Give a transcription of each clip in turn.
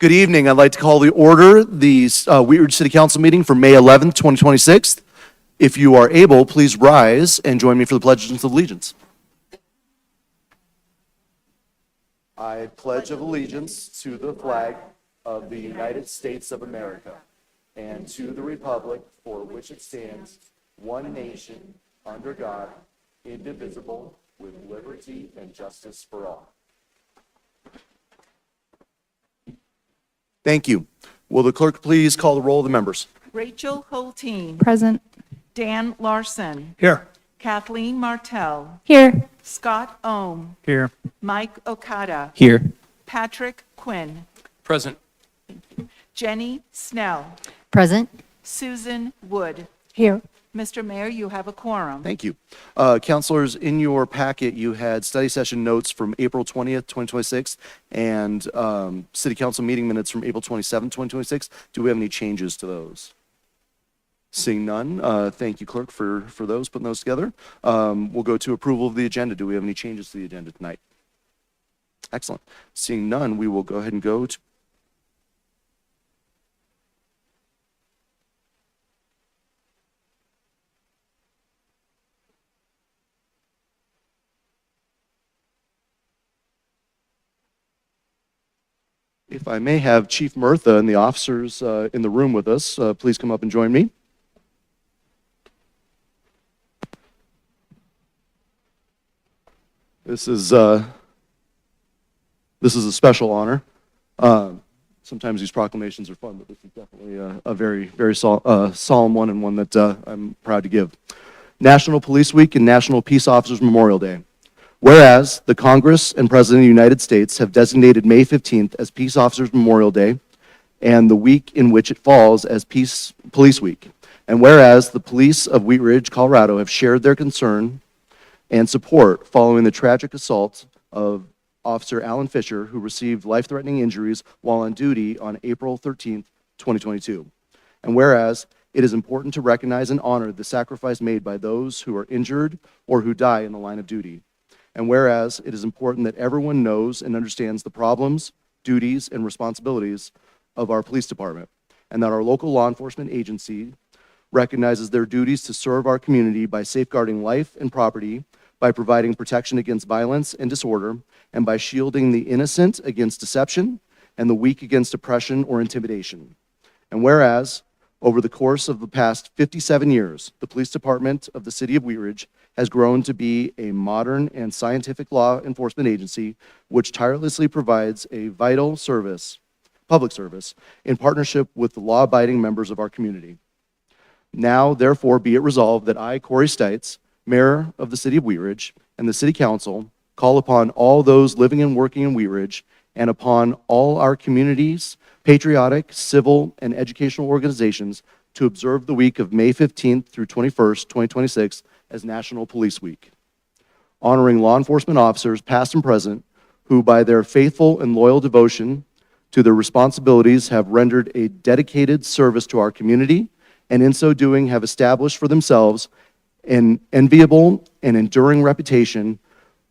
Good evening. I'd like to call the order the Wheat Ridge City Council meeting for May 11th, 2026. If you are able, please rise and join me for the Pledge of Allegiance. I pledge of allegiance to the flag of the United States of America and to the republic for which it stands, one nation, under God, indivisible, with liberty and justice for all. Thank you. Will the clerk please call the roll of the members? Rachel Hulteen. Present. Dan Larson. Here. Kathleen Martell. Here. Scott Ohm. Here. Mike Okada. Here. Patrick Quinn. Present. Jenny Snell. Present. Susan Wood. Here. Mr. Mayor, you have a quorum. Thank you. Councilors, in your packet, you had study session notes from April 20th, 2026, and City Council meeting minutes from April 27th, 2026. Do we have any changes to those? Seeing none, thank you, Clerk, for those, putting those together. We'll go to approval of the agenda. Do we have any changes to the agenda tonight? Excellent. Seeing none, we will go ahead and go to If I may have Chief Murtha and the officers in the room with us, please come up and join me. This is a special honor. Sometimes these proclamations are fun, but this is definitely a very solemn one, and one that I'm proud to give. National Police Week and National Peace Officers Memorial Day. Whereas the Congress and President of the United States have designated May 15th as Peace Officers Memorial Day and the week in which it falls as Police Week. And whereas the police of Wheat Ridge, Colorado have shared their concern and support following the tragic assault of Officer Alan Fisher, who received life-threatening injuries while on duty on April 13th, 2022. And whereas it is important to recognize and honor the sacrifice made by those who are injured or who die in the line of duty. And whereas it is important that everyone knows and understands the problems, duties, and responsibilities of our police department, and that our local law enforcement agency recognizes their duties to serve our community by safeguarding life and property, by providing protection against violence and disorder, and by shielding the innocent against deception and the weak against oppression or intimidation. And whereas over the course of the past 57 years, the police department of the city of Wheat Ridge has grown to be a modern and scientific law enforcement agency which tirelessly provides a vital service, public service, in partnership with the law-abiding members of our community. Now, therefore, be it resolved that I, Corey Stites, Mayor of the City of Wheat Ridge, and the City Council call upon all those living and working in Wheat Ridge and upon all our communities, patriotic, civil, and educational organizations to observe the week of May 15th through 21st, 2026 as National Police Week, honoring law enforcement officers, past and present, who by their faithful and loyal devotion to their responsibilities have rendered a dedicated service to our community, and in so doing have established for themselves an enviable and enduring reputation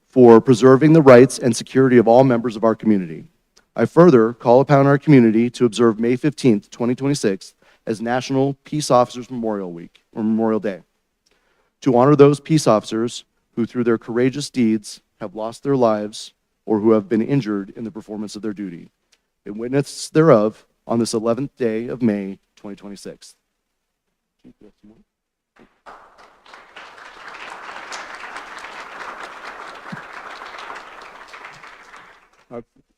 for preserving the rights and security of all members of our community. I further call upon our community to observe May 15th, 2026 as National Peace Officers Memorial Week, or Memorial Day, to honor those peace officers who through their courageous deeds have lost their lives or who have been injured in the performance of their duty. In witness thereof, on this 11th day of May, 2026.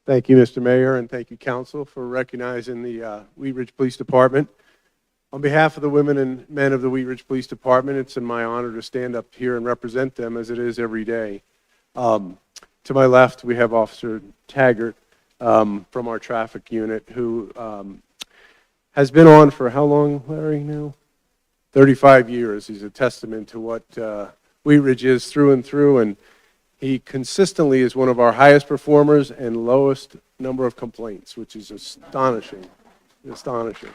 Thank you, Mr. Mayor, and thank you, Council, for recognizing the Wheat Ridge Police Department. On behalf of the women and men of the Wheat Ridge Police Department, it's in my honor to stand up here and represent them as it is every day. To my left, we have Officer Taggart from our traffic unit, who has been on for how long, Larry, now? 35 years. He's a testament to what Wheat Ridge is through and through, and he consistently is one of our highest performers and lowest number of complaints, which is astonishing. Astonishing.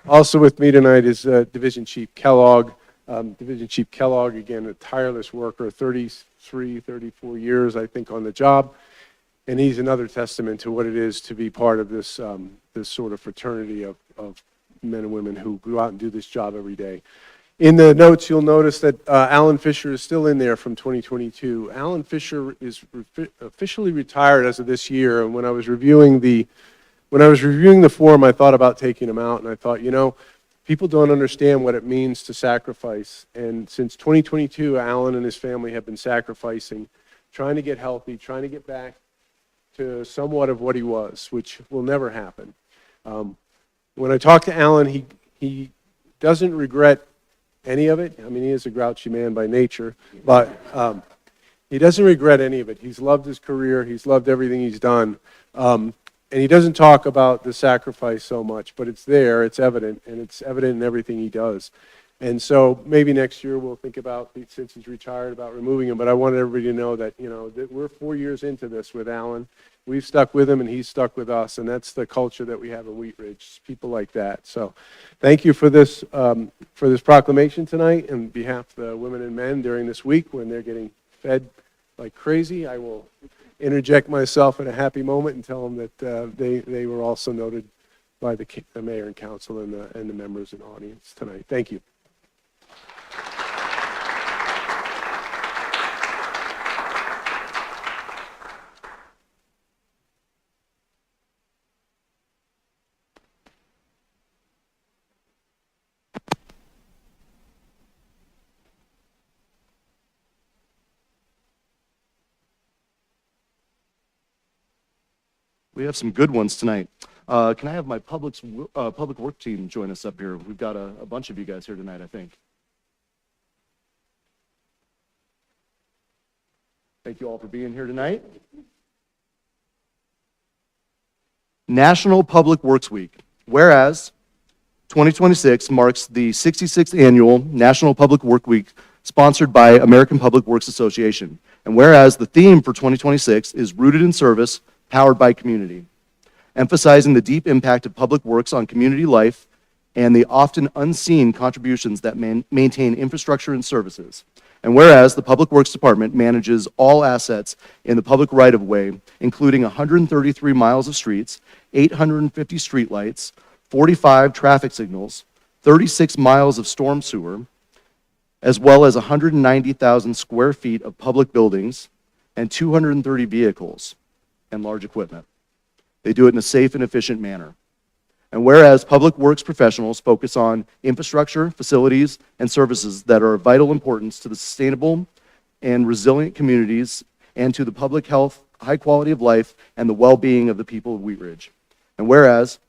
Also with me tonight is Division Chief Kellogg, Division Chief Kellogg, again, a tireless worker, 33, 34 years, I think, on the job. And he's another testament to what it is to be part of this, this sort of fraternity of men and women who go out and do this job every day. In the notes, you'll notice that Alan Fisher is still in there from 2022. Alan Fisher is officially retired as of this year, and when I was reviewing the form, I thought about taking him out, and I thought, you know, people don't understand what it means to sacrifice. And since 2022, Alan and his family have been sacrificing, trying to get healthy, trying to get back to somewhat of what he was, which will never happen. When I talk to Alan, he doesn't regret any of it. I mean, he is a grouchy man by nature, but he doesn't regret any of it. He's loved his career. He's loved everything he's done. And he doesn't talk about the sacrifice so much, but it's there, it's evident, and it's evident in everything he does. And so maybe next year we'll think about, since he's retired, about removing him, but I wanted everybody to know that, you know, that we're 4 years into this with Alan. We've stuck with him and he's stuck with us, and that's the culture that we have in Wheat Ridge, people like that. So thank you for this proclamation tonight. On behalf of the women and men during this week when they're getting fed like crazy, I will interject myself in a happy moment and tell them that they were also noted by the mayor and council and the members in the audience tonight. Thank you. We have some good ones tonight. Can I have my public work team join us up here? We've got a bunch of you guys here tonight, I think. Thank you all for being here tonight. National Public Works Week. Whereas 2026 marks the 66th annual National Public Work Week sponsored by American Public Works Association. And whereas the theme for 2026 is Rooted in Service, Powered by Community, emphasizing the deep impact of public works on community life and the often unseen contributions that maintain infrastructure and services. And whereas the Public Works Department manages all assets in the public right-of-way, including 133 miles of streets, 850 streetlights, 45 traffic signals, 36 miles of storm sewer, as well as 190,000 square feet of public buildings and 230 vehicles and large equipment. They do it in a safe and efficient manner. And whereas public works professionals focus on infrastructure, facilities, and services that are of vital importance to the sustainable and resilient communities and to the public health, high quality of life, and the well-being of the people of Wheat Ridge. And whereas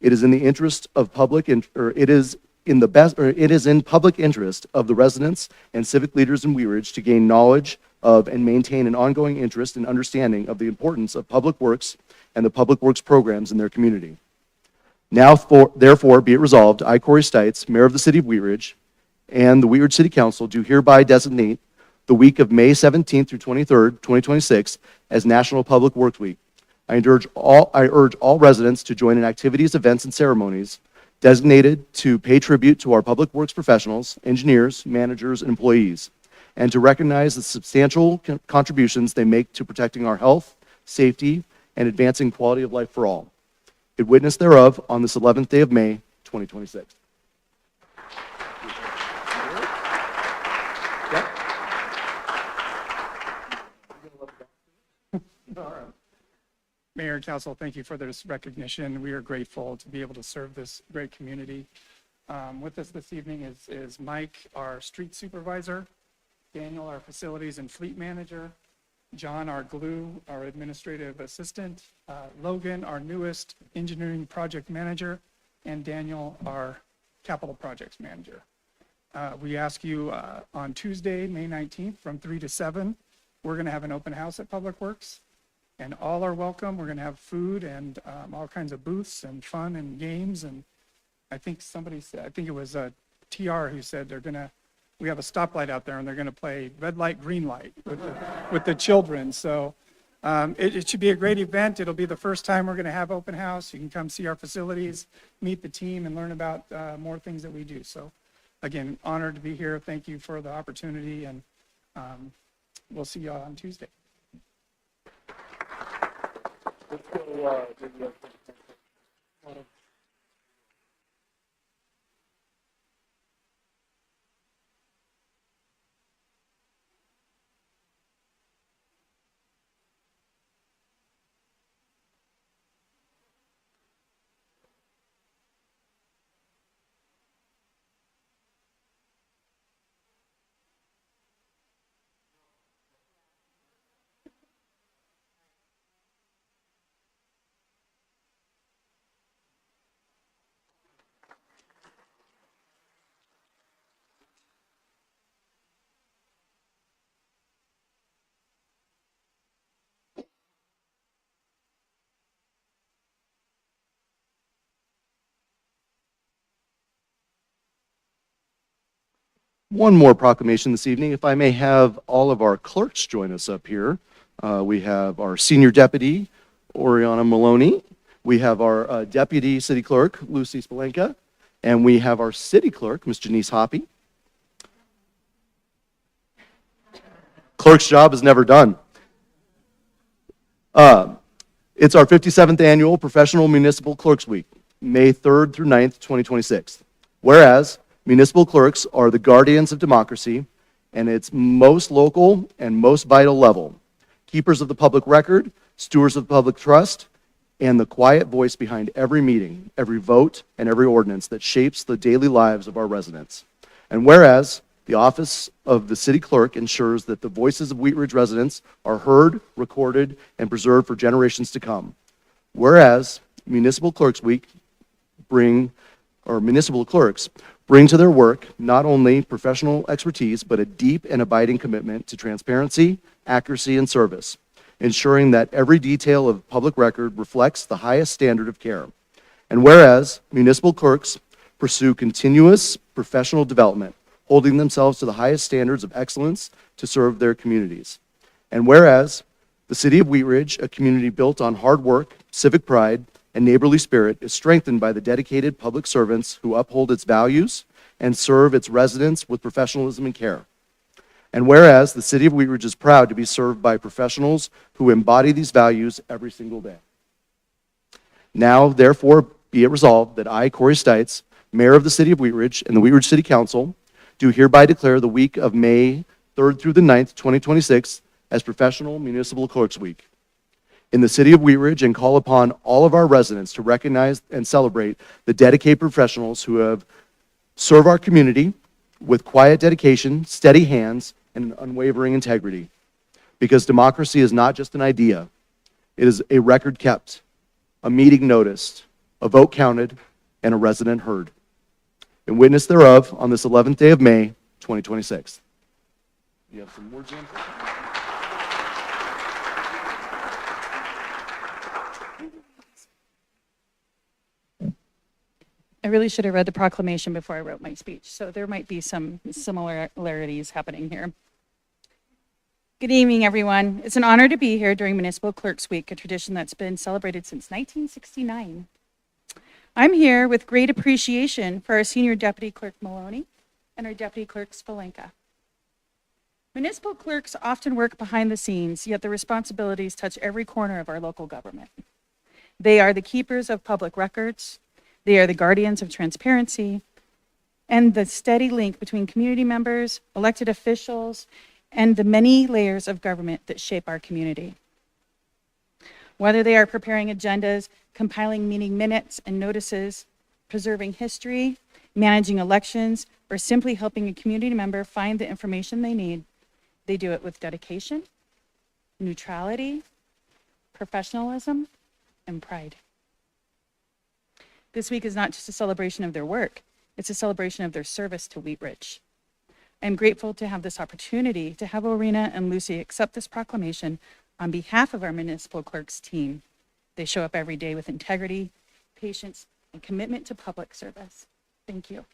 it is in the interest of public, it is in public interest of the residents and civic leaders in Wheat Ridge to gain knowledge of and maintain an ongoing interest and understanding of the importance of public works and the public works programs in their community. Now, therefore, be it resolved, I, Corey Stites, Mayor of the City of Wheat Ridge, and the Wheat Ridge City Council do hereby designate the week of May 17th through 23rd, 2026 as National Public Works Week. I urge all residents to join in activities, events, and ceremonies designated to pay tribute to our public works professionals, engineers, managers, and employees, and to recognize the substantial contributions they make to protecting our health, safety, and advancing quality of life for all. In witness thereof on this 11th day of May, 2026. Mayor and Council, thank you for this recognition. We are grateful to be able to serve this great community. With us this evening is Mike, our street supervisor, Daniel, our facilities and fleet manager, John, our glue, our administrative assistant, Logan, our newest engineering project manager, and Daniel, our capital projects manager. We ask you on Tuesday, May 19th from 3 to 7, we're going to have an open house at Public Works, and all are welcome. We're going to have food and all kinds of booths and fun and games. And I think somebody said, I think it was TR who said we have a stoplight out there and they're going to play red light, green light with the children. So it should be a great event. It'll be the first time we're going to have open house. You can come see our facilities, meet the team, and learn about more things that we do. So again, honored to be here. Thank you for the opportunity, and we'll see you all on Tuesday. One more proclamation this evening. If I may have all of our clerks join us up here. We have our senior deputy, Oriana Maloney. We have our deputy city clerk, Lucy Spolenka. And we have our city clerk, Ms. Janice Hoppy. Clerk's job is never done. It's our 57th annual Professional Municipal Clerks Week, May 3rd through 9th, 2026. Whereas municipal clerks are the guardians of democracy and its most local and most vital level, keepers of the public record, stewards of public trust, and the quiet voice behind every meeting, every vote, and every ordinance that shapes the daily lives of our residents. And whereas the office of the city clerk ensures that the voices of Wheat Ridge residents are heard, recorded, and preserved for generations to come. Whereas Municipal Clerks Week municipal clerks bring to their work not only professional expertise, but a deep and abiding commitment to transparency, accuracy, and service, ensuring that every detail of public record reflects the highest standard of care. And whereas municipal clerks pursue continuous professional development, holding themselves to the highest standards of excellence to serve their communities. And whereas the city of Wheat Ridge, a community built on hard work, civic pride, and neighborly spirit, is strengthened by the dedicated public servants who uphold its values and serve its residents with professionalism and care. And whereas the city of Wheat Ridge is proud to be served by professionals who embody these values every single day. Now, therefore, be it resolved that I, Corey Stites, Mayor of the City of Wheat Ridge and the Wheat Ridge City Council, do hereby declare the week of May 3rd through the 9th, 2026 as Professional Municipal Clerks Week in the City of Wheat Ridge, and call upon all of our residents to recognize and celebrate the dedicated professionals who have served our community with quiet dedication, steady hands, and unwavering integrity. Because democracy is not just an idea, it is a record kept, a meeting noticed, a vote counted, and a resident heard. In witness thereof, on this 11th day of May, 2026. You have some words, Jim? I really should have read the proclamation before I wrote my speech, so there might be some similarities happening here. Good evening, everyone. It's an honor to be here during Municipal Clerks Week, a tradition that's been celebrated since 1969. I'm here with great appreciation for our Senior Deputy Clerk Maloney and our Deputy Clerk Spolenka. Municipal clerks often work behind the scenes, yet their responsibilities touch every corner of our local government. They are the keepers of public records, they are the guardians of transparency, and the steady link between community members, elected officials, and the many layers of government that shape our community. Whether they are preparing agendas, compiling meeting minutes and notices, preserving history, managing elections, or simply helping a community member find the information they need, they do it with dedication, neutrality, professionalism, and pride. This week is not just a celebration of their work, it's a celebration of their service to Wheat Ridge. I'm grateful to have this opportunity to have Orina and Lucy accept this proclamation on behalf of our municipal clerks team. They show up every day with integrity, patience, and commitment to public service. Thank you.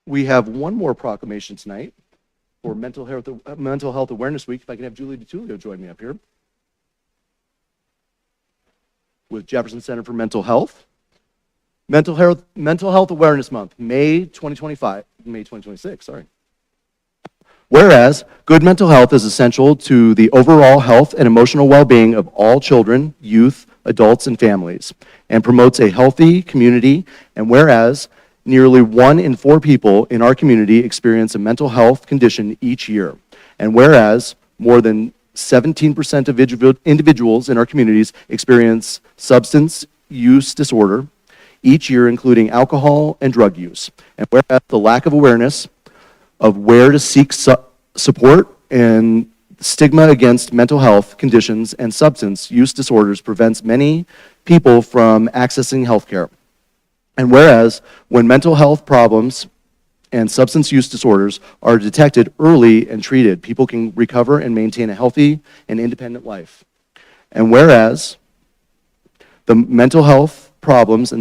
We have one more proclamation tonight for Mental Health Awareness Week. If I can have Julie DiTullio join me up here. With Jefferson Center for Mental Health. Mental Health Awareness Month, May 2026, sorry. Whereas good mental health is essential to the overall health and emotional well-being of all children, youth, adults, and families, and promotes a healthy community, and whereas nearly 1 in 4 people in our community experience a mental health condition each year, and whereas more than 17% of individuals in our communities experience substance use disorder each year, including alcohol and drug use, and whereas the lack of awareness of where to seek support and stigma against mental health conditions and substance use disorders prevents many people from accessing health care. And whereas when mental health problems and substance use disorders are detected early and treated, people can recover and maintain a healthy and independent life. And whereas the mental health problems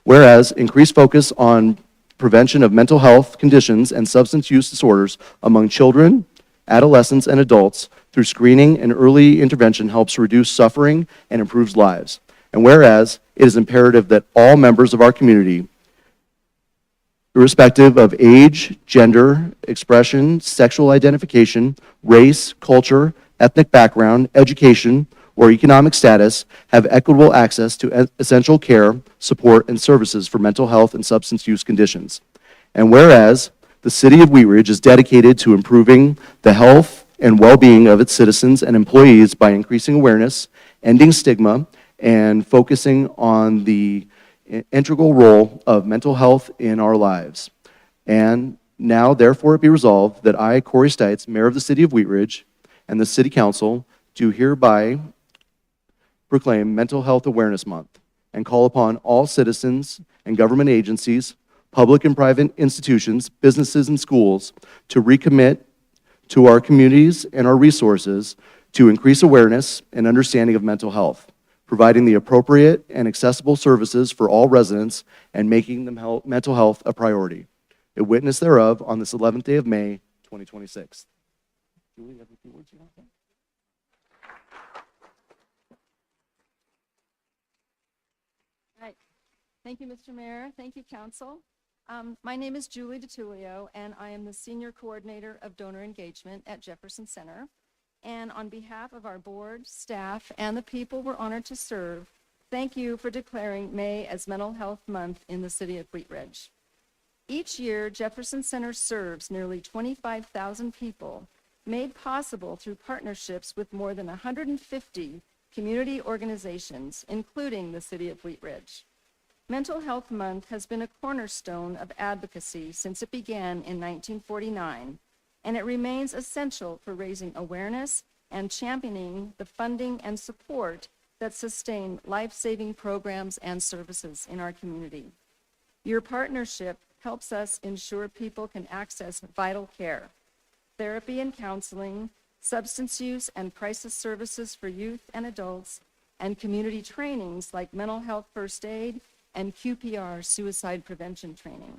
whereas increased focus on prevention of mental health conditions and substance use disorders among children, adolescents, and adults through screening and early intervention helps reduce suffering and improves lives. And whereas it is imperative that all members of our community, irrespective of age, gender, expression, sexual identification, race, culture, ethnic background, education, or economic status, have equitable access to essential care, support, and services for mental health and substance use conditions. And whereas the City of Wheat Ridge is dedicated to improving the health and well-being of its citizens and employees by increasing awareness, ending stigma, and focusing on the integral role of mental health in our lives. And now, therefore, it be resolved that I, Corey Stites, Mayor of the City of Wheat Ridge, and the City Council do hereby proclaim Mental Health Awareness Month and call upon all citizens and government agencies, public and private institutions, businesses, and schools to recommit to our communities and our resources to increase awareness and understanding of mental health, providing the appropriate and accessible services for all residents and making mental health a priority. A witness thereof on this 11th day of May, 2026. Julie, you have a few words you want to say? Right. Thank you, Mr. Mayor. Thank you, Council. My name is Julie DiTullio, and I am the Senior Coordinator of Donor Engagement at Jefferson Center. And on behalf of our board, staff, and the people we're honored to serve, thank you for declaring May as Mental Health Month in the City of Wheat Ridge. Each year, Jefferson Center serves nearly 25,000 people, made possible through partnerships with more than 150 community organizations, including the City of Wheat Ridge. Mental Health Month has been a cornerstone of advocacy since it began in 1949, and it remains essential for raising awareness and championing the funding and support that sustain life-saving programs and services in our community. Your partnership helps us ensure people can access vital care, therapy and counseling, substance use and crisis services for youth and adults, and community trainings like mental health first aid and QPR suicide prevention training.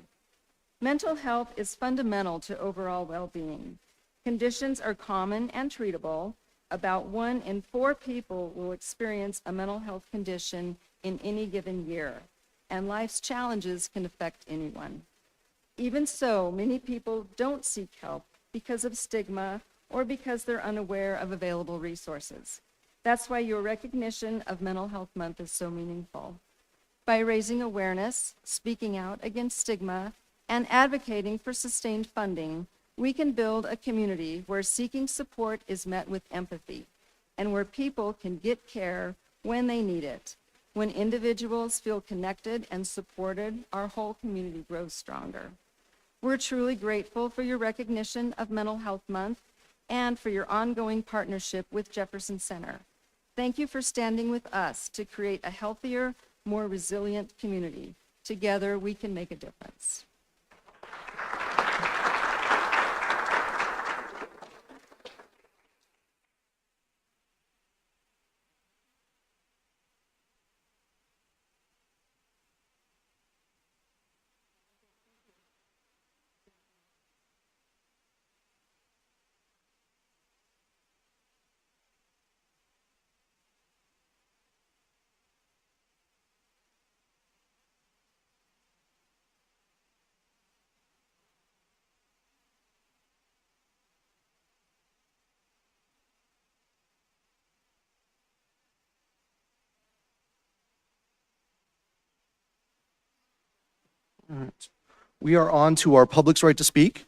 Mental health is fundamental to overall well-being. Conditions are common and treatable. About 1 in 4 people will experience a mental health condition in any given year, and life's challenges can affect anyone. Even so, many people don't seek help because of stigma or because they're unaware of available resources. That's why your recognition of Mental Health Month is so meaningful. By raising awareness, speaking out against stigma, and advocating for sustained funding, we can build a community where seeking support is met with empathy and where people can get care when they need it. When individuals feel connected and supported, our whole community grows stronger. We're truly grateful for your recognition of Mental Health Month and for your ongoing partnership with Jefferson Center. Thank you for standing with us to create a healthier, more resilient community. Together, we can make a difference. We are on to our public's right to speak.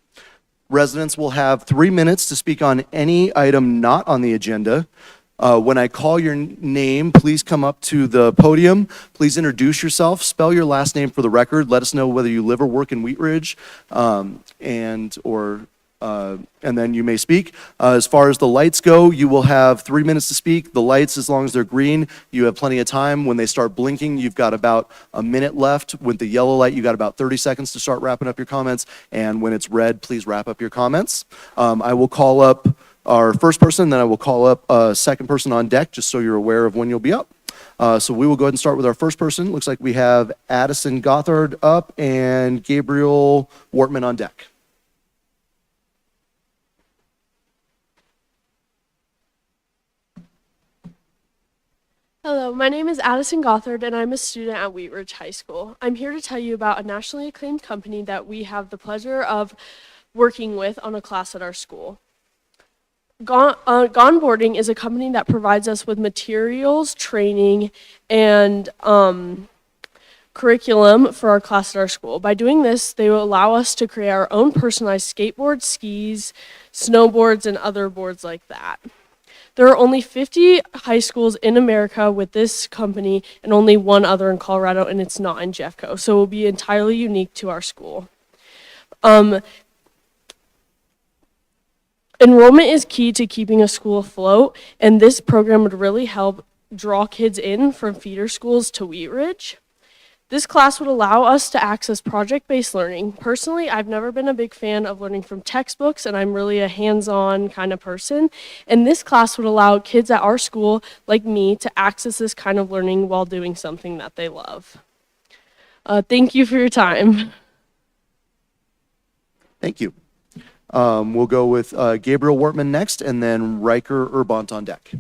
Residents will have 3 minutes to speak on any item not on the agenda. When I call your name, please come up to the podium. Please introduce yourself, spell your last name for the record, let us know whether you live or work in Wheat Ridge, and then you may speak. As far as the lights go, you will have 3 minutes to speak. The lights, as long as they're green, you have plenty of time. When they start blinking, you've got about a minute left. With the yellow light, you got about 30 seconds to start wrapping up your comments. And when it's red, please wrap up your comments. I will call up our first person, then I will call up a second person on deck, just so you're aware of when you'll be up. So we will go ahead and start with our first person. Looks like we have Addison Gothard up and Gabriel Wortman on deck. Hello, my name is Addison Gothard, and I'm a student at Wheat Ridge High School. I'm here to tell you about a nationally acclaimed company that we have the pleasure of working with on a class at our school. Gone Boarding is a company that provides us with materials, training, and curriculum for our class at our school. By doing this, they will allow us to create our own personalized skateboards, skis, snowboards, and other boards like that. There are only 50 high schools in America with this company and only one other in Colorado, and it's not in Jeffco, so it will be entirely unique to our school. Enrollment is key to keeping a school afloat, and this program would really help draw kids in from feeder schools to Wheat Ridge. This class would allow us to access project-based learning. Personally, I've never been a big fan of learning from textbooks, and I'm really a hands-on kind of person. And this class would allow kids at our school, like me, to access this kind of learning while doing something that they love. Thank you for your time. Thank you. We'll go with Gabriel Wortman next, and then Riker Urbont on deck.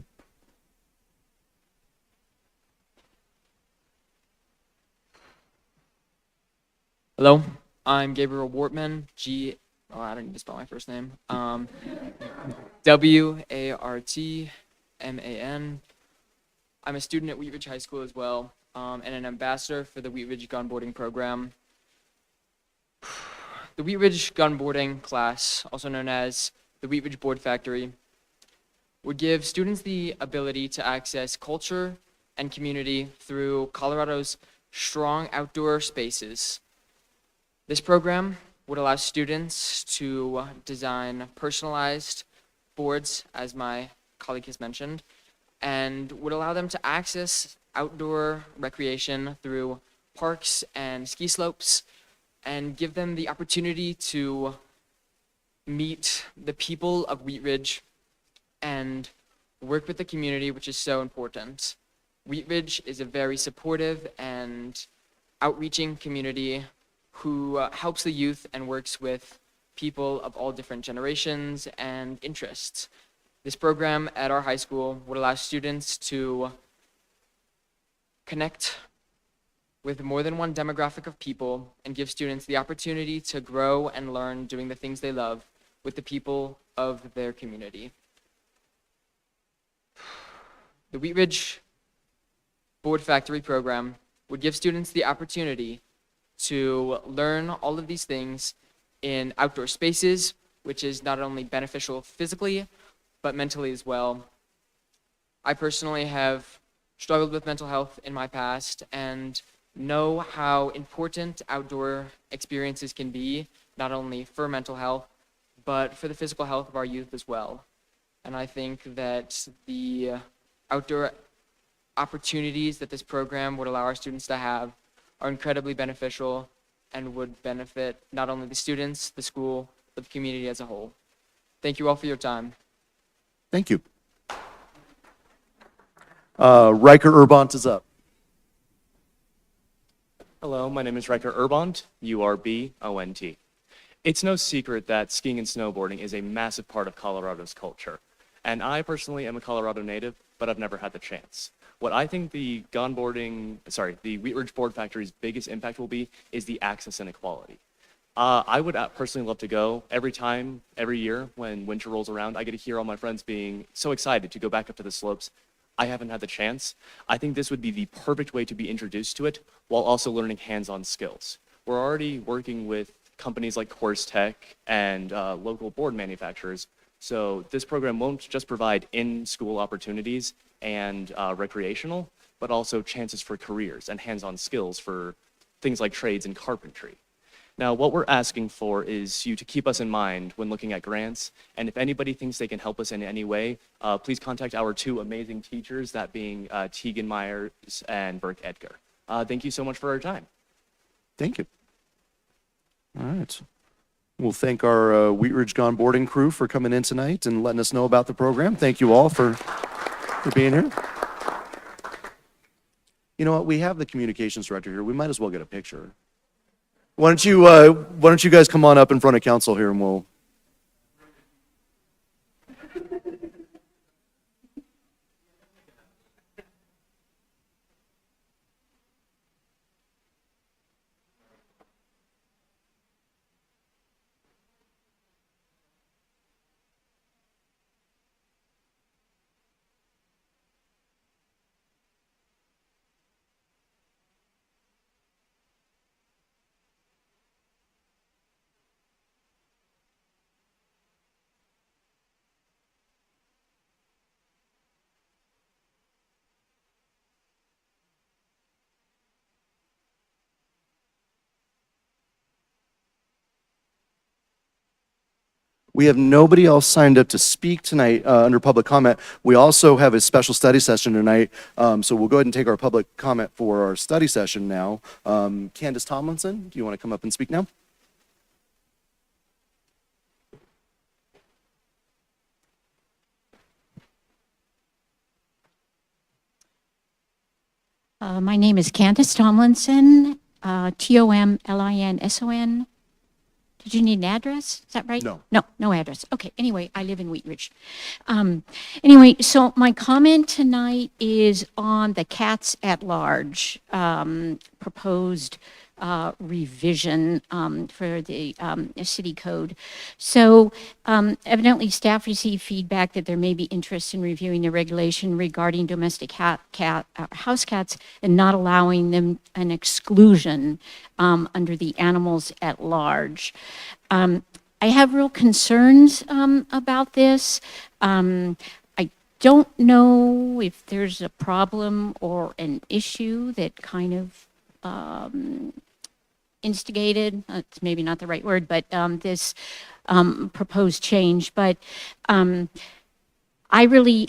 Hello, I'm Gabriel Wortman, I don't need to spell my first name. Wartman. I'm a student at Wheat Ridge High School as well, and an ambassador for the Wheat Ridge Gun Boarding program. The Wheat Ridge Gun Boarding class, also known as the Wheat Ridge Board Factory, would give students the ability to access culture and community through Colorado's strong outdoor spaces. This program would allow students to design personalized boards, as my colleague has mentioned, and would allow them to access outdoor recreation through parks and ski slopes, and give them the opportunity to meet the people of Wheat Ridge and work with the community, which is so important. Wheat Ridge is a very supportive and outreaching community who helps the youth and works with people of all different generations and interests. This program at our high school would allow students to connect with more than one demographic of people and give students the opportunity to grow and learn doing the things they love with the people of their community. The Wheat Ridge Board Factory program would give students the opportunity to learn all of these things in outdoor spaces, which is not only beneficial physically, but mentally as well. I personally have struggled with mental health in my past and know how important outdoor experiences can be, not only for mental health, but for the physical health of our youth as well. And I think that the outdoor opportunities that this program would allow our students to have are incredibly beneficial and would benefit not only the students, the school, but the community as a whole. Thank you all for your time. Thank you. Riker Urbont is up. Hello, my name is Riker Urbont, U-R-B-O-N-T. It's no secret that skiing and snowboarding is a massive part of Colorado's culture. And I personally am a Colorado native, but I've never had the chance. What I think the Wheat Ridge Board Factory's biggest impact will be is the access and equality. I would personally love to go every year when winter rolls around. I get to hear all my friends being so excited to go back up to the slopes. I haven't had the chance. I think this would be the perfect way to be introduced to it while also learning hands-on skills. we're already working with companies like Course Tech and local board manufacturers. So this program won't just provide in-school opportunities and recreational, but also chances for careers and hands-on skills for things like trades and carpentry. Now, what we're asking for is you to keep us in mind when looking at grants, and if anybody thinks they can help us in any way, please contact our two amazing teachers, that being Tegan Myers and Burke Edgar. Thank you so much for our time. Thank you. All right. We'll thank our Wheat Ridge Gone boarding crew for coming in tonight and letting us know about the program. Thank you all for being here. You know what? We have the communications director here. We might as well get a picture. Why don't you guys come on up in front of council here and we'll. We have nobody else signed up to speak tonight under public comment. We also have a special study session tonight, so we'll go ahead and take our public comment for our study session now. Candace Tomlinson, do you want to come up and speak now? My name is Candace Tomlinson, Tomlinson. Did you need an address? Is that right? No. No address. Okay, anyway, I live in Wheat Ridge. Anyway, so my comment tonight is on the Cats at Large proposed revision for the city code. So evidently staff received feedback that there may be interest in reviewing the regulation regarding domestic house cats and not allowing them an exclusion under the animals at large. I have real concerns about this. I don't know if there's a problem or an issue that kind of instigated, it's maybe not the right word, but this proposed change. But I really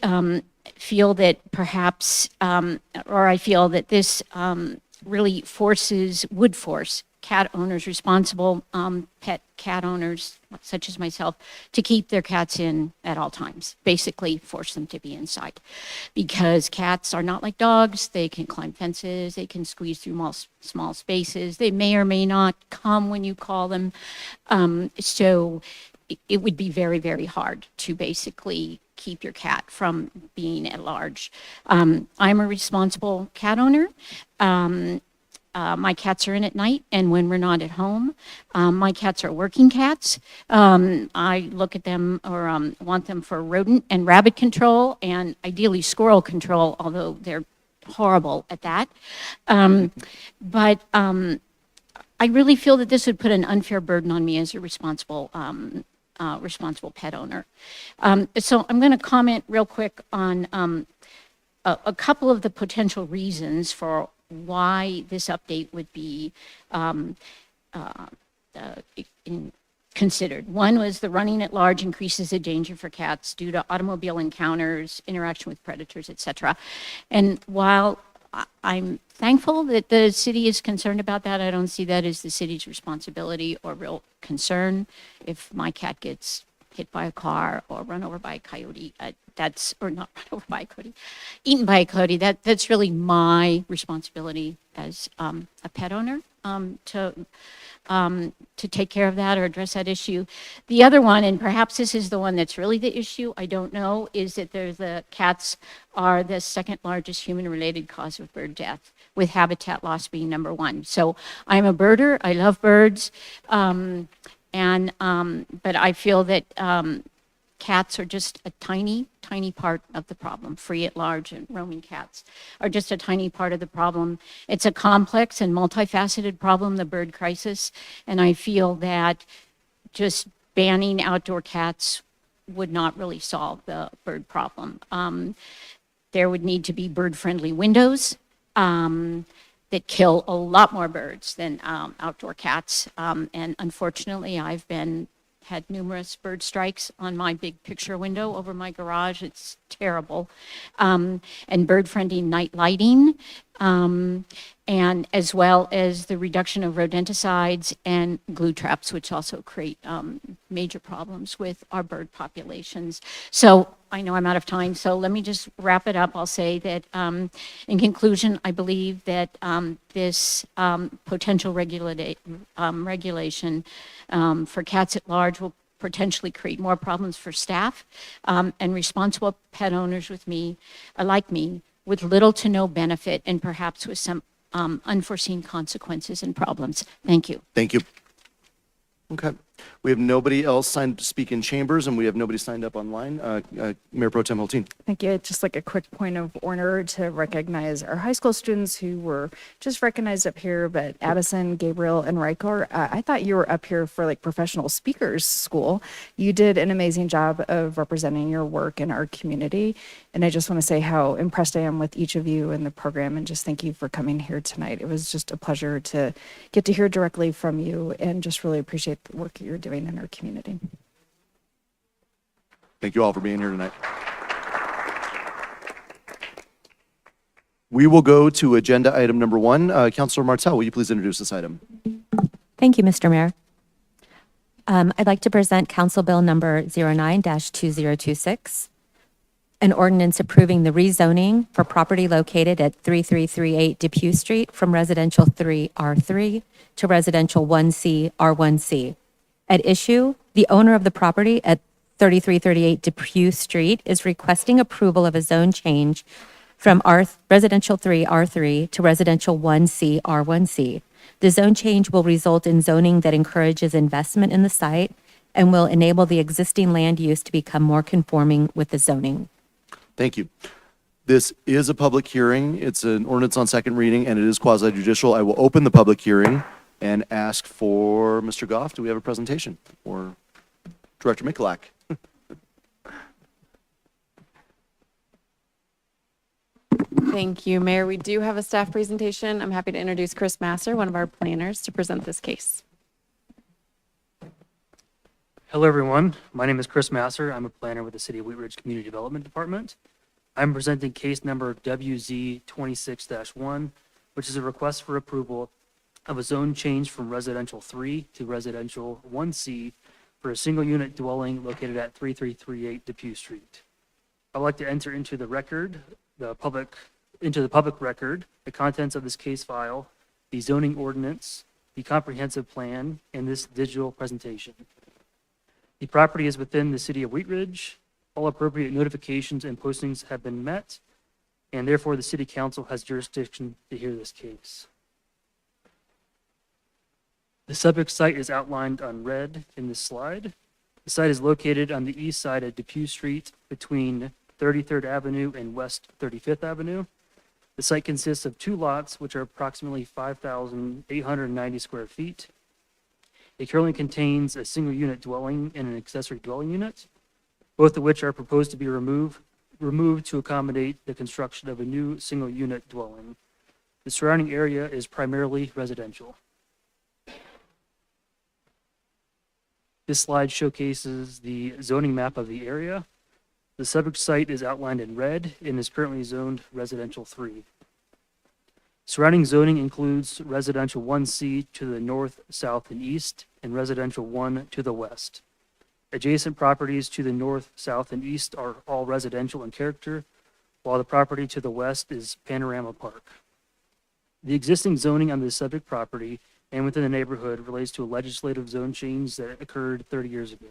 feel that perhaps, or I feel that this really would force cat owners, responsible pet cat owners, such as myself, to keep their cats in at all times, basically force them to be inside. Because cats are not like dogs. They can climb fences, they can squeeze through small spaces, they may or may not come when you call them. So it would be very, very hard to basically keep your cat from being at large. I'm a responsible cat owner. My cats are in at night and when we're not at home. My cats are working cats. I look at them or want them for rodent and rabbit control and ideally squirrel control, although they're horrible at that. But I really feel that this would put an unfair burden on me as a responsible pet owner. So I'm going to comment real quick on a couple of the potential reasons for why this update would be considered. One was the running at large increases the danger for cats due to automobile encounters, interaction with predators, etc. And while I'm thankful that the city is concerned about that, I don't see that as the city's responsibility or real concern. If my cat gets hit by a car or run over by a coyote, or not run over by a coyote, eaten by a coyote, that's really my responsibility as a pet owner to take care of that or address that issue. The other one, and perhaps this is the one that's really the issue, I don't know, is that the cats are the second largest human-related cause of bird death, with habitat loss being number one. So I'm a birder, I love birds, but I feel that cats are just a tiny, tiny part of the problem. Free at large and roaming cats are just a tiny part of the problem. It's a complex and multifaceted problem, the bird crisis, and I feel that just banning outdoor cats would not really solve the bird problem. There would need to be bird-friendly windows that kill a lot more birds than outdoor cats. And unfortunately, I've had numerous bird strikes on my big picture window over my garage. It's terrible. And bird-friendly night lighting, and as well as the reduction of rodenticides and glue traps, which also create major problems with our bird populations. So I know I'm out of time, so let me just wrap it up. I'll say that in conclusion, I believe that this potential regulation for cats at large will potentially create more problems for staff and responsible pet owners like me, with little to no benefit and perhaps with some unforeseen consequences and problems. Thank you. Thank you. Okay. We have nobody else signed to speak in chambers, and we have nobody signed up online. Mayor Pro Tem Hulteen. Thank you. Just like a quick point of order to recognize our high school students who were just recognized up here, but Addison, Gabriel, and Riker, I thought you were up here for like professional speakers school. You did an amazing job of representing your work in our community. And I just want to say how impressed I am with each of you in the program, and just thank you for coming here tonight. It was just a pleasure to get to hear directly from you, and just really appreciate the work you're doing in our community. Thank you all for being here tonight. We will go to agenda item number 1. Councilor Martel, will you please introduce this item? Thank you, Mr. Mayor. I'd like to present Council Bill number 09-2026, an ordinance approving the rezoning for property located at 3338 Depew Street from residential 3R3 to residential 1C R1C. At issue, the owner of the property at 3338 Depew Street is requesting approval of a zone change from residential 3R3 to residential 1C R1C. The zone change will result in zoning that encourages investment in the site and will enable the existing land use to become more conforming with the zoning. Thank you. This is a public hearing. It's an ordinance on second reading, and it is quasi-judicial. I will open the public hearing and ask for Mr. Goff. Do we have a presentation? Or Director Mikulak? Thank you, Mayor. We do have a staff presentation. I'm happy to introduce Chris Masser, one of our planners, to present this case. Hello, everyone. My name is Chris Masser. I'm a planner with the City of Wheat Ridge Community Development Department. I'm presenting case number WZ26-1, which is a request for approval of a zone change from residential 3 to residential 1C for a single unit dwelling located at 3338 Depew Street. I'd like to enter into the public record, the contents of this case file, the zoning ordinance, the comprehensive plan, and this digital presentation. The property is within the City of Wheat Ridge. All appropriate notifications and postings have been met, and therefore the City Council has jurisdiction to hear this case. The subject site is outlined on red in this slide. The site is located on the east side of Depew Street between 33rd Avenue and West 35th Avenue. The site consists of 2 lots, which are approximately 5,890 square feet. It currently contains a single unit dwelling and an accessory dwelling unit, both of which are proposed to be removed to accommodate the construction of a new single unit dwelling. The surrounding area is primarily residential. This slide showcases the zoning map of the area. The subject site is outlined in red and is currently zoned residential 3. Surrounding zoning includes residential 1C to the north, south, and east, and residential 1 to the west. Adjacent properties to the north, south, and east are all residential in character, while the property to the west is Panorama Park. The existing zoning on the subject property and within the neighborhood relates to a legislative zone change that occurred 30 years ago.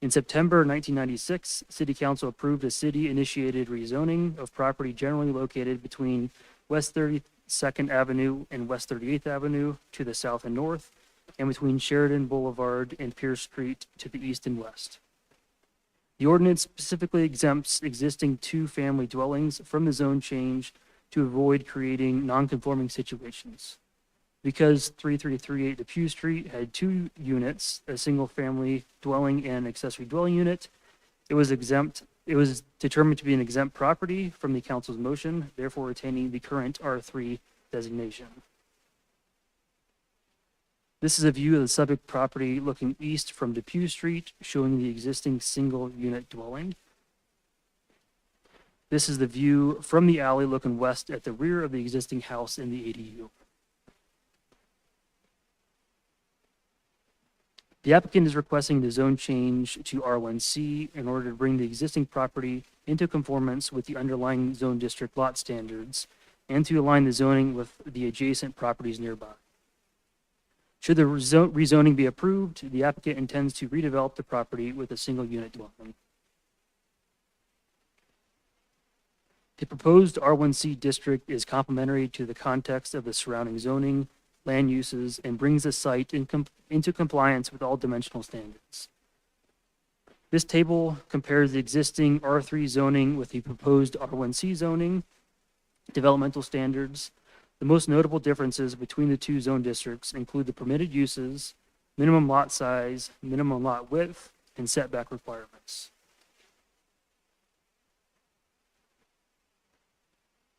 In September 1996, City Council approved a city-initiated rezoning of property generally located between West 32nd Avenue and West 38th Avenue to the south and north, and between Sheridan Boulevard and Pierce Street to the east and west. The ordinance specifically exempts existing two-family dwellings from the zone change to avoid creating non-conforming situations. Because 3338 Depew Street had 2 units, a single-family dwelling and an accessory dwelling unit, it was determined to be an exempt property from the council's motion, therefore retaining the current R3 designation. This is a view of the subject property looking east from Depew Street, showing the existing single-unit dwelling. This is the view from the alley looking west at the rear of the existing house in the ADU. The applicant is requesting the zone change to R1C in order to bring the existing property into conformance with the underlying zone district lot standards and to align the zoning with the adjacent properties nearby. Should the rezoning be approved, the applicant intends to redevelop the property with a single-unit dwelling. The proposed R1C district is complementary to the context of the surrounding zoning, land uses, and brings the site into compliance with all dimensional standards. This table compares the existing R3 zoning with the proposed R1C zoning, developmental standards. The most notable differences between the two zone districts include the permitted uses, minimum lot size, minimum lot width, and setback requirements.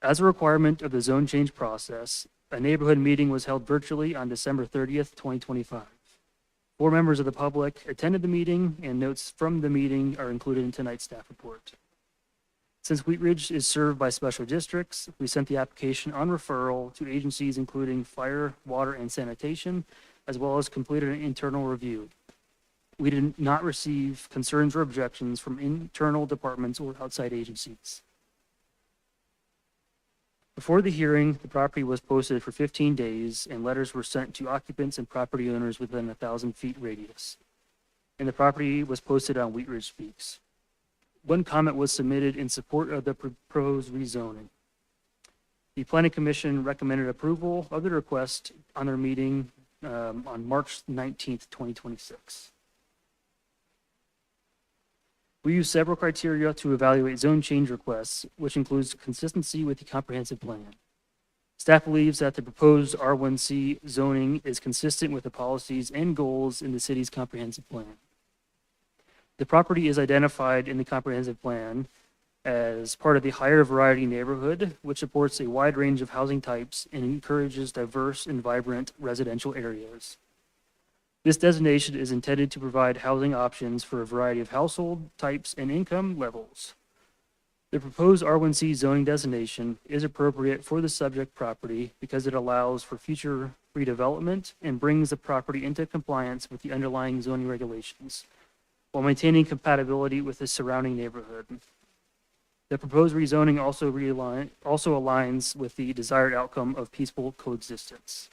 As a requirement of the zone change process, a neighborhood meeting was held virtually on December 30th, 2025. 4 members of the public attended the meeting, and notes from the meeting are included in tonight's staff report. Since Wheat Ridge is served by special districts, we sent the application on referral to agencies including fire, water, and sanitation, as well as completed an internal review. We did not receive concerns or objections from internal departments or outside agencies. Before the hearing, the property was posted for 15 days, and letters were sent to occupants and property owners within a 1,000-foot radius. And the property was posted on Wheat Ridge Speaks. One comment was submitted in support of the proposed rezoning. The Planning Commission recommended approval of the request on their meeting on March 19th, 2026. We use several criteria to evaluate zone change requests, which includes consistency with the comprehensive plan. Staff believes that the proposed R1C zoning is consistent with the policies and goals in the city's comprehensive plan. The property is identified in the comprehensive plan as part of the higher variety neighborhood, which supports a wide range of housing types and encourages diverse and vibrant residential areas. This designation is intended to provide housing options for a variety of household types and income levels. The proposed R1C zoning designation is appropriate for the subject property because it allows for future redevelopment and brings the property into compliance with the underlying zoning regulations, while maintaining compatibility with the surrounding neighborhood. The proposed rezoning also aligns with the desired outcome of peaceful coexistence.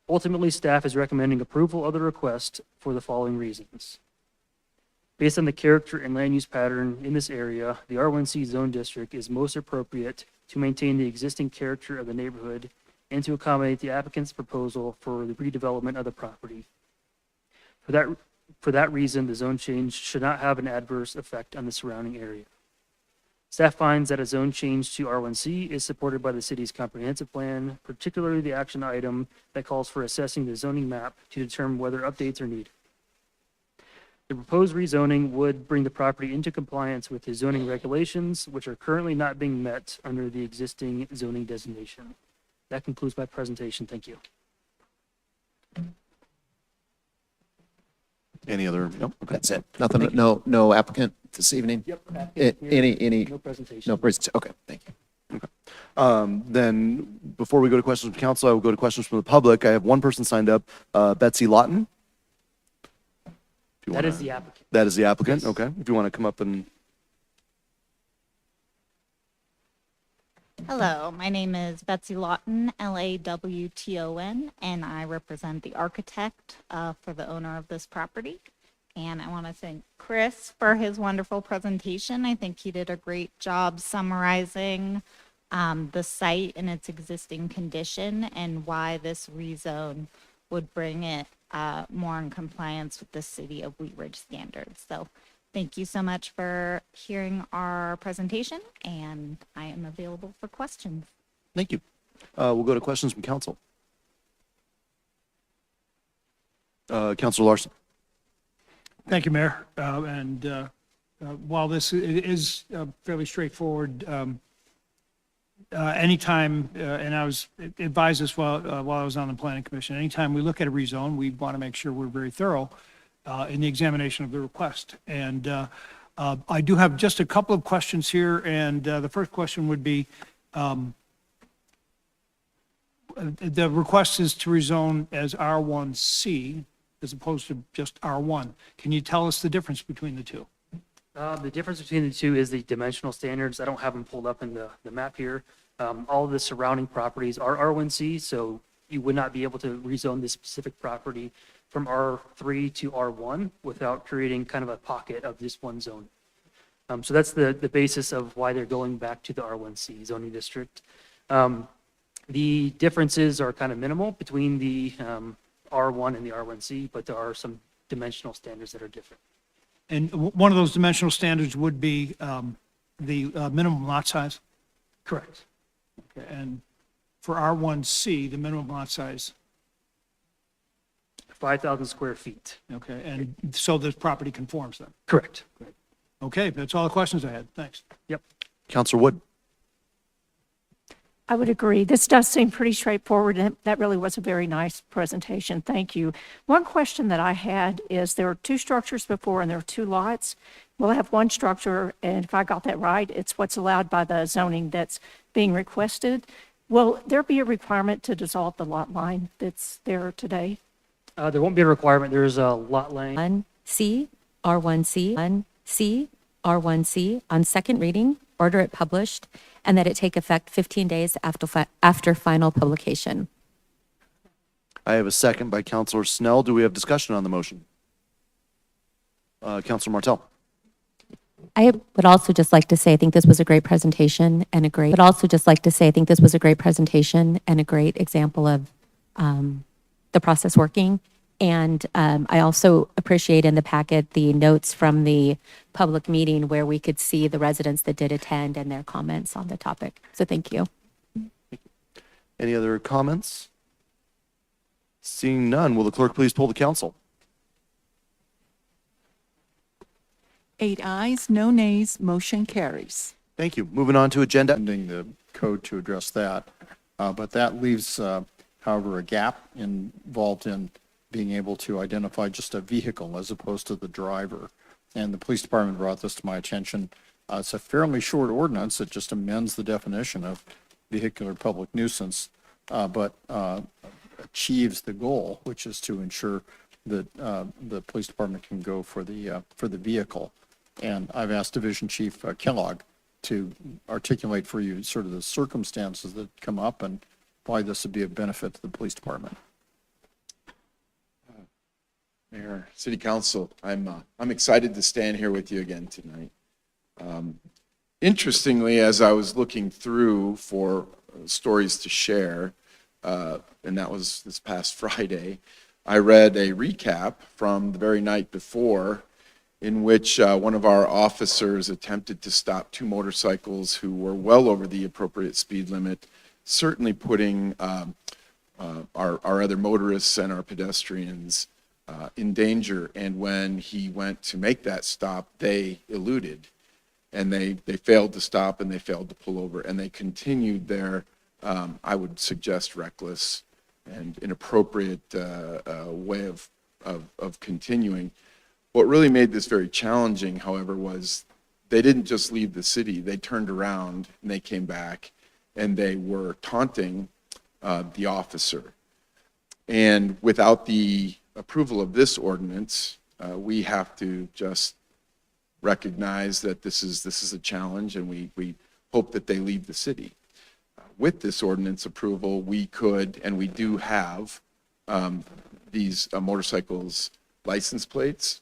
Ultimately, staff is recommending approval of the request for the following reasons. Based on the character and land use pattern in this area, the R1C zone district is most appropriate to maintain the existing character of the neighborhood and to accommodate the applicant's proposal for the redevelopment of the property. For that reason, the zone change should not have an adverse effect on the surrounding area. Staff finds that a zone change to R1C is supported by the city's comprehensive plan, particularly the action item that calls for assessing the zoning map to determine whether updates are needed. The proposed rezoning would bring the property into compliance with the zoning regulations, which are currently not being met under the existing zoning designation. That concludes my presentation. Thank you. Any other? Nope. Okay. That's it. Nothing, no applicant this evening? Yep. Any? No presentation. No presentation. Okay, thank you. Then, before we go to questions from council, I will go to questions from the public. I have one person signed up, Betsy Lawton. That is the applicant. That is the applicant, Yes. okay. If you want to come up and, Hello, my name is Betsy Lawton, Lawton, and I represent the architect for the owner of this property. And I want to thank Chris for his wonderful presentation. I think he did a great job summarizing the site and its existing condition and why this rezone would bring it more in compliance with the city of Wheat Ridge standards. So thank you so much for hearing our presentation, and I am available for questions. Thank you. We'll go to questions from council. Councilor Larson. Thank you, Mayor. While this is fairly straightforward, anytime, and I was advised this while I was on the planning commission, anytime we look at a rezone, we want to make sure we're very thorough in the examination of the request. And I do have just a couple of questions here, and the first question would be, the request is to rezone as R1C as opposed to just R1. Can you tell us the difference between the two? The difference between the two is the dimensional standards. I don't have them pulled up in the map here. All of the surrounding properties are R1C, so you would not be able to rezone this specific property from R3 to R1 without creating kind of a pocket of this one zone. So that's the basis of why they're going back to the R1C zoning district. The differences are kind of minimal between the R1 and the R1C, but there are some dimensional standards that are different. And one of those dimensional standards would be the minimum lot size? Correct. Okay, and for R1C, the minimum lot size? 5,000 square feet. Okay, and so the property conforms then? Correct. Okay, that's all the questions I had. Thanks. Yep. Councilor Wood. I would agree. This does seem pretty straightforward, and that really was a very nice presentation. Thank you. One question that I had is there were two structures before and there are two lots. We'll have one structure, and if I got that right, it's what's allowed by the zoning that's being requested. Will there be a requirement to dissolve the lot line that's there today? There won't be a requirement. There's a lot line. 1C, R1C, 1C, R1C on second reading, order it published, and that it take effect 15 days after final publication. I have a second by Councilor Snell. Do we have discussion on the motion? Councilor Martell. I would also just like to say, I think this was a great presentation and a great example of the process working. And I also appreciate in the packet the notes from the public meeting where we could see the residents that did attend and their comments on the topic. So thank you. Any other comments? Seeing none, will the clerk please poll the council? 8 ayes, no nays, motion carries. Thank you. Moving on to agenda. Amending the code to address that. But that leaves, however, a gap involved in being able to identify just a vehicle as opposed to the driver. And the police department brought this to my attention. It's a fairly short ordinance. It just amends the definition of vehicular public nuisance, but achieves the goal, which is to ensure that the police department can go for the vehicle. And I've asked Division Chief Kellogg to articulate for you sort of the circumstances that come up and why this would be of benefit to the police department. Mayor, City Council, I'm excited to stand here with you again tonight. Interestingly, as I was looking through for stories to share, and that was this past Friday, I read a recap from the very night before in which one of our officers attempted to stop two motorcycles who were well over the appropriate speed limit, certainly putting our other motorists and our pedestrians in danger. And when he went to make that stop, they eluded, and they failed to stop, and they failed to pull over, and they continued their, I would suggest, reckless and inappropriate way of continuing. What really made this very challenging, however, was they didn't just leave the city. They turned around and they came back, and they were taunting the officer. And without the approval of this ordinance, we have to just recognize that this is a challenge, and we hope that they leave the city. With this ordinance approval, we could, and we do have, these motorcycles license plates.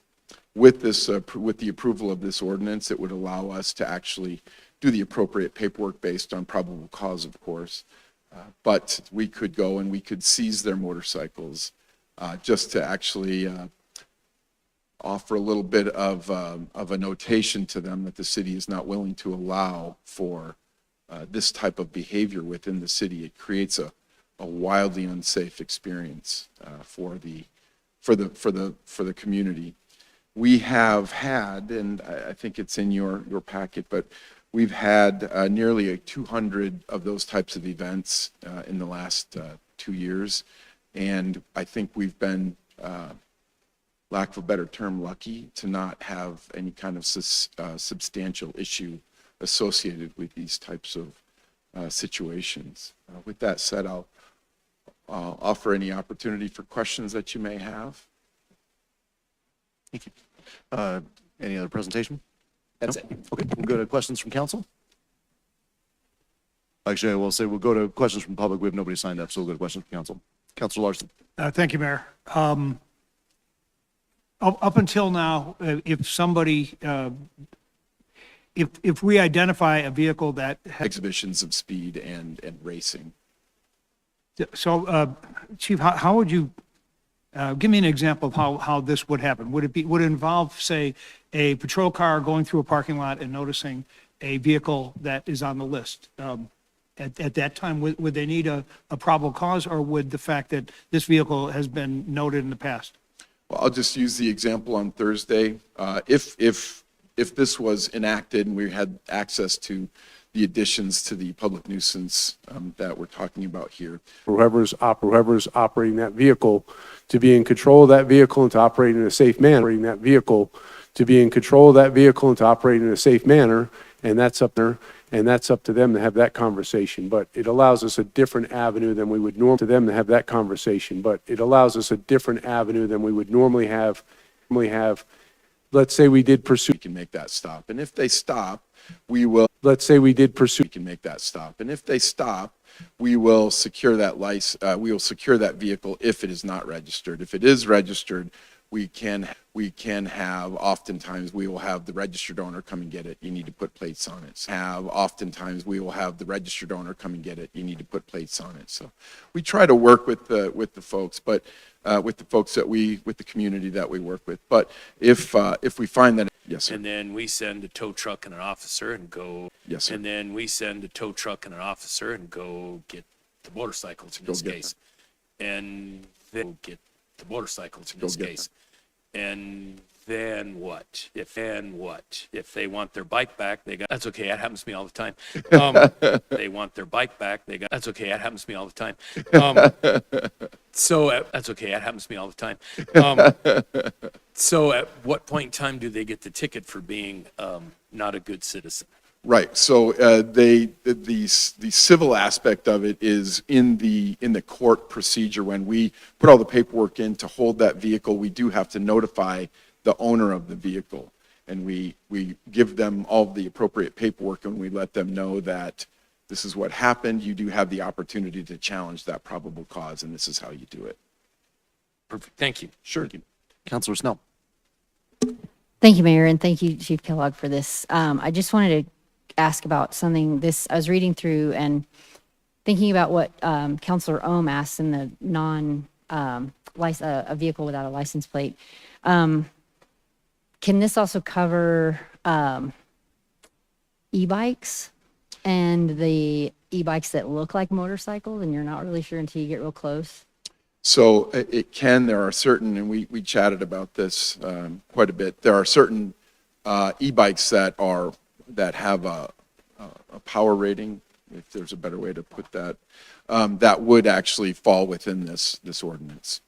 With this, with the approval of this ordinance, it would allow us to actually do the appropriate paperwork based on probable cause, of course. But we could go and we could seize their motorcycles just to actually offer a little bit of a notation to them that the city is not willing to allow for this type of behavior within the city. It creates a wildly unsafe experience for the community. We have had, and I think it's in your packet, but we've had nearly 200 of those types of events in the last 2 years, and I think we've been, lack of a better term, lucky to not have any kind of substantial issue associated with these types of situations. With that said, I'll offer any opportunity for questions that you may have. Thank you. Any other presentation? That's No? it. Okay, we'll go to questions from council. Actually, I will say we'll go to questions from public. We have nobody signed up, so we'll go to questions from council. Councilor Larson. Thank you, Mayor. Up until now, if somebody, if we identify a vehicle that has, Exhibitions of speed and racing. so, Chief, how would you, give me an example of how this would happen? Would it involve, say, a patrol car going through a parking lot and noticing a vehicle that is on the list? At that time, would they need a probable cause, or would the fact that this vehicle has been noted in the past? Well, I'll just use the example on Thursday. If this was enacted and we had access to the additions to the public nuisance that we're talking about here, Whoever's operating that vehicle to be in control of that vehicle and to operate in a safe manner, operating that vehicle to be in control of that vehicle and to operate in a safe manner, and that's up there. And that's up to them to have that conversation. But it allows us a different avenue than we would normally, to them to have that conversation. But it allows us a different avenue than we would normally have. Let's say we did pursue. we can make that stop. And if they stop, we will. Let's say we did pursue. We can make that stop. And if they stop, we will secure that we will secure that vehicle if it is not registered. If it is registered, we can have, oftentimes we will have the registered owner come and get it. You need to put plates on it. Oftentimes we will have the registered owner come and get it. You need to put plates on it. So we try to work with the folks, but with the community that we work with. But if we find that, yes, sir. And then we send a tow truck and an officer and go. Yes, sir. And then we send a tow truck and an officer and go get the motorcycles in Go this get case. And then get the motorcycles in Go this get case. And then what? If they want their bike back, that's okay, that happens to me all the time. They want their bike back, that's okay, that happens to me all the time. That's okay, that happens to me all the time. So at what point in time do they get the ticket for being not a good citizen? Right. So the civil aspect of it is in the court procedure. When we put all the paperwork in to hold that vehicle, we do have to notify the owner of the vehicle, and we give them all the appropriate paperwork, and we let them know that this is what happened. You do have the opportunity to challenge that probable cause, and this is how you do it. Perfect, thank you. Sure. Thank you. Councilor Snell. Thank you, Mayor, and thank you, Chief Kellogg, for this. I just wanted to ask about something. I was reading through and thinking about what Councilor Ohm asked in the a vehicle without a license plate. Can this also cover e-bikes and the e-bikes that look like motorcycles and you're not really sure until you get real close? So it can. There are certain, and we chatted about this quite a bit. There are certain e-bikes that have a power rating, if there's a better way to put that, that would actually fall within this ordinance.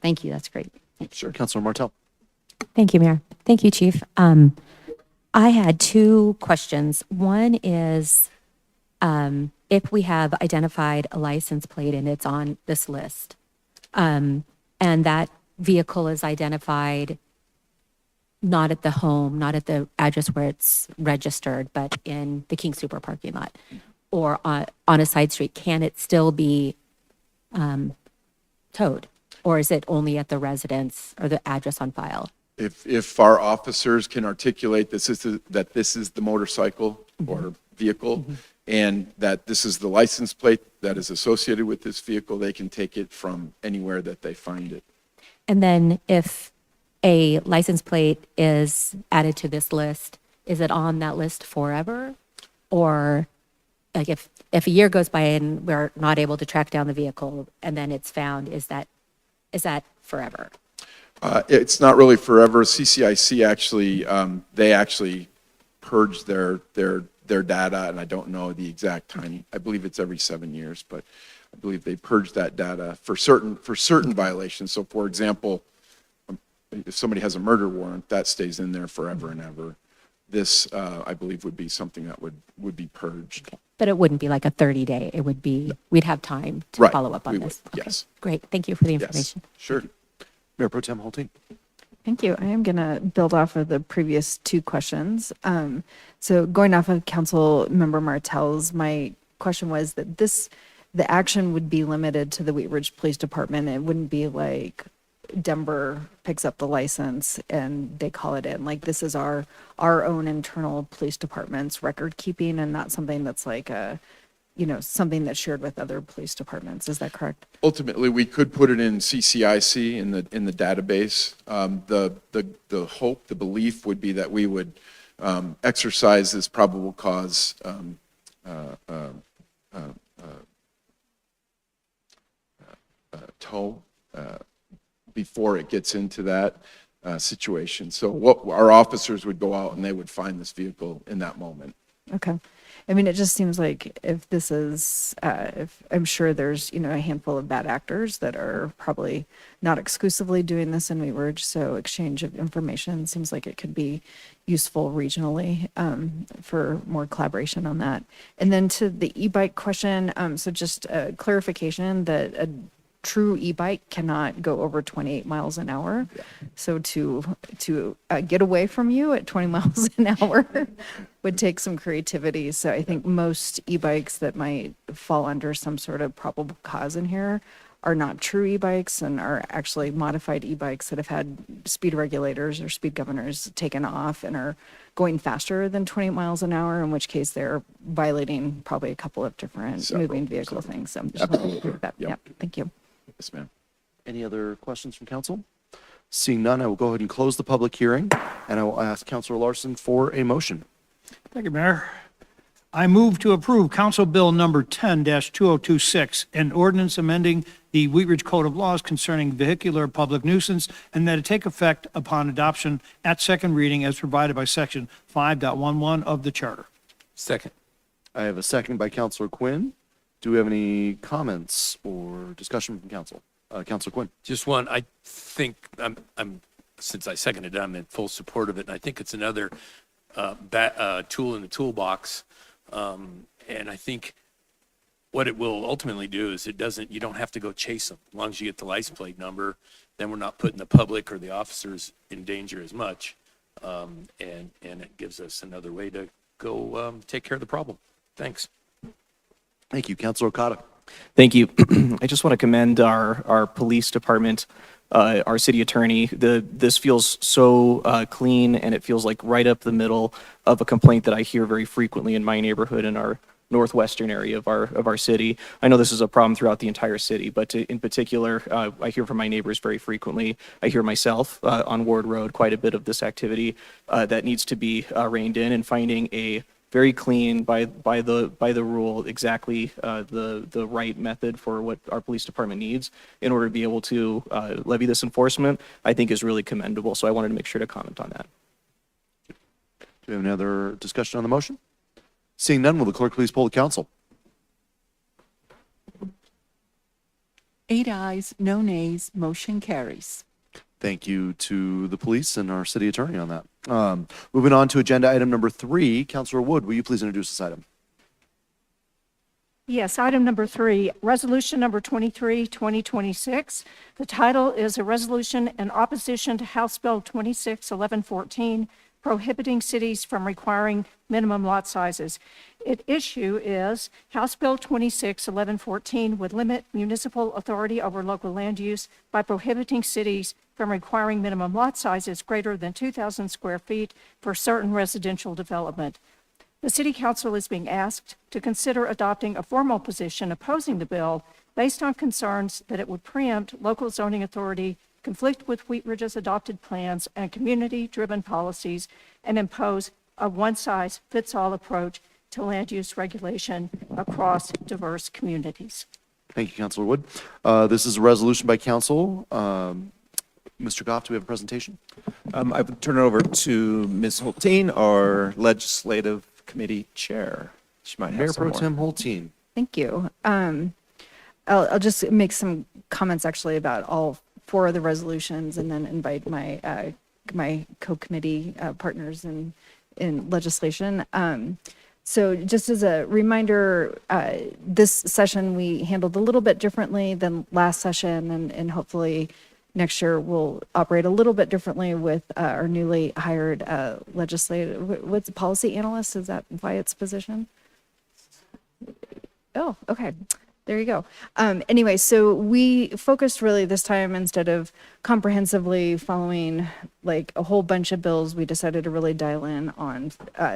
Thank you. That's great. Sure. Councilor Martell. Thank you, Mayor. Thank you, Chief. I had two questions. One is, if we have identified a license plate and it's on this list, and that vehicle is identified not at the home, not at the address where it's registered, but in the King Super parking lot or on a side street, can it still be towed? Or is it only at the residence or the address on file? If our officers can articulate that this is the motorcycle or vehicle, and that this is the license plate that is associated with this vehicle. They can take it from anywhere that they find it. And then if a license plate is added to this list, is it on that list forever? Or like if a year goes by and we're not able to track down the vehicle and then it's found, is that forever? It's not really forever. CCIC actually, they actually purge their data, and I don't know the exact time. I believe it's every 7 years, but I believe they purge that data for certain violations. So, for example, if somebody has a murder warrant, that stays in there forever and ever. This, I believe, would be something that would be purged. But it wouldn't be like a 30-day. It would be, we'd have time to Right, follow up on we would, this. Okay, yes. Great. Thank you for the Yes, information. sure. Mayor Pro Tem Hulting. Thank you. I am going to build off of the previous two questions. So going off of Council Member Martell's, my question was that the action would be limited to the Wheat Ridge Police Department. It wouldn't be like Denver picks up the license and they call it in. Like this is our own internal police department's record keeping and not something that's like something that's shared with other police departments. Is that correct? Ultimately, we could put it in CCIC in the database. The hope, the belief would be that we would exercise this probable cause tow before it gets into that situation. So what our officers would go out and they would find this vehicle in that moment. Okay. I mean, it just seems like if this is, if I'm sure there's, a handful of bad actors that are probably not exclusively doing this in Wheat Ridge, so exchange of information seems like it could be useful regionally for more collaboration on that. And then to the e-bike question, so just a clarification that a true e-bike cannot go over 28 miles an hour. Yeah. So to get away from you at 20 miles an hour would take some creativity. So I think most e-bikes that might fall under some sort of probable cause in here are not true e-bikes and are actually modified e-bikes that have had speed regulators or speed governors taken off and are going faster than 20 miles an hour, in which case they're violating probably a couple of different moving vehicle things. So I'm just wanting to agree with that. Yep. Thank you. Yes, ma'am. Any other questions from council? Seeing none, I will go ahead and close the public hearing, and I will ask Councilor Larson for a motion. Thank you, Mayor. I move to approve Council Bill number 10-2026, an ordinance amending the Wheat Ridge Code of Laws concerning vehicular public nuisance, and that it take effect upon adoption at second reading as provided by Section 5.11 of the Charter. Second. I have a second by Councilor Quinn. Do we have any comments or discussion from council? Councilor Quinn. Just one, I think, since I seconded it, I'm in full support of it, and I think it's another tool in the toolbox. And I think what it will ultimately do is you don't have to go chase them. As long as you get the license plate number, then we're not putting the public or the officers in danger as much. And it gives us another way to go take care of the problem. Thanks. Thank you. Councilor Okada. Thank you. I just want to commend our police department, our city attorney. This feels so clean, and it feels like right up the middle of a complaint that I hear very frequently in my neighborhood in our northwestern area of our city. I know this is a problem throughout the entire city, but in particular, I hear from my neighbors very frequently. I hear myself on Ward Road quite a bit of this activity that needs to be reined in, and finding a very clean by the rule exactly the right method for what our police department needs in order to be able to levy this enforcement, I think is really commendable. So I wanted to make sure to comment on that. Do we have any other discussion on the motion? Seeing none, will the clerk please poll the council? 8 ayes, no nays, motion carries. Thank you to the police and our city attorney on that. Moving on to agenda item number 3, Councilor Wood, will you please introduce this item? Yes, item number 3, resolution number 23, 2026. The title is a resolution in opposition to House Bill 261114, prohibiting cities from requiring minimum lot sizes. Its issue is House Bill 261114 would limit municipal authority over local land use by prohibiting cities from requiring minimum lot sizes greater than 2,000 square feet for certain residential development. The City Council is being asked to consider adopting a formal position opposing the bill based on concerns that it would preempt local zoning authority, conflict with Wheat Ridge's adopted plans and community-driven policies, and impose a one-size-fits-all approach to land use regulation across diverse communities. Thank you, Councilor Wood. This is a resolution by council. Mr. Goff, do we have a presentation? I would turn it over to Ms. Hulteen, our Legislative Committee Chair. She might have Mayor some Pro more. Tem Holteen. Thank you. I'll just make some comments actually about all 4 of the resolutions and then invite my my co-committee partners in legislation. So just as a reminder, this session we handled a little bit differently than last session, and hopefully next year we'll operate a little bit differently with our newly hired legislative, what's policy analyst? Is that Wyatt's position? Oh, okay. There you go. Anyway, so we focused really this time, instead of comprehensively following like a whole bunch of bills, we decided to really dial in on,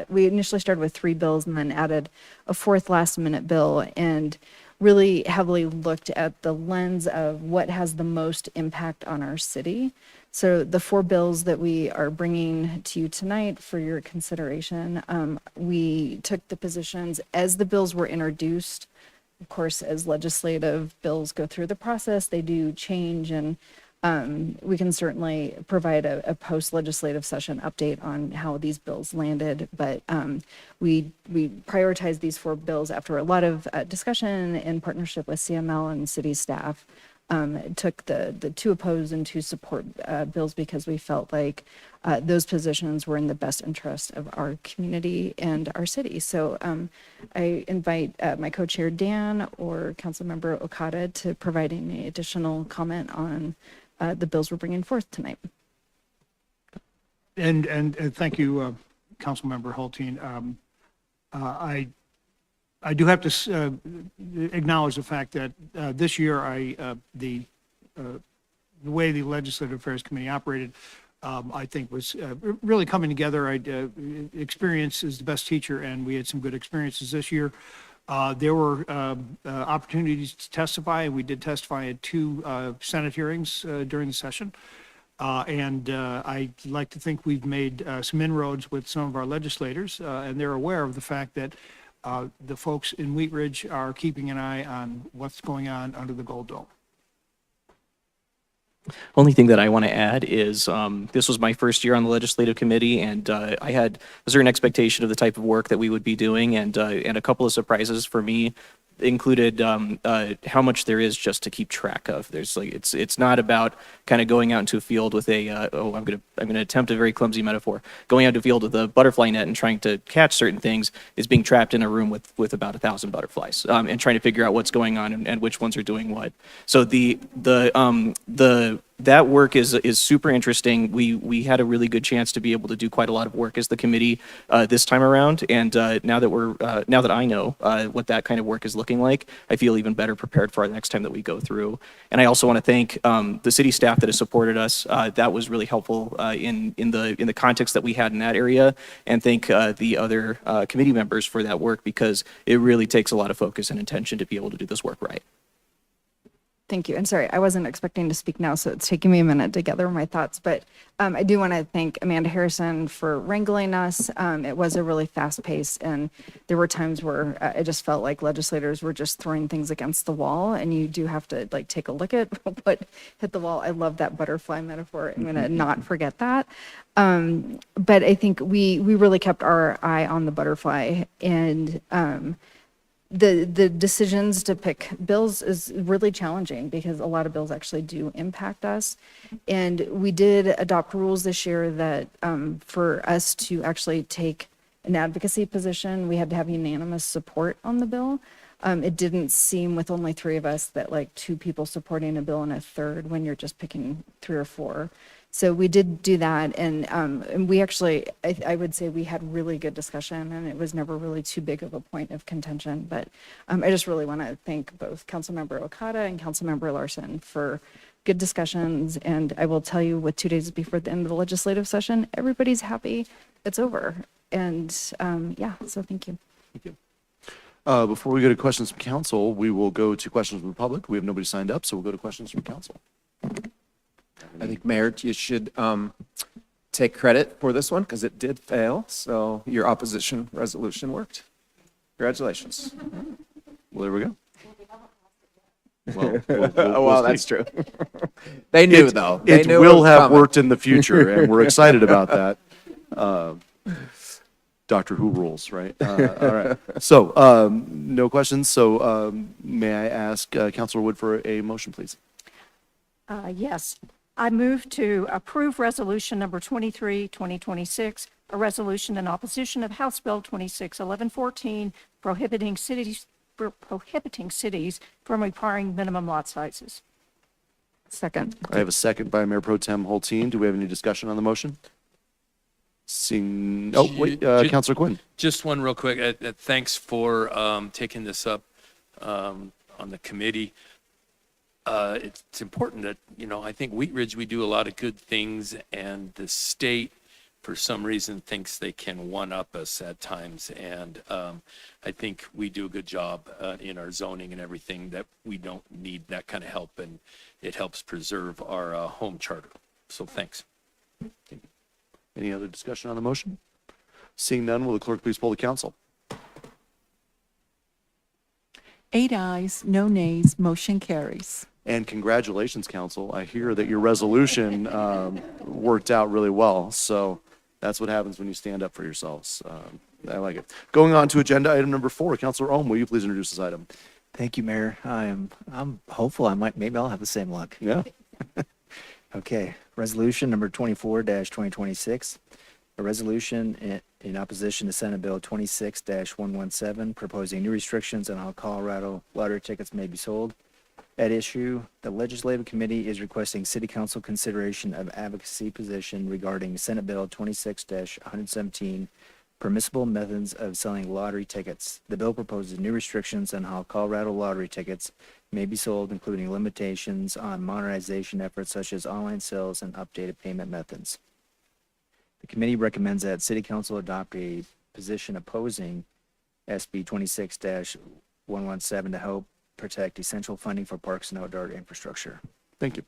we initially started with 3 bills and then added a 4th last minute bill, and really heavily looked at the lens of what has the most impact on our city. So the 4 bills that we are bringing to you tonight for your consideration, we took the positions as the bills were introduced. Of course, as legislative bills go through the process, they do change, and we can certainly provide a post-legislative session update on how these bills landed. But we prioritized these 4 bills after a lot of discussion in partnership with CML and city staff. Took the 2 opposed and 2 support bills because we felt like those positions were in the best interest of our community and our city. So I invite my co-chair Dan or Councilmember Okada to provide any additional comment on the bills we're bringing forth tonight. And thank you, Councilmember Hulteen. I do have to acknowledge the fact that this year the way the Legislative Affairs Committee operated, I think was really coming together. Experience is the best teacher, and we had some good experiences this year. There were opportunities to testify, and we did testify at 2 Senate hearings during the session. And I'd like to think we've made some inroads with some of our legislators, and they're aware of the fact that the folks in Wheat Ridge are keeping an eye on what's going on under the Gold Dome. Only thing that I want to add is this was my first year on the legislative committee, and I had a certain expectation of the type of work that we would be doing, and a couple of surprises for me included how much there is just to keep track of. There's like it's not about kind of going out into a field with a I'm gonna attempt a very clumsy metaphor. Going out to a field with a butterfly net and trying to catch certain things is being trapped in a room with about 1,000 butterflies and trying to figure out what's going on and which ones are doing what. So that work is super interesting. We had a really good chance to be able to do quite a lot of work as the committee this time around, and now that I know what that kind of work is looking like, I feel even better prepared for the next time that we go through. And I also want to thank the city staff that has supported us. That was really helpful in the context that we had in that area, and thank the other committee members for that work, because it really takes a lot of focus and intention to be able to do this work right. Thank you. And sorry, I wasn't expecting to speak now, so it's taking me a minute to gather my thoughts. But I do want to thank Amanda Harrison for wrangling us. It was a really fast pace, and there were times where I just felt like legislators were just throwing things against the wall, and you do have to like take a look at what hit the wall. I love that butterfly metaphor. I'm going to not forget that. But I think we really kept our eye on the butterfly, and the decisions to pick bills is really challenging because a lot of bills actually do impact us. And we did adopt rules this year that for us to actually take an advocacy position, we had to have unanimous support on the bill. It didn't seem, with only 3 of us, that like 2 people supporting a bill and a third when you're just picking 3 or 4. So we did do that, and we actually, I would say we had really good discussion, and it was never really too big of a point of contention. But I just really want to thank both Councilmember Okada and Councilmember Larson for good discussions. And I will tell you, with 2 days before the end of the legislative session, everybody's happy it's over. Yeah, so thank you. Before we go to questions from council, we will go to questions from the public. We have nobody signed up, so we'll go to questions from council. I think, Mayor, you should take credit for this one because it did fail. So your opposition resolution worked. Congratulations. Well, there we go. Well, that's true. They knew, though. They It knew will was have coming. worked in the future, and we're excited about that. Doctor Who rules, right? All right. So, no questions. So, may I ask Councilor Wood for a motion, please? Yes. I move to approve Resolution Number 23, 2026, a resolution in opposition of House Bill 261114, prohibiting cities from requiring minimum lot sizes. Second. I have a second by Mayor Pro Tem Holteen. Do we have any discussion on the motion? Seeing, oh, wait, Councilor Quinn. Just one real quick. Thanks for taking this up on the committee. It's important that, I think Wheat Ridge, we do a lot of good things, and the state, for some reason, thinks they can one-up us at times. And I think we do a good job in our zoning and everything, that we don't need that kind of help, and it helps preserve our home charter. So thanks. Any other discussion on the motion? Seeing none, will the clerk please poll the council? 8 ayes, no nays, motion carries. And congratulations, council. I hear that your resolution worked out really well. So that's what happens when you stand up for yourselves. I like it. Going on to agenda item number 4, Councilor Ohm, will you please introduce this item? Thank you, Mayor. I'm hopeful maybe I'll have the same luck. Yeah. Okay, resolution number 24-2026, a resolution in opposition to Senate Bill 26-117, proposing new restrictions on how Colorado lottery tickets may be sold. At issue, the Legislative Committee is requesting City Council consideration of advocacy position regarding Senate Bill 26-117, permissible methods of selling lottery tickets. The bill proposes new restrictions on how Colorado lottery tickets may be sold, including limitations on modernization efforts such as online sales and updated payment methods. The committee recommends that City Council adopt a position opposing SB 26-117 to help protect essential funding for parks and outdoor infrastructure. Thank you.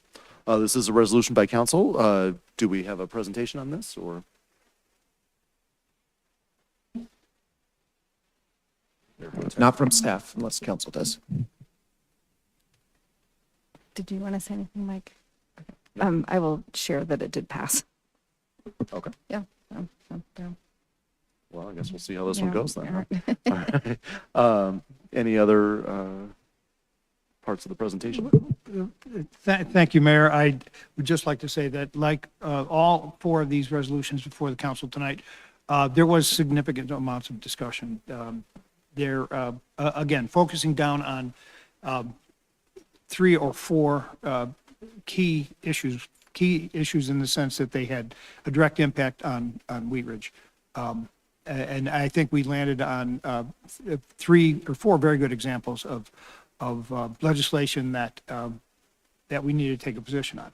This is a resolution by council. Do we have a presentation on this, or? Not from staff, unless council does. Did you want to say anything, Mike? I will share that it did pass. Okay. Yeah. Well, I guess we'll see how this one Yeah, goes then. all Huh? All right. Any other parts of the presentation? Thank you, Mayor. I would just like to say that, like all 4 of these resolutions before the council tonight, there was significant amounts of discussion. They're, again, focusing down on 3 or 4 key issues in the sense that they had a direct impact on Wheat Ridge. And I think we landed on 3 or 4 very good examples of legislation that we need to take a position on.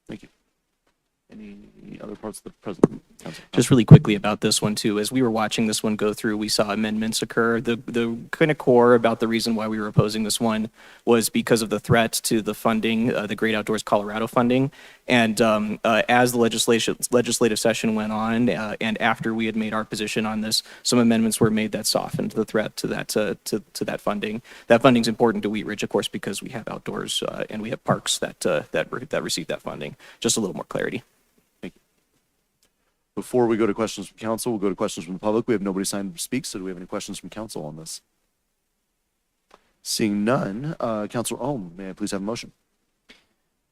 Thank you. Any other parts of the presentation? Just really quickly about this one too, as we were watching this one go through, we saw amendments occur. The kind of core about the reason why we were opposing this one was because of the threat to the funding, the Great Outdoors Colorado funding. And as the legislative session went on, and after we had made our position on this, some amendments were made that softened the threat to that to that funding. That funding's important to Wheat Ridge, of course, because we have outdoors and we have parks that receive that funding. Just a little more clarity. Before we go to questions from council, we'll go to questions from the public. We have nobody signed up to speak, so do we have any questions from council on this? Seeing none, Councilor Ohm, may I please have a motion?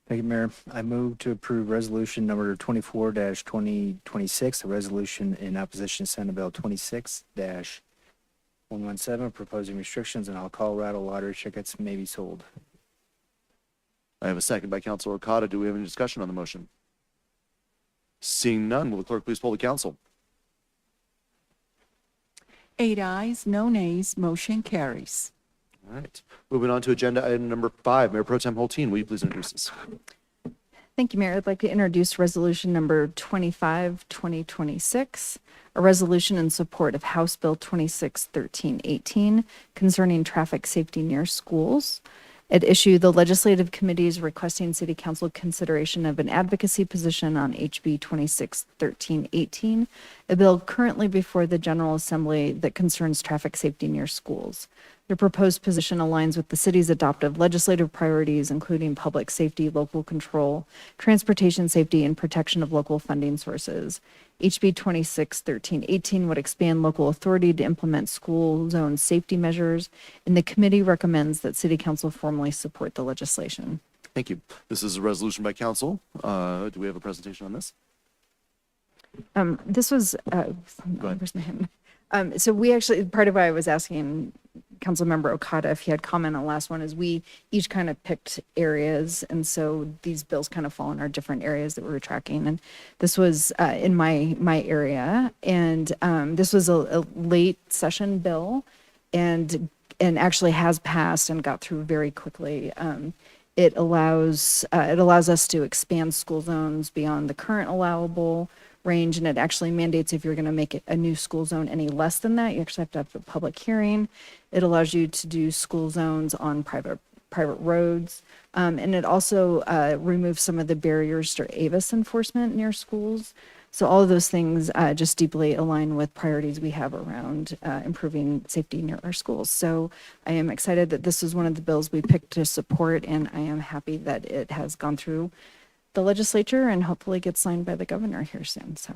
Thank you, Mayor. I move to approve resolution number 24-2026, a resolution in opposition to Senate Bill 26-117, proposing restrictions on how Colorado lottery tickets may be sold. I have a second by Councilor Okada. Do we have any discussion on the motion? Seeing none, will the clerk please poll the council? 8 ayes, no nays, motion carries. All right. Moving on to agenda item number 5. Mayor Pro Tem Holteen, will you please introduce us? Thank you, Mayor. I'd like to introduce resolution number 25, 2026, a resolution in support of House Bill 261318 concerning traffic safety near schools. At issue, the Legislative Committee is requesting City Council consideration of an advocacy position on HB 261318, a bill currently before the General Assembly that concerns traffic safety near schools. The proposed position aligns with the city's adopted legislative priorities, including public safety, local control, transportation safety, and protection of local funding sources. HB 261318 would expand local authority to implement school zone safety measures, and the committee recommends that City Council formally support the legislation. Thank you. This is a resolution by council. Do we have a presentation on this? This was, where's my hand? So we actually, part of why I was asking Councilmember Okada if he had comment on the last one is we each kind of picked areas. And so these bills kind of fall in our different areas that we were tracking. And this was in my area. And this was a late session bill and actually has passed and got through very quickly. It allows us to expand school zones beyond the current allowable range, and it actually mandates if you're going to make it a new school zone any less than that, you actually have to have a public hearing. It allows you to do school zones on private roads, and it also removes some of the barriers to AVIS enforcement near schools. So all of those things just deeply align with priorities we have around improving safety near our schools. So I am excited that this is one of the bills we picked to support, and I am happy that it has gone through the legislature and hopefully gets signed by the governor here soon. So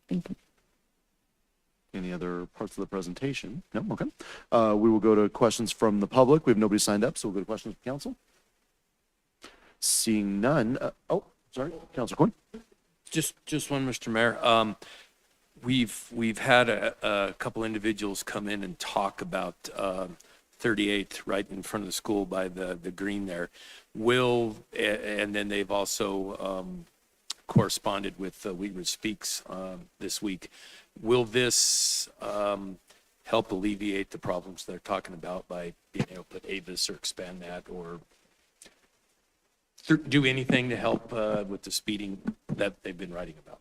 thank you. Any other parts of the presentation? No? Okay. We will go to questions from the public. We have nobody signed up, so we'll go to questions from council. Seeing none. Sorry, Councilor Quinn. Just one, Mr. Mayor. We've had a couple individuals come in and talk about 38th right in front of the school by the green there. And then they've also corresponded with Wheat Ridge Speaks this week. Will this help alleviate the problems they're talking about by being able to put AVIS or expand that or do anything to help with the speeding that they've been writing about?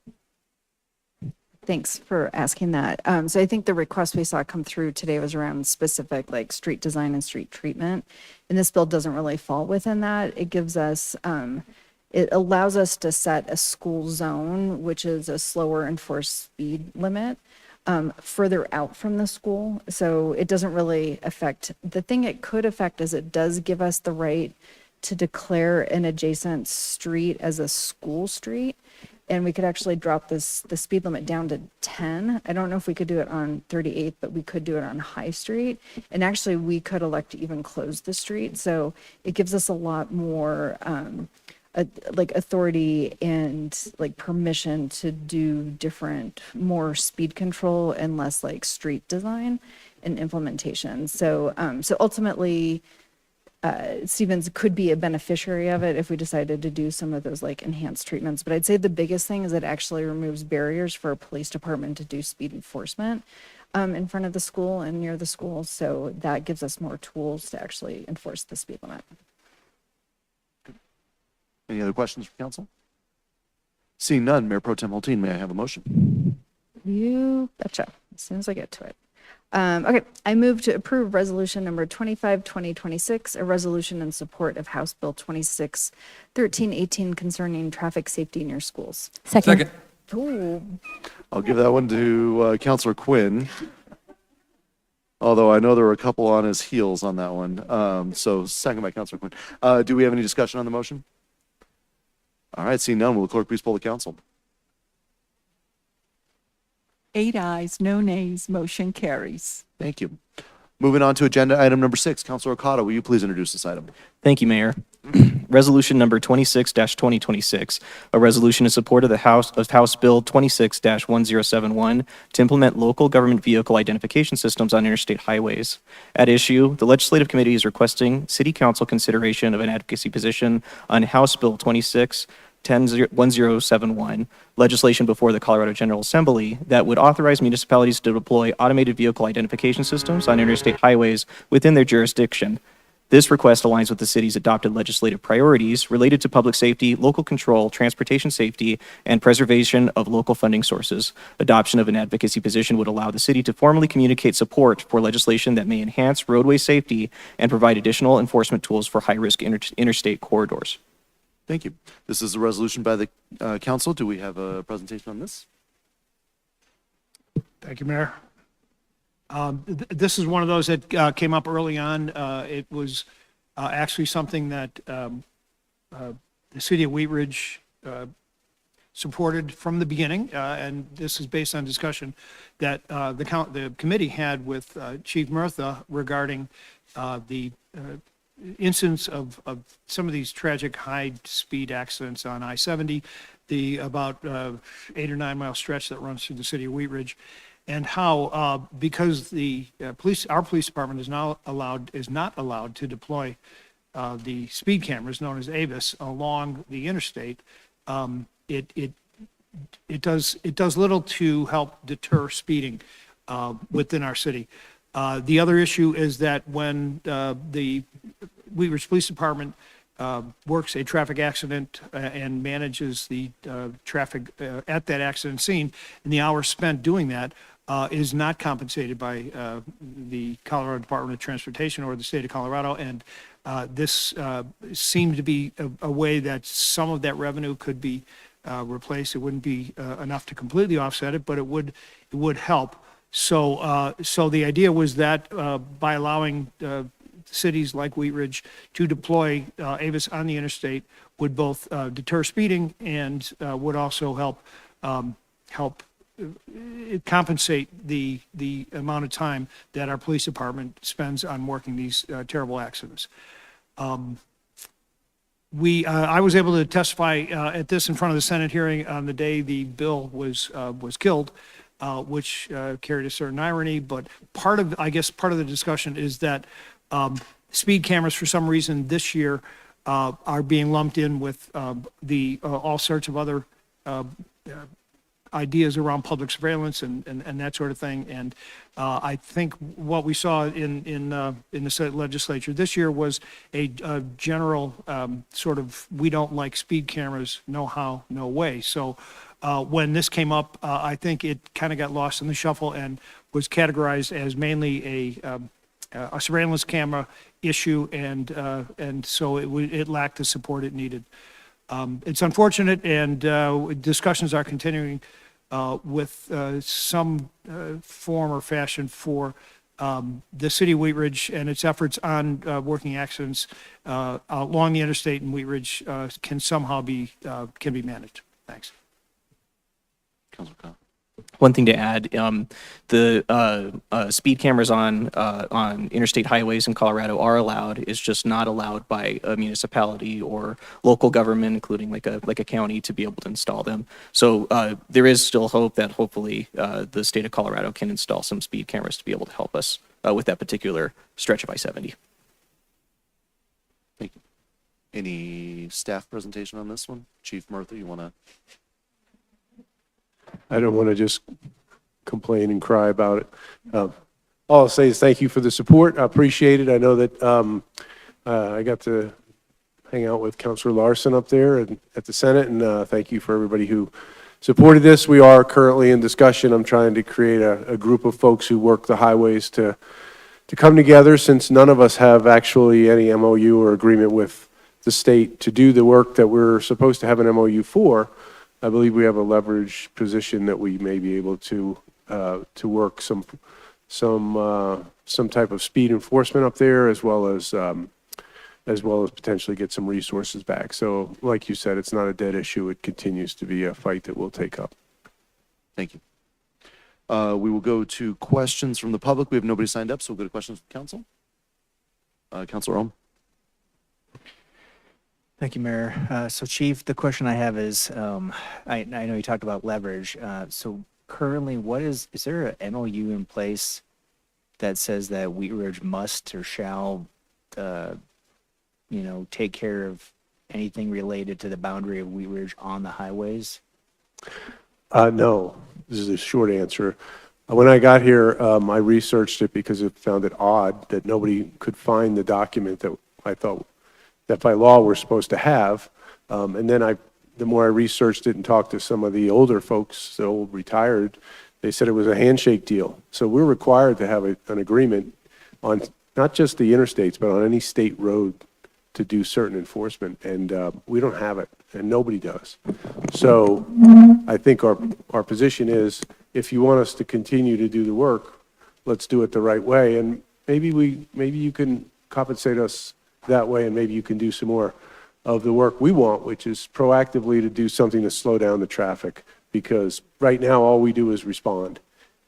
Thanks for asking that. So I think the request we saw come through today was around specific like street design and street treatment. And this bill doesn't really fall within that. It gives us, it allows us to set a school zone, which is a slower enforced speed limit, further out from the school. So it doesn't really affect, the thing it could affect is it does give us the right to declare an adjacent street as a school street. And we could actually drop the speed limit down to 10. I don't know if we could do it on 38th, but we could do it on High Street. And actually, we could elect to even close the street. So it gives us a lot more like authority and like permission to do different, more speed control and less like street design and implementation. So ultimately, Stevens could be a beneficiary of it if we decided to do some of those like enhanced treatments. But I'd say the biggest thing is it actually removes barriers for a police department to do speed enforcement in front of the school and near the school. So that gives us more tools to actually enforce the speed limit. Any other questions from council? Seeing none, Mayor Pro Tem Hulteen, may I have a motion? You betcha, as soon as I get to it. Okay, I move to approve resolution number 25, 2026, a resolution in support of House Bill 261318 concerning traffic safety near schools. Second. Ooh. I'll give that one to Councilor Quinn. Although I know there were a couple on his heels on that one. So second by Councilor Quinn. Do we have any discussion on the motion? All right, seeing none, will the clerk please poll the council? 8 ayes, no nays, motion carries. Thank you. Moving on to agenda item number 6, Councilor Okada, will you please introduce this item? Thank you, Mayor. Resolution number 26-2026, a resolution in support of House Bill 26-1071 to implement local government vehicle identification systems on interstate highways. At issue, the Legislative Committee is requesting City Council consideration of an advocacy position on House Bill 1071, legislation before the Colorado General Assembly that would authorize municipalities to deploy automated vehicle identification systems on interstate highways within their jurisdiction. This request aligns with the city's adopted legislative priorities related to public safety, local control, transportation safety, and preservation of local funding sources. Adoption of an advocacy position would allow the city to formally communicate support for legislation that may enhance roadway safety and provide additional enforcement tools for high-risk interstate corridors. Thank you. This is a resolution by the council. Do we have a presentation on this? Thank you, Mayor. This is one of those that came up early on. It was actually something that the city of Wheat Ridge supported from the beginning, and this is based on discussion that the committee had with Chief Murtha regarding the incidents of some of these tragic high-speed accidents on I-70, the about 8 or 9 mile stretch that runs through the city of Wheat Ridge, and how because the our police department is not allowed to deploy the speed cameras known as AVIS along the interstate, it does little to help deter speeding within our city. The other issue is that when the Wheat Ridge Police Department works a traffic accident and manages the traffic at that accident scene, and the hours spent doing that is not compensated by the Colorado Department of Transportation or the state of Colorado. And this seemed to be a way that some of that revenue could be replaced. It wouldn't be enough to completely offset it, but it would help. So the idea was that by allowing cities like Wheat Ridge to deploy AVIS on the interstate would both deter speeding and would also help compensate the amount of time that our police department spends on working these terrible accidents. I was able to testify at this in front of the Senate hearing on the day the bill was killed, which carried a certain irony. But part of the discussion is that speed cameras, for some reason, this year are being lumped in with all sorts of other ideas around public surveillance and that sort of thing. And I think what we saw in the Senate legislature this year was a general sort of, we don't like speed cameras, no how, no way. So when this came up, I think it kind of got lost in the shuffle and was categorized as mainly a surveillance camera issue, and so it lacked the support it needed. It's unfortunate, and discussions are continuing with some form or fashion for the city of Wheat Ridge and its efforts on working accidents along the interstate in Wheat Ridge can somehow be managed. Thanks. Councilor Cobb. One thing to add, the speed cameras on interstate highways in Colorado are allowed. It's just not allowed by a municipality or local government, including like a county, to be able to install them. So there is still hope that hopefully the state of Colorado can install some speed cameras to be able to help us with that particular stretch of I-70. Thank you. Any staff presentation on this one? Chief Murtha, you want to? I don't want to just complain and cry about it. All I'll say is thank you for the support. I appreciate it. I know that I got to hang out with Councilor Larson up there at the Senate, and thank you for everybody who supported this. We are currently in discussion. I'm trying to create a group of folks who work the highways to come together, since none of us have actually any MOU or agreement with the state to do the work that we're supposed to have an MOU for. I believe we have a leverage position that we may be able to work some type of speed enforcement up there, as well as potentially get some resources back. So, like you said, it's not a dead issue. It continues to be a fight that we'll take up. Thank you. We will go to questions from the public. We have nobody signed up, so we'll go to questions from council. Councilor Ohm. Thank you, Mayor. So Chief, the question I have is, I know you talked about leverage. So currently, is there an MOU in place that says that Wheat Ridge must or shall, take care of anything related to the boundary of Wheat Ridge on the highways? No, this is a short answer. When I got here, I researched it because I found it odd that nobody could find the document that I thought that by law we're supposed to have. And then the more I researched it and talked to some of the older folks, the old retired, they said it was a handshake deal. So we're required to have an agreement on not just the interstates, but on any state road to do certain enforcement. And we don't have it, and nobody does. So I think our position is, if you want us to continue to do the work, let's do it the right way. And maybe you can compensate us that way, and maybe you can do some more of the work we want, which is proactively to do something to slow down the traffic. Because right now, all we do is respond.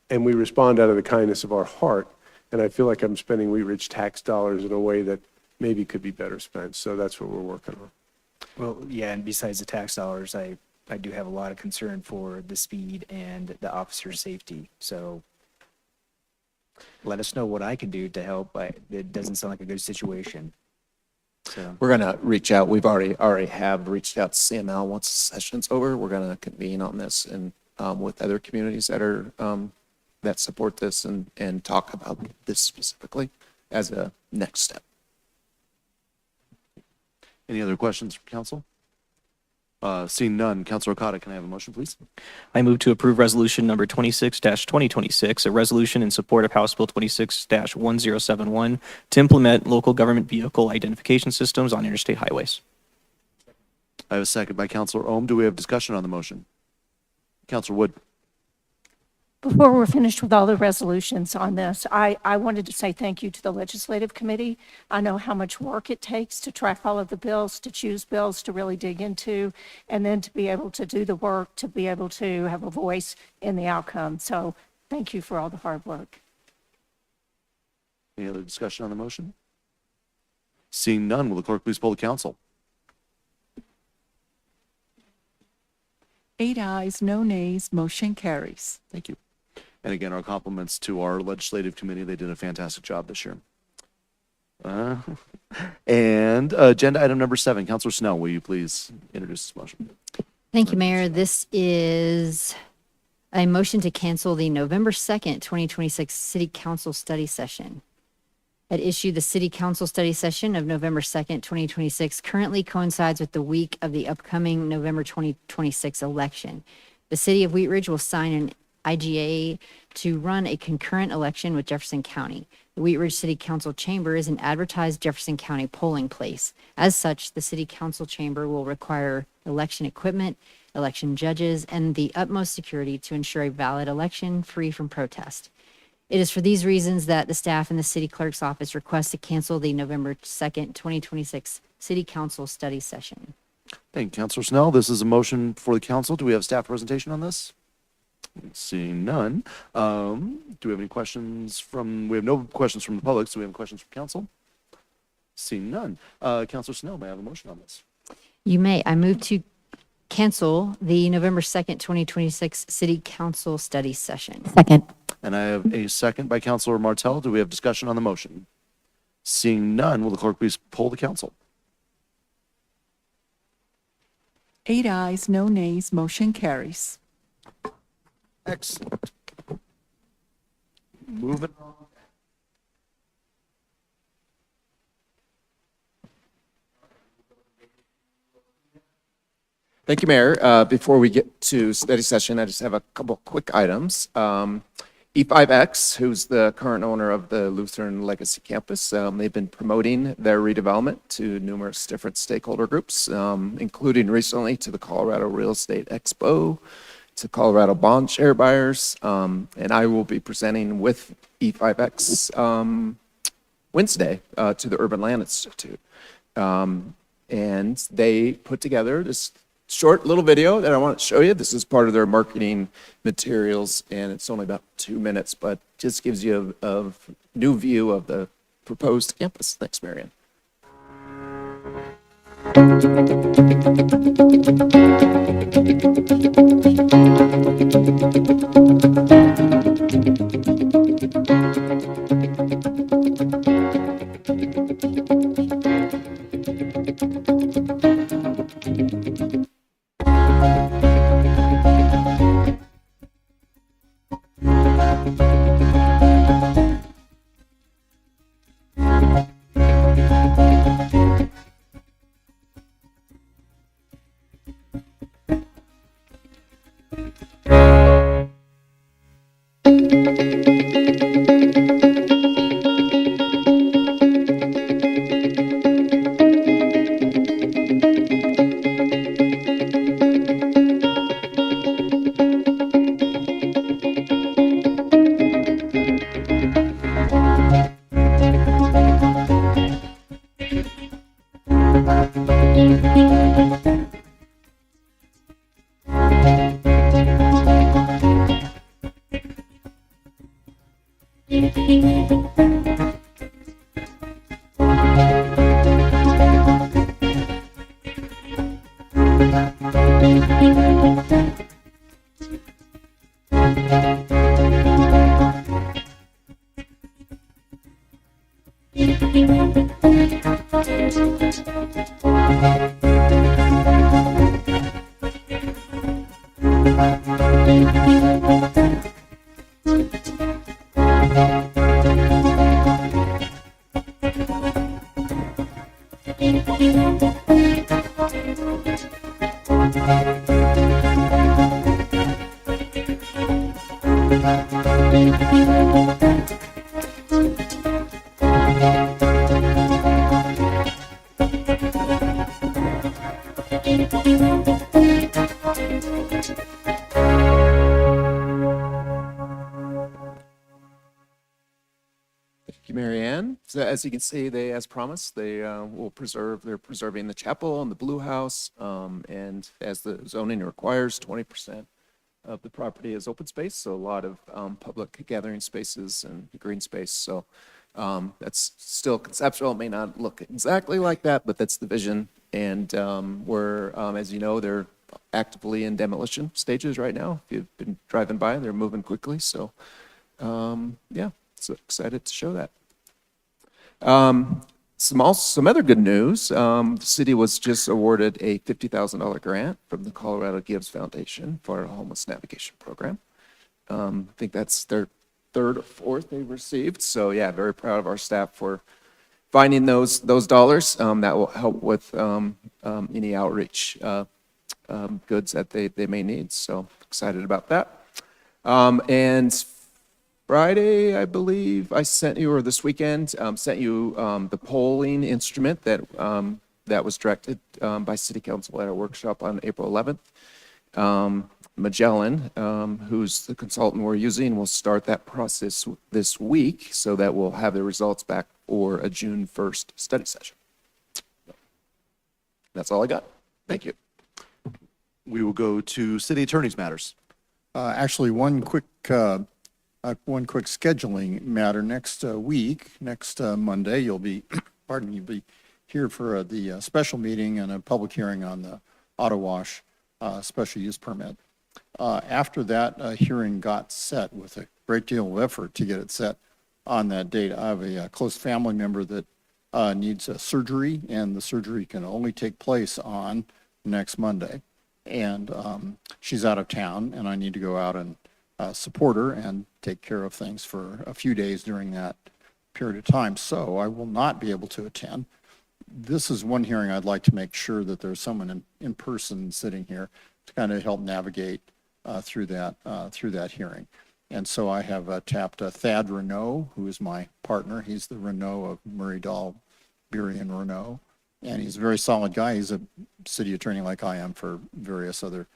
And we respond out of the kindness of our heart. And I feel like I'm spending Wheat Ridge tax dollars in a way that maybe could be better spent. So that's what we're working on. Well, yeah, and besides the tax dollars, I do have a lot of concern for the speed and the officer safety. So let us know what I can do to help. It doesn't sound like a good situation. So We're going to reach out. We've already have reached out to CML. Once the session's over, we're going to convene on this and with other communities that are that support this and talk about this specifically as a next step. Any other questions from council? Seeing none, Councilor Okada, can I have a motion, please? I move to approve resolution number 26-2026, a resolution in support of House Bill 26-1071 to implement local government vehicle identification systems on interstate highways. I have a second by Councilor Ohm. Do we have discussion on the motion? Councilor Wood. Before we're finished with all the resolutions on this, I wanted to say thank you to the Legislative Committee. I know how much work it takes to track all of the bills, to choose bills to really dig into, and then to be able to do the work, to be able to have a voice in the outcome. So thank you for all the hard work. Any other discussion on the motion? Seeing none, will the clerk please poll the council? 8 ayes, no nays, motion carries. Thank you. And again, our compliments to our legislative committee. They did a fantastic job this year. And agenda item number 7, Councilor Snell, will you please introduce this motion? Thank you, Mayor. This is a motion to cancel the November 2nd, 2026 City Council study session. At issue, the City Council study session of November 2nd, 2026 currently coincides with the week of the upcoming November 2026 election. The City of Wheat Ridge will sign an IGA to run a concurrent election with Jefferson County. The Wheat Ridge City Council Chamber is an advertised Jefferson County polling place. As such, the City Council Chamber will require election equipment, election judges, and the utmost security to ensure a valid election free from protest. It is for these reasons that the staff in the City Clerk's office request to cancel the November 2nd, 2026 City Council study session. Thank you, Councilor Snell. This is a motion for the council. Do we have staff presentation on this? Seeing none. Do we have any questions we have no questions from the public, so we have questions from council? Seeing none. Councilor Snell, may I have a motion on this? You may. I move to cancel the November 2nd, 2026 City Council study session. Second. And I have a second by Councilor Martell. Do we have discussion on the motion? Seeing none, will the clerk please poll the council? 8 ayes, no nays, motion carries. Excellent. Moving on. Thank you, Mayor. Before we get to study session, I just have a couple quick items. E5X, who's the current owner of the Lutheran Legacy Campus, they've been promoting their redevelopment to numerous different stakeholder groups, including recently to the Colorado Real Estate Expo, to Colorado bond share buyers, and I will be presenting with E5X Wednesday to the Urban Land Institute. And they put together this short little video that I want to show you. This is part of their marketing materials, and it's only about 2 minutes, but just gives you a new view of the proposed campus. Thanks, Marion. Thank you, Mary Ann. So as you can see, they, as promised, they're preserving the chapel and the Blue House. And as the zoning requires, 20% of the property is open space, so a lot of public gathering spaces and green space. So that's still conceptual. It may not look exactly like that, but that's the vision. And we're, as you know, they're actively in demolition stages right now. If you've been driving by, they're moving quickly. So yeah, so excited to show that. Some other good news. The city was just awarded a $50,000 grant from the Colorado Gives Foundation for our homeless navigation program. I think that's their third or fourth they received. So yeah, very proud of our staff for finding those dollars. That will help with any outreach goods that they may need. So excited about that. And Friday, I believe, I sent you, or this weekend, sent you the polling instrument that was directed by City Council at our workshop on April 11th. Magellan, who's the consultant we're using, will start that process this week so that we'll have the results back for a June 1st study session. That's all I got. Thank you. We will go to city attorney's matters. Actually, one quick scheduling matter. Next week, next Monday, you'll be, pardon me, you'll be here for the special meeting and a public hearing on the auto wash special use permit. After that hearing got set with a great deal of effort to get it set on that date, I have a close family member that needs a surgery, and the surgery can only take place on next Monday. And she's out of town, and I need to go out and support her and take care of things for a few days during that period of time. So I will not be able to attend. This is one hearing I'd like to make sure that there's someone in person sitting here to kind of help navigate through that hearing. And so I have tapped Thad Renault, who is my partner. He's the Renault of Murray Dahl, Beery and Renault. And he's a very solid guy. He's a city attorney like I am for various other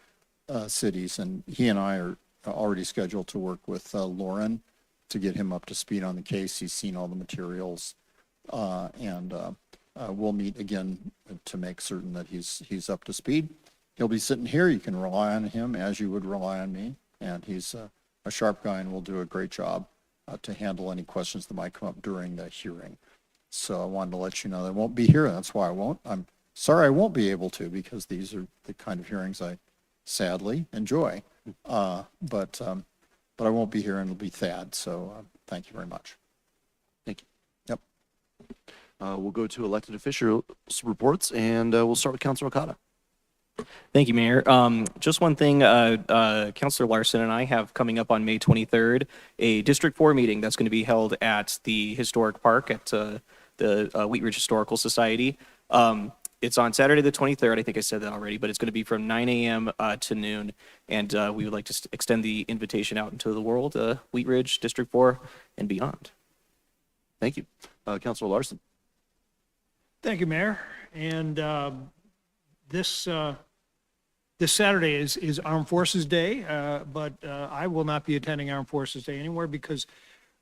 cities. And he and I are already scheduled to work with Lauren to get him up to speed on the case. He's seen all the materials. And we'll meet again to make certain that he's up to speed. He'll be sitting here. You can rely on him as you would rely on me. And he's a sharp guy and will do a great job to handle any questions that might come up during the hearing. So I wanted to let you know that I won't be here. That's why I won't. I'm sorry I won't be able to, because these are the kind of hearings I sadly enjoy. But I won't be here, and it'll be Thad. So thank you very much. Thank you. Yep. We'll go to elected officials reports, and we'll start with Councilor Okada. Thank you, Mayor. Just one thing, Councilor Larson and I have coming up on May 23rd, a District 4 meeting that's going to be held at the Historic Park at the Wheat Ridge Historical Society. It's on Saturday the 23rd. I think I said that already, but it's going to be from 9 a.m. To noon. And we would like to extend the invitation out into the world, Wheat Ridge, District 4, and beyond. Thank you. Councilor Larson. Thank you, Mayor. And this Saturday is Armed Forces Day, but I will not be attending Armed Forces Day anywhere because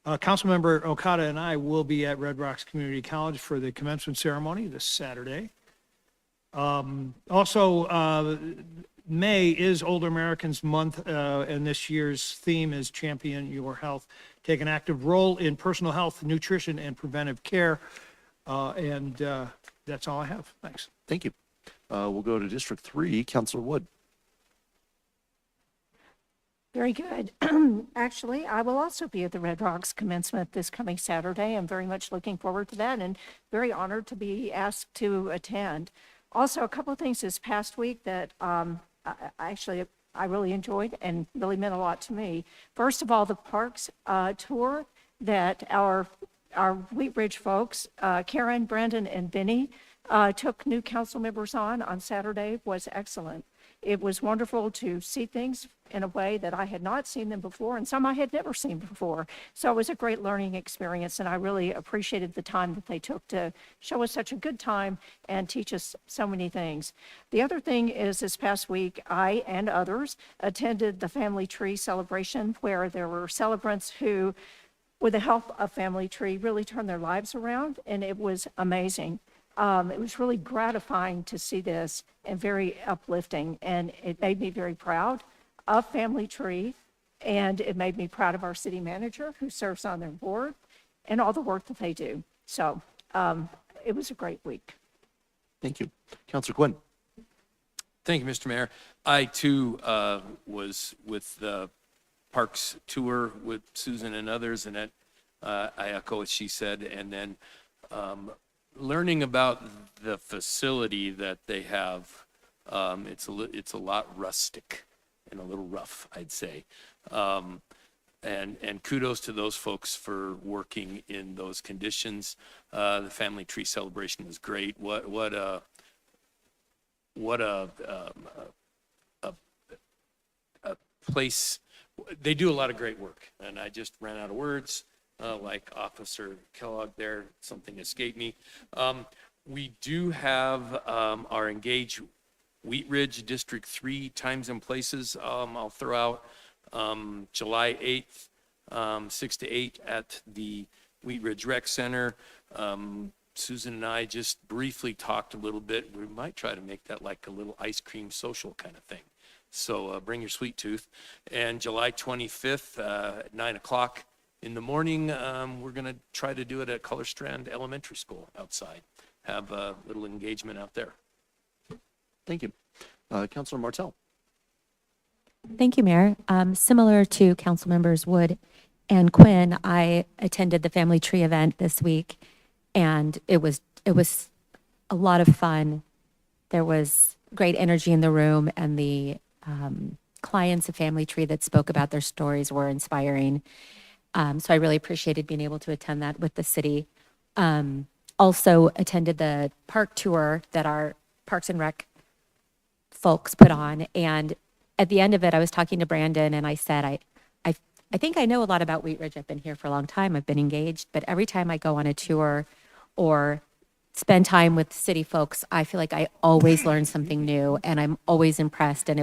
Councilmember Okada and I will be at Red Rocks Community College for the commencement ceremony this Saturday. Also, May is Older Americans Month, and this year's theme is Champion Your Health. take an active role in personal health, nutrition, and preventive care. And that's all I have. Thanks. Thank you. We'll go to District 3, Counselor Wood. Very good. Actually, I will also be at the Red Rocks commencement this coming Saturday. I'm very much looking forward to that and very honored to be asked to attend. Also, a couple of things this past week that I really enjoyed and really meant a lot to me. First of all, the parks tour that our Wheat Ridge folks, Karen, Brandon, and Benny, took new council members on Saturday was excellent. It was wonderful to see things in a way that I had not seen them before, and some I had never seen before. So it was a great learning experience, and I really appreciated the time that they took to show us such a good time and teach us so many things. The other thing is this past week, I and others attended the Family Tree celebration, where there were celebrants who, with the help of Family Tree, really turned their lives around, and it was amazing. It was really gratifying to see this and very uplifting, and it made me very proud of Family Tree, and it made me proud of our city manager who serves on their board and all the work that they do. So it was a great week. Thank you. Counselor Quinn. Thank you, Mr. Mayor. I too was with the Parks tour with Susan and others, and I echo what she said. And then learning about the facility that they have, it's a lot rustic and a little rough, I'd say. And kudos to those folks for working in those conditions. The Family Tree celebration was great. What a place. They do a lot of great work, and I just ran out of words. Like Officer Kellogg there, something escaped me. We do have our Engage Wheat Ridge District 3 times and places. I'll throw out July 8th, 6 to 8 at the Wheat Ridge Rec Center. Susan and I just briefly talked a little bit. We might try to make that like a little ice cream social kind of thing. So bring your sweet tooth. And July 25th at 9 o'clock in the morning, we're going to try to do it at Color Strand Elementary School outside. Have a little engagement out there. Thank you. Counselor Martell. Thank you, Mayor. Similar to council members Wood and Quinn, I attended the Family Tree event this week, and it was a lot of fun. There was great energy in the room, and the clients of Family Tree that spoke about their stories were inspiring. So I really appreciated being able to attend that with the city. Also attended the park tour that our Parks and Rec folks put on. And at the end of it, I was talking to Brandon, and I said, I think I know a lot about Wheat Ridge. I've been here for a long time. I've been engaged. But every time I go on a tour or spend time with city folks, I feel like I always learn something new, and I'm always impressed. And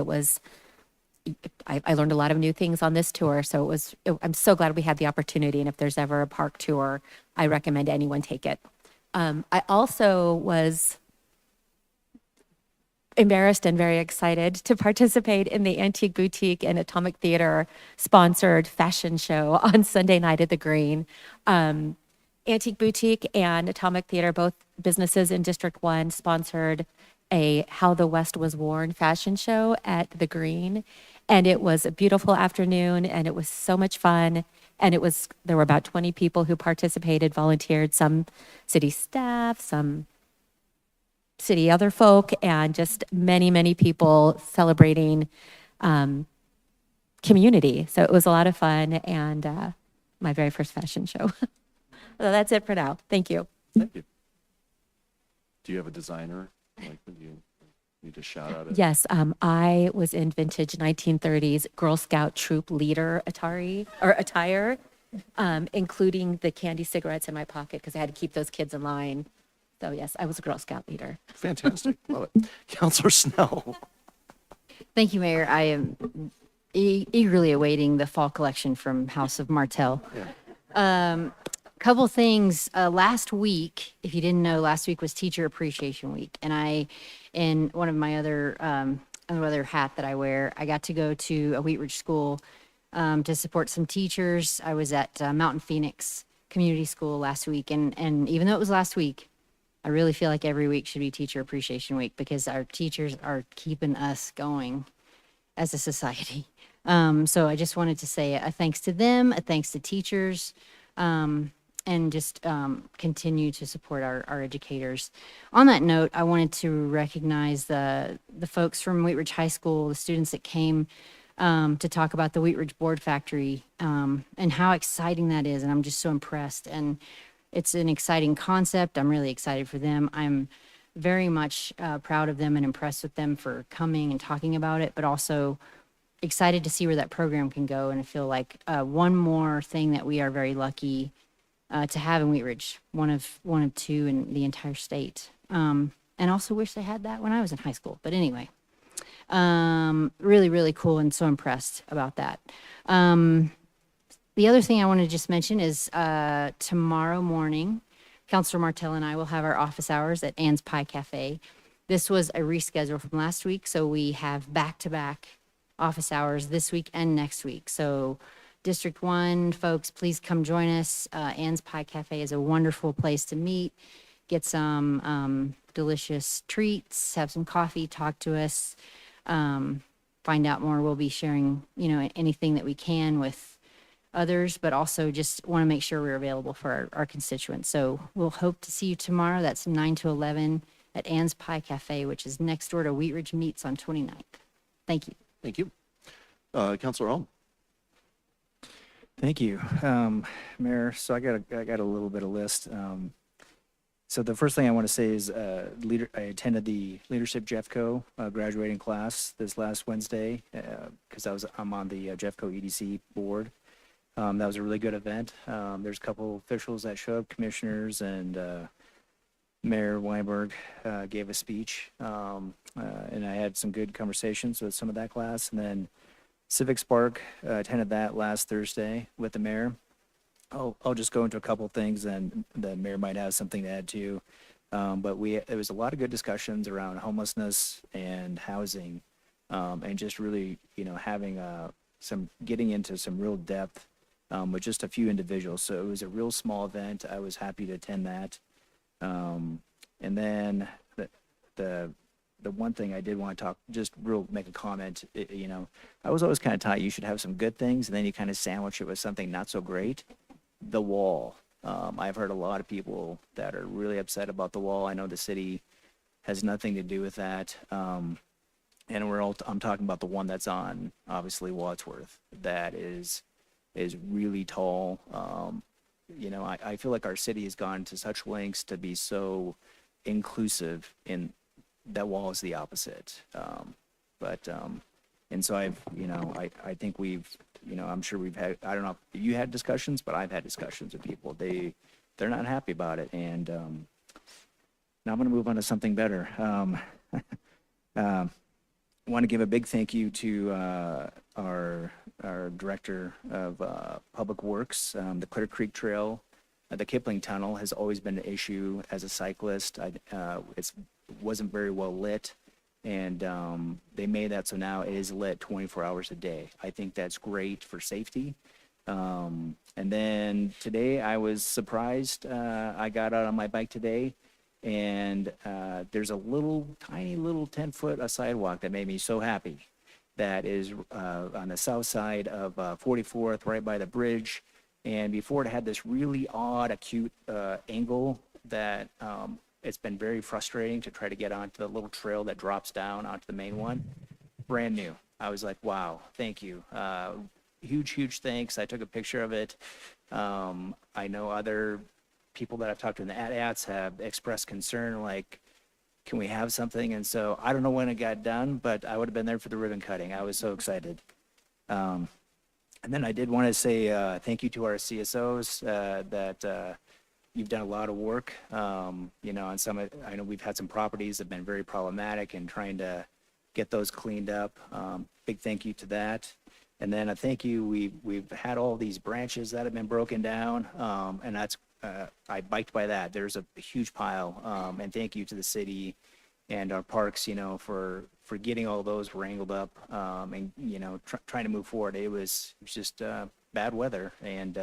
I learned a lot of new things on this tour. So I'm so glad we had the opportunity. And if there's ever a park tour, I recommend anyone take it. I also was embarrassed and very excited to participate in the Antique Boutique and Atomic Theater sponsored fashion show on Sunday night at the Green. Antique Boutique and Atomic Theater, both businesses in District 1, sponsored a How the West Was Worn fashion show at the Green. And it was a beautiful afternoon, and it was so much fun. And there were about 20 people who participated, volunteered, some city staff, some city other folk, and just many, many people celebrating community. So it was a lot of fun, and my very first fashion show. So that's it for now. Thank you. Thank you. Do you have a designer? Like, would you need to shout out it? Yes, I was in vintage 1930s Girl Scout troop leader attire, including the candy cigarettes in my pocket because I had to keep those kids in line. So yes, I was a Girl Scout leader. Fantastic. Love it. Counselor Snell. Thank you, Mayor. I am eagerly awaiting the fall collection from House of Martell. Yeah. Couple things. Last week, if you didn't know, last week was Teacher Appreciation Week, and in one of my other hat that I wear, I got to go to a Wheat Ridge school to support some teachers. I was at Mountain Phoenix Community School last week, and even though it was last week, I really feel like every week should be Teacher Appreciation Week because our teachers are keeping us going as a society. So I just wanted to say a thanks to them, a thanks to teachers, and just continue to support our educators. On that note, I wanted to recognize the folks from Wheat Ridge High School, the students that came to talk about the Wheat Ridge Board Factory and how exciting that is. And I'm just so impressed. And it's an exciting concept. I'm really excited for them. I'm very much proud of them and impressed with them for coming and talking about it, but also excited to see where that program can go. And I feel like one more thing that we are very lucky to have in Wheat Ridge, one of two in the entire state. And also wish they had that when I was in high school. But anyway, really, really cool and so impressed about that. The other thing I want to just mention is tomorrow morning, Councilor Martell and I will have our office hours at Ann's Pie Cafe. This was a reschedule from last week, so we have back-to-back office hours this week and next week. So District 1 folks, please come join us. Ann's Pie Cafe is a wonderful place to meet, get some delicious treats, have some coffee, talk to us, find out more. We'll be sharing, anything that we can with others, but also just want to make sure we're available for our constituents. So we'll hope to see you tomorrow. That's 9 to 11 at Ann's Pie Cafe, which is next door to Wheat Ridge Meats on 29th. Thank you. Thank you. Counselor Holm. Thank you, Mayor. So I got a little bit of list. So the first thing I want to say is I attended the Leadership Jeffco graduating class this last Wednesday because I'm on the Jeffco EDC board. That was a really good event. There's a couple officials that showed up, commissioners, and Mayor Weinberg gave a speech. And I had some good conversations with some of that class. And then Civic Spark attended that last Thursday with the mayor. I'll just go into a couple things, and the mayor might have something to add too. But there was a lot of good discussions around homelessness and housing, and just really, having getting into some real depth with just a few individuals. So it was a real small event. I was happy to attend that. And then the one thing I did want to make a comment, I was always kind of taught you should have some good things, and then you kind of sandwich it with something not so great. The wall. I've heard a lot of people that are really upset about the wall. I know the city has nothing to do with that. And I'm talking about the one that's on, obviously, Wadsworth. That is really tall. I feel like our city has gone to such lengths to be so inclusive, in that wall is the opposite. And so I think I'm sure we've had, I don't know if you had discussions, but I've had discussions with people. They're not happy about it. And now I'm going to move on to something better. I want to give a big thank you to our Director of Public Works. The Clear Creek Trail, the Kipling Tunnel has always been an issue as a cyclist. It wasn't very well lit, and they made that so now it is lit 24 hours a day. I think that's great for safety. And then today I was surprised. I got out on my bike today, and there's a tiny little 10-foot sidewalk that made me so happy. That is on the south side of 44th, right by the bridge. And before it had this really odd, acute angle that it's been very frustrating to try to get onto the little trail that drops down onto the main one. Brand new. I was like, wow, thank you. Huge thanks. I took a picture of it. I know other people that I've talked to in the AT-ATs have expressed concern, like, can we have something? And so I don't know when it got done, but I would have been there for the ribbon cutting. I was so excited. And then I did want to say thank you to our CSOs that you've done a lot of work. On some, I know we've had some properties that have been very problematic and trying to get those cleaned up. Big thank you to that. And then a thank you. We've had all these branches that have been broken down, and that's I biked by that. There's a huge pile, and thank you to the city and our parks, for for getting all those wrangled up, and, trying to move forward. It was just, bad weather, and,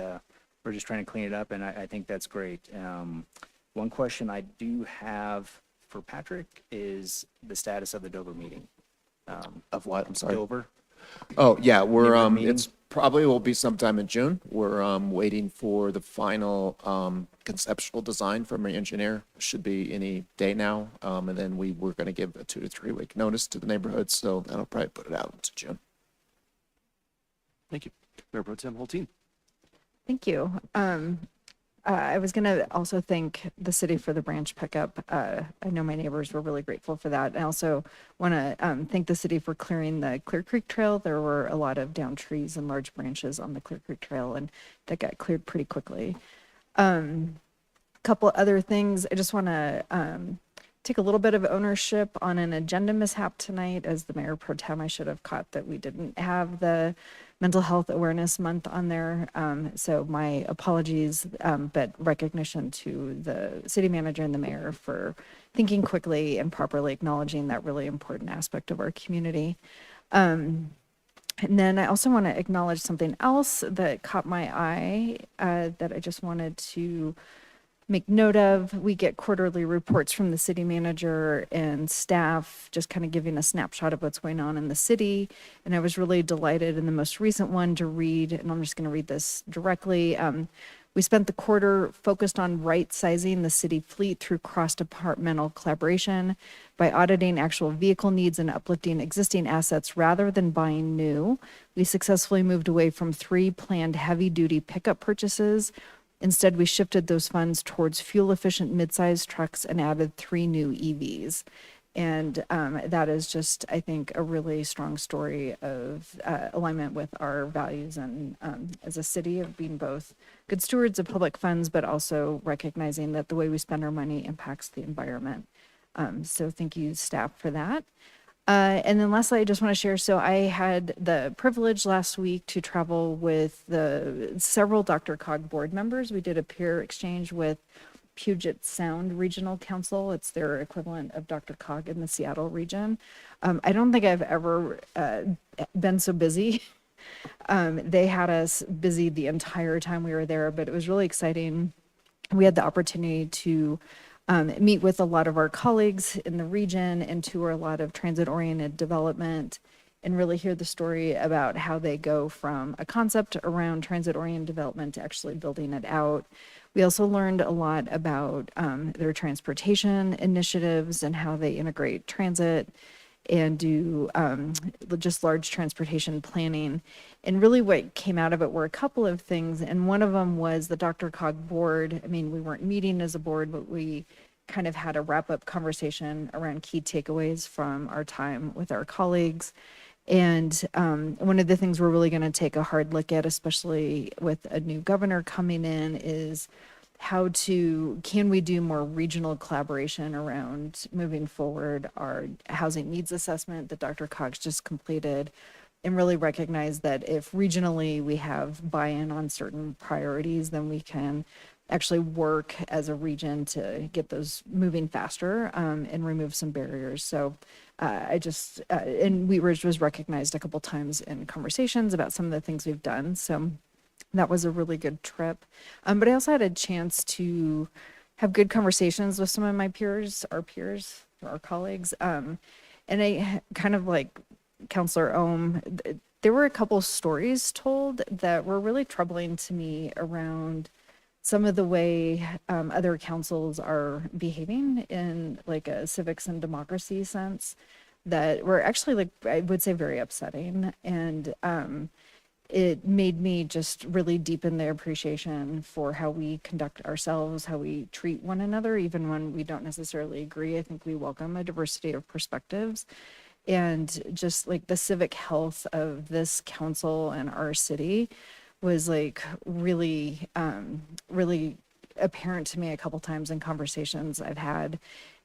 we're just trying to clean it up, and I think that's great. One question I do have for Patrick is the status of the Dover meeting. Of what? I'm sorry. Dover. Oh, yeah, we're, Neighborhood meeting? it's probably will be sometime in June. We're, waiting for the final, conceptual design from our engineer. Should be any day now. And then we're going to give a 2 to 3 week notice to the neighborhood. So that'll probably put it out into June. Thank you. Mayor Pro Tem Holteen. Thank you. I was going to also thank the city for the branch pickup. I know my neighbors were really grateful for that. I also want to thank the city for clearing the Clear Creek Trail. There were a lot of down trees and large branches on the Clear Creek Trail, and that got cleared pretty quickly. Couple other things. I just want to take a little bit of ownership on an agenda mishap tonight. As the mayor pro tem, I should have caught that we didn't have the Mental Health Awareness Month on there. So my apologies, but recognition to the city manager and the mayor for thinking quickly and properly acknowledging that really important aspect of our community. And then I also want to acknowledge something else that caught my eye that I just wanted to make note of. We get quarterly reports from the city manager and staff, just kind of giving a snapshot of what's going on in the city. And I was really delighted in the most recent one to read, and I'm just going to read this directly. We spent the quarter focused on right-sizing the city fleet through cross-departmental collaboration by auditing actual vehicle needs and uplifting existing assets rather than buying new. We successfully moved away from 3 planned heavy-duty pickup purchases. Instead, we shifted those funds towards fuel-efficient midsize trucks and added 3 new EVs. And that is just, I think, a really strong story of alignment with our values and as a city of being both good stewards of public funds, but also recognizing that the way we spend our money impacts the environment. So thank you, staff, for that. And then lastly, I just want to share, so I had the privilege last week to travel with the several DRCOG board members. We did a peer exchange with Puget Sound Regional Council. It's their equivalent of DRCOG in the Seattle region. I don't think I've ever been so busy. They had us busy the entire time we were there, but it was really exciting. We had the opportunity to meet with a lot of our colleagues in the region and tour a lot of transit-oriented development and really hear the story about how they go from a concept around transit-oriented development to actually building it out. We also learned a lot about their transportation initiatives and how they integrate transit and do just large transportation planning. And really what came out of it were a couple of things. And one of them was the DRCOG board. I mean, we weren't meeting as a board, but we kind of had a wrap-up conversation around key takeaways from our time with our colleagues. And one of the things we're really going to take a hard look at, especially with a new governor coming in, is can we do more regional collaboration around moving forward our housing needs assessment that DRCOG's just completed, and really recognize that if regionally we have buy-in on certain priorities, then we can actually work as a region to get those moving faster and remove some barriers. So and Wheat Ridge was recognized a couple times in conversations about some of the things we've done. So that was a really good trip. But I also had a chance to have good conversations with some of my peers, our colleagues. And I kind of like Councilor Ohm, there were a couple stories told that were really troubling to me around some of the way other councils are behaving in like a civics and democracy sense that were actually, like, I would say, very upsetting. And it made me just really deepen the appreciation for how we conduct ourselves, how we treat one another, even when we don't necessarily agree. I think we welcome a diversity of perspectives. And just like the civic health of this council and our city was like really, really apparent to me a couple times in conversations I've had.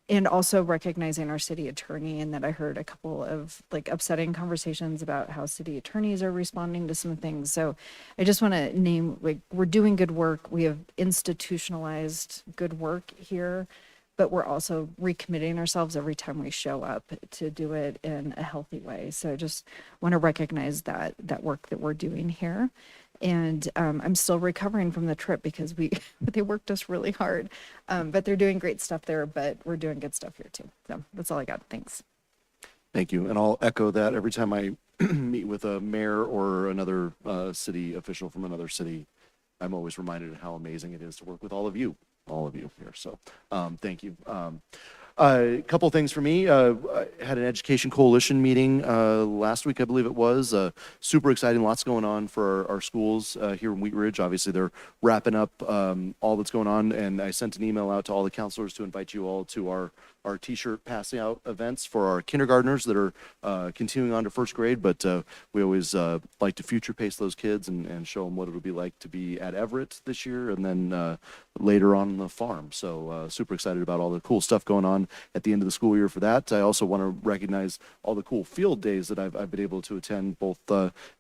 And also recognizing our city attorney, and that I heard a couple of like upsetting conversations about how city attorneys are responding to some things. So I just want to name, like, we're doing good work. We have institutionalized good work here. but we're also recommitting ourselves every time we show up to do it in a healthy way. So I just want to recognize that work that we're doing here. And I'm still recovering from the trip because they worked us really hard. But they're doing great stuff there, but we're doing good stuff here too. So that's all I got. Thanks. Thank you. And I'll echo that every time I meet with a mayor or another city official from another city. I'm always reminded of how amazing it is to work with all of you here. So thank you. A couple things for me. I had an Education Coalition meeting last week, I believe it was. Super exciting, lots going on for our schools here in Wheat Ridge. Obviously, they're wrapping up all that's going on, and I sent an email out to all the counselors to invite you all to our T-shirt passing out events for our kindergartners that are continuing on to first grade, but we always like to future pace those kids and show them what it'll be like to be at Everett this year and then later on the farm. So super excited about all the cool stuff going on at the end of the school year for that. I also want to recognize all the cool field days that I've been able to attend, both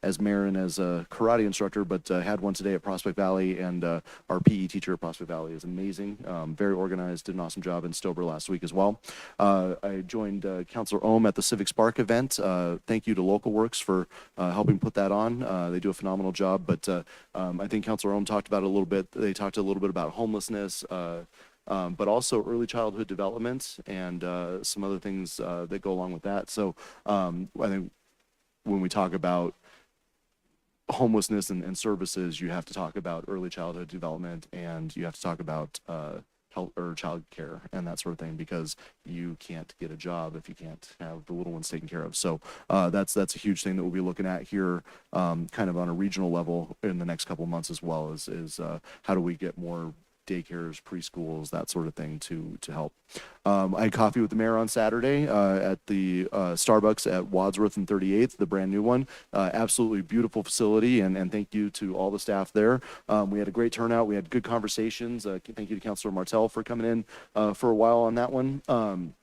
as mayor and as a karate instructor, but had one today at Prospect Valley, and our PE teacher at Prospect Valley is amazing, very organized, did an awesome job in Stober last week as well. I joined Councilor Ohm at the Civic Spark event. Thank you to Local Works for helping put that on. They do a phenomenal job, but I think Councilor Ohm talked about it a little bit. They talked a little bit about homelessness, but also early childhood development and some other things that go along with that. So I think when we talk about homelessness and services, you have to talk about early childhood development, and you have to talk about health or child care and that sort of thing, because you can't get a job if you can't have the little ones taken care of. So that's a huge thing that we'll be looking at here, kind of on a regional level in the next couple of months, as well as how do we get more daycares, preschools, that sort of thing to help. I had coffee with the mayor on Saturday at the Starbucks at Wadsworth and 38th, the brand new one. Absolutely beautiful facility, and thank you to all the staff there. We had a great turnout. We had good conversations. Thank you to Councilor Martell for coming in for a while on that one.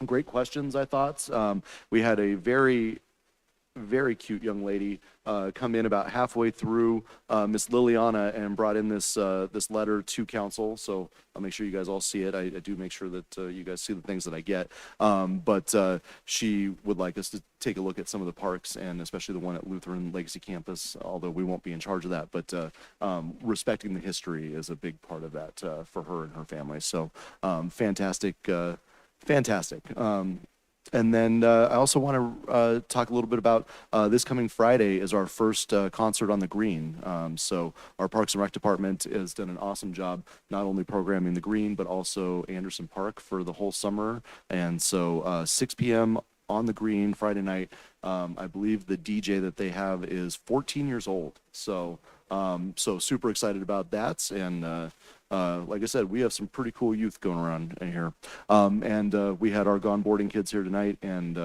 Great questions, I thought. We had a very cute young lady come in about halfway through, Miss Liliana, and brought in this letter to council. So I'll make sure you guys all see it. I do make sure that you guys see the things that I get. But she would like us to take a look at some of the parks, and especially the one at Lutheran Legacy Campus, although we won't be in charge of that. But respecting the history is a big part of that for her and her family. So fantastic. And then I also want to talk a little bit about this coming Friday is our first concert on the Green. So our Parks and Rec department has done an awesome job, not only programming the Green, but also Anderson Park for the whole summer. And so 6 p.m. on the Green Friday night. I believe the DJ that they have is 14 years old. So super excited about that. And like I said, we have some pretty cool youth going around in here. And we had our Gone Boarding kids here tonight, and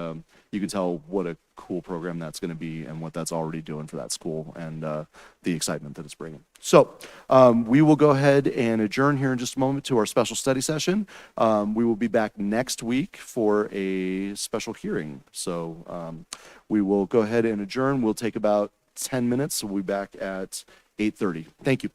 you can tell what a cool program that's going to be and what that's already doing for that school, and the excitement that it's bringing. So we will go ahead and adjourn here in just a moment to our special study session. We will be back next week for a special hearing. So we will go ahead and adjourn. We'll take about 10 minutes. So we'll be back at 8:30. Thank you.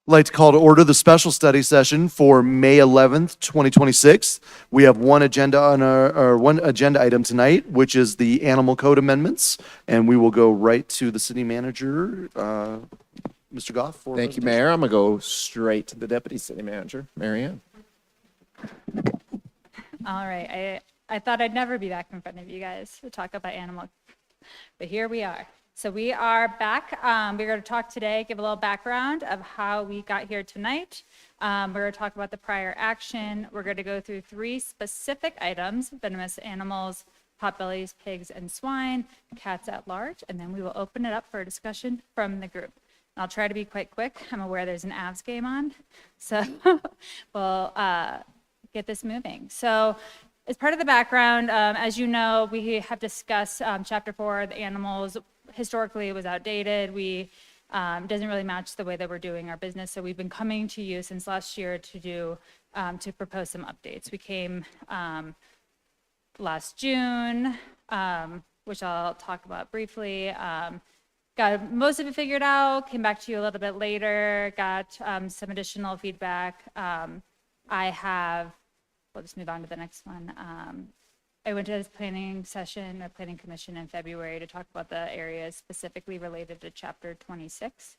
I'd like to call to order the special study session for May 11th, 2026. We have one agenda item tonight, which is the animal code amendments, and we will go right to the city manager, Mr. Goff. For Thank you, presentation. Mayor. I'm going to go straight to the Deputy City Manager, Mary Ann. All right, I thought I'd never be back in front of you guys to talk about animal, but here we are. So we are back. We're going to talk today, give a little background of how we got here tonight. We're going to talk about the prior action. We're going to go through 3 specific items: venomous animals, potbellies, pigs, and swine, cats at large, and then we will open it up for a discussion from the group. I'll try to be quite quick. I'm aware there's an Avs game on, so we'll get this moving. So as part of the background, as you know, we have discussed Chapter 4, the animals. Historically, it was outdated. We doesn't really match the way that we're doing our business. So we've been coming to you since last year to propose some updates. We came last June, which I'll talk about briefly. Got most of it figured out, came back to you a little bit later, got some additional feedback. We'll just move on to the next one. I went to this planning commission in February to talk about the areas specifically related to Chapter 26.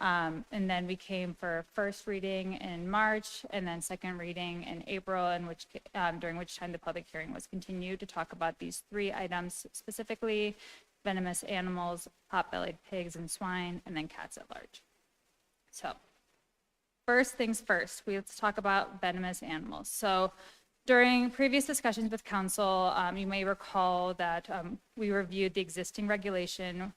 And then we came for first reading in March and then second reading in April, during which time the public hearing was continued to talk about these 3 items specifically: venomous animals, pot-bellied pigs and swine, and then cats at large. So first things first, let's talk about venomous animals. So during previous discussions with council, you may recall that we reviewed the existing regulation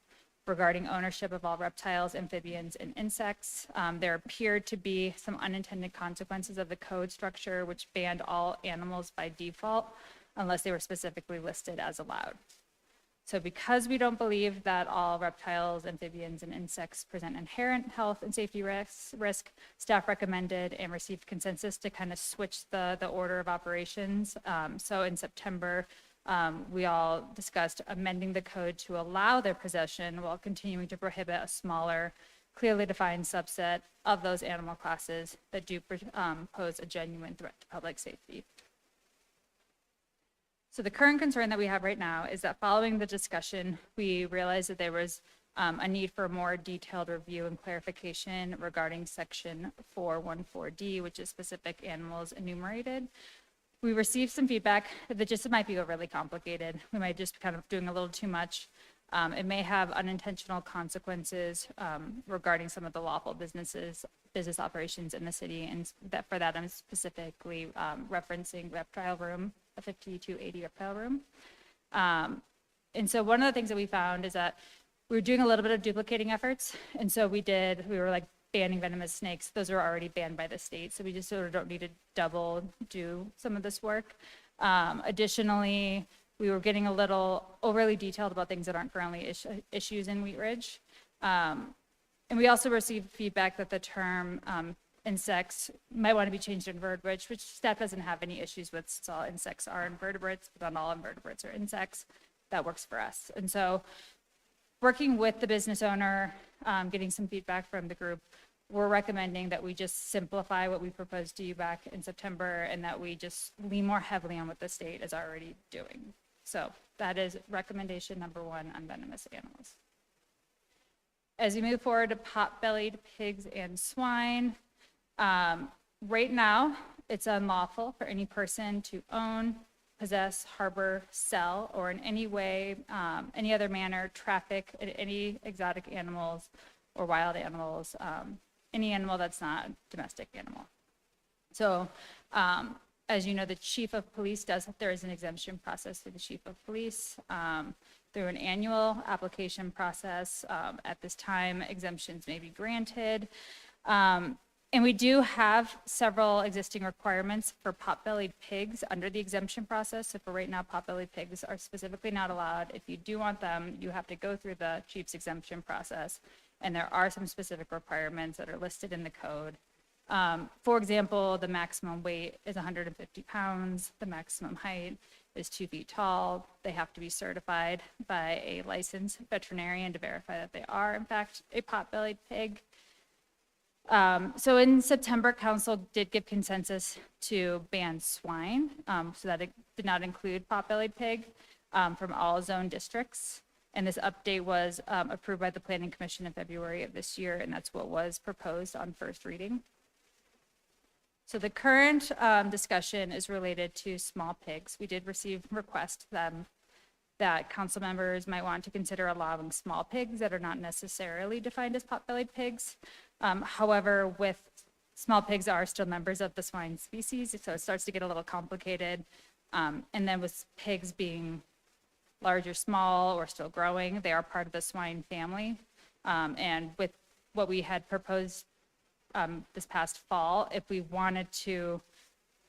regarding ownership of all reptiles, amphibians, and insects. There appeared to be some unintended consequences of the code structure, which banned all animals by default, unless they were specifically listed as allowed. So because we don't believe that all reptiles, amphibians, and insects present inherent health and safety risk, staff recommended and received consensus to kind of switch the order of operations. So in September, we all discussed amending the code to allow their possession while continuing to prohibit a smaller, clearly defined subset of those animal classes that do pose a genuine threat to public safety. So the current concern that we have right now is that following the discussion, we realized that there was a need for a more detailed review and clarification regarding Section 414D, which is specific animals enumerated. We received some feedback that it might be overly complicated. We might just be kind of doing a little too much. It may have unintentional consequences regarding some of the lawful business operations in the city, and for that I'm specifically referencing reptile room, a 5280 reptile room. And so one of the things that we found is that we were doing a little bit of duplicating efforts, and so we were like banning venomous snakes. Those are already banned by the state, so we just sort of don't need to double do some of this work. Additionally, we were getting a little overly detailed about things that aren't currently issues in Wheat Ridge. And we also received feedback that the term insects might want to be changed to invertebrates, which staff doesn't have any issues with, since all insects are invertebrates, but not all invertebrates are insects. That works for us. And so working with the business owner, getting some feedback from the group, we're recommending that we just simplify what we proposed to you back in September, and that we just lean more heavily on what the state is already doing. So that is recommendation number 1 on venomous animals. As we move forward to pot-bellied pigs and swine, right now it's unlawful for any person to own, possess, harbor, sell, or in any way, any other manner, traffic any exotic animals or wild animals, any animal that's not a domestic animal. So as you know, the chief of police there is an exemption process for the chief of police through an annual application process. At this time, exemptions may be granted. And we do have several existing requirements for pot-bellied pigs under the exemption process. So for right now, pot-bellied pigs are specifically not allowed. If you do want them, you have to go through the chief's exemption process. And there are some specific requirements that are listed in the code. For example, the maximum weight is 150 pounds. The maximum height is 2 feet tall. They have to be certified by a licensed veterinarian to verify that they are, in fact, a pot-bellied pig. So in September, council did give consensus to ban swine, so that it did not include pot-bellied pig from all zone districts. And this update was approved by the Planning Commission in February of this year, and that's what was proposed on first reading. So the current discussion is related to small pigs. We did receive requests that council members might want to consider allowing small pigs that are not necessarily defined as pot-bellied pigs. However, with small pigs are still members of the swine species, so it starts to get a little complicated. And then with pigs being large or small or still growing, they are part of the swine family. And with what we had proposed this past fall, if we wanted to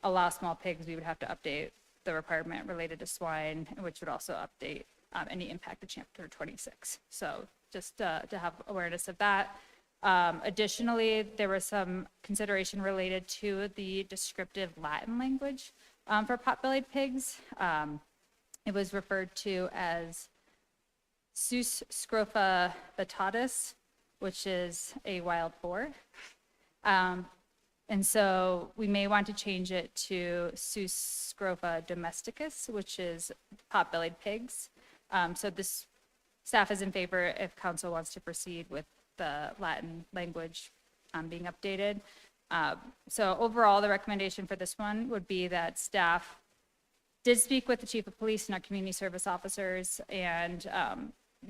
allow small pigs, we would have to update the requirement related to swine, which would also update any impact to Chapter 26. So just to have awareness of that. Additionally, there was some consideration related to the descriptive Latin language for pot-bellied pigs. It was referred to as Sus scrofa vittatus, which is a wild boar. And so we may want to change it to Sus scrofa domesticus, which is pot-bellied pigs. So this staff is in favor if council wants to proceed with the Latin language being updated. So overall, the recommendation for this one would be that staff did speak with the chief of police and our community service officers, and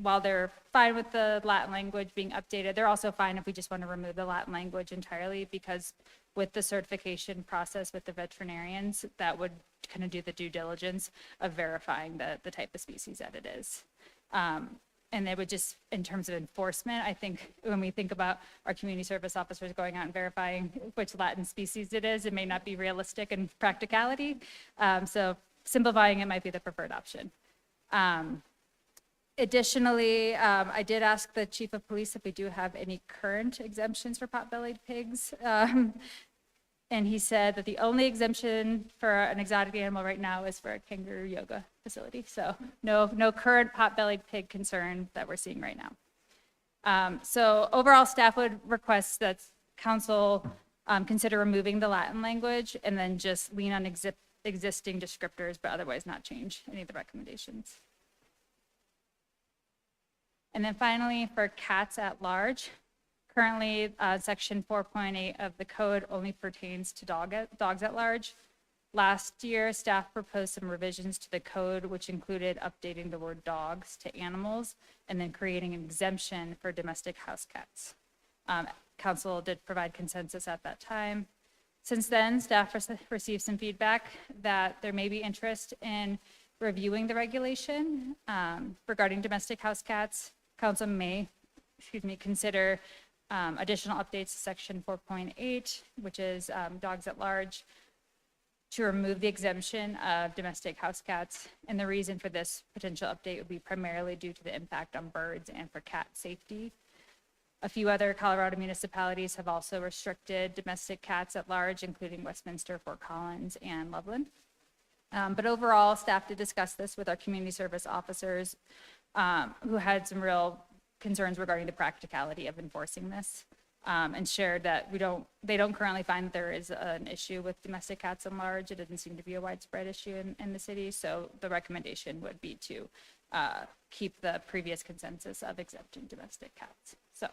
while they're fine with the Latin language being updated, they're also fine if we just want to remove the Latin language entirely, because with the certification process with the veterinarians, that would kind of do the due diligence of verifying the type of species that it is. And they would just, in terms of enforcement, I think when we think about our community service officers going out and verifying which Latin species it is, it may not be realistic in practicality. So simplifying it might be the preferred option. Additionally, I did ask the chief of police if we do have any current exemptions for pot-bellied pigs. And he said that the only exemption for an exotic animal right now is for a kangaroo yoga facility. So no current pot-bellied pig concern that we're seeing right now. So overall, staff would request that council consider removing the Latin language and then just lean on existing descriptors, but otherwise not change any of the recommendations. And then finally, for cats at large, currently section 4.8 of the code only pertains to dogs at large. Last year, staff proposed some revisions to the code, which included updating the word dogs to animals and then creating an exemption for domestic house cats. Council did provide consensus at that time. Since then, staff received some feedback that there may be interest in reviewing the regulation regarding domestic house cats. Council may, consider additional updates to section 4.8, which is dogs at large, to remove the exemption of domestic house cats. And the reason for this potential update would be primarily due to the impact on birds and for cat safety. A few other Colorado municipalities have also restricted domestic cats at large, including Westminster, Fort Collins, and Loveland. But overall, staff did discuss this with our community service officers who had some real concerns regarding the practicality of enforcing this, and shared that they don't currently find that there is an issue with domestic cats at large. It doesn't seem to be a widespread issue in the city. So the recommendation would be to keep the previous consensus of exempting domestic cats. So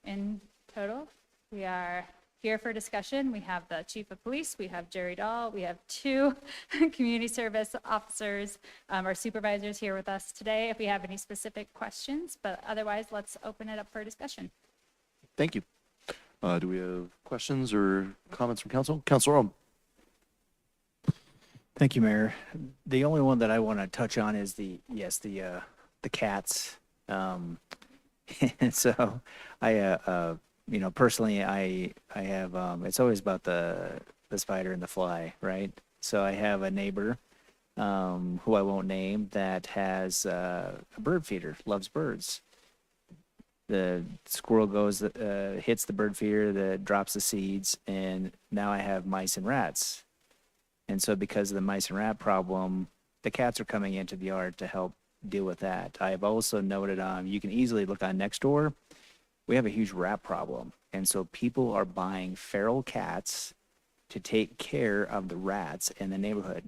in total, we are here for discussion. We have the chief of police, we have Jerry Dahl, we have two community service officers, our supervisors here with us today if we have any specific questions, but otherwise let's open it up for discussion. Thank you. Do we have questions or comments from council? Councilor Rome. Thank you, Mayor. The only one that I want to touch on is the cats. And so I, personally, I have, it's always about the spider and the fly, right? So I have a neighbor, who I won't name, that has a bird feeder, loves birds. The squirrel goes, hits the bird feeder, that drops the seeds, and now I have mice and rats. And so because of the mice and rat problem, the cats are coming into the yard to help deal with that. I have also noted, you can easily look on Nextdoor, we have a huge rat problem. And so people are buying feral cats to take care of the rats in the neighborhood.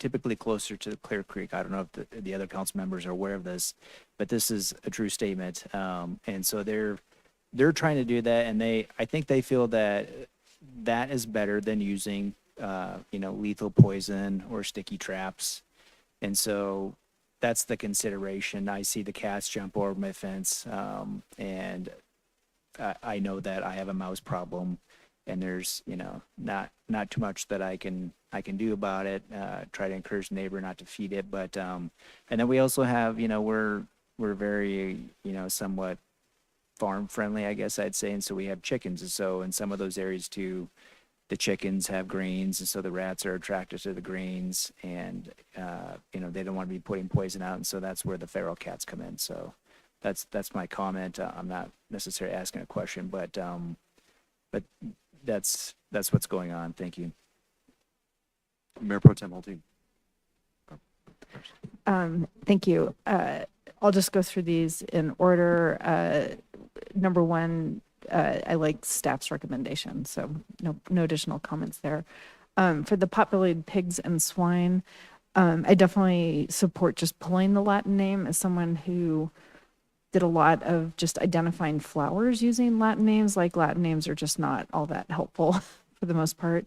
Typically closer to Clear Creek. I don't know if the other council members are aware of this, but this is a true statement. And so they're trying to do that, and I think they feel that that is better than using, lethal poison or sticky traps. And so that's the consideration. I see the cats jump over my fence, and I know that I have a mouse problem, and there's, not too much that I can do about it. Try to encourage the neighbor not to feed it, but and then we also have, we're very, somewhat farm friendly, I guess I'd say, and so we have chickens, and so in some of those areas too, the chickens have grains, and so the rats are attracted to the grains, and they don't want to be putting poison out, and so that's where the feral cats come in. So that's my comment. I'm not necessarily asking a question, but that's what's going on. Thank you. Mayor Pro Tem Hulteen. Thank you. I'll just go through these in order. Number one, I like staff's recommendation, so no additional comments there. For the populated pigs and swine, I definitely support just pulling the Latin name. As someone who did a lot of just identifying flowers using Latin names, like Latin names are just not all that helpful for the most part.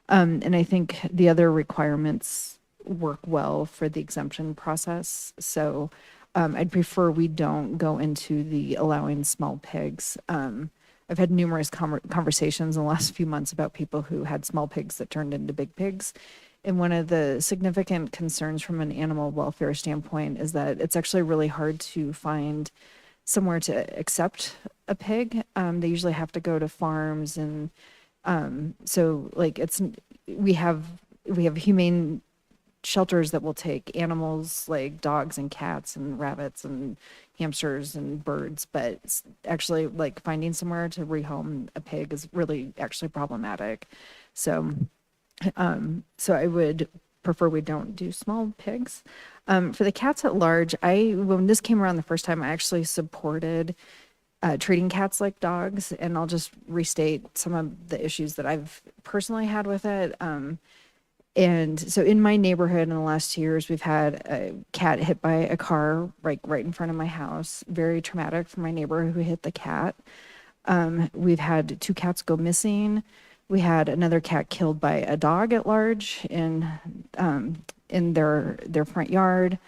And I think the other requirements work well for the exemption process. So I'd prefer we don't go into the allowing small pigs. I've had numerous conversations in the last few months about people who had small pigs that turned into big pigs. And one of the significant concerns from an animal welfare standpoint is that it's actually really hard to find somewhere to accept a pig. They usually have to go to farms, and so like we have humane shelters that will take animals like dogs and cats and rabbits and hamsters and birds, but actually like finding somewhere to rehome a pig is really actually problematic. So I would prefer we don't do small pigs. For the cats at large, when this came around the first time, I actually supported treating cats like dogs, and I'll just restate some of the issues that I've personally had with it. And so in my neighborhood in the last 2 years, we've had a cat hit by a car right in front of my house. Very traumatic for my neighbor who hit the cat. We've had 2 cats go missing. We had another cat killed by a dog at large in their front yard.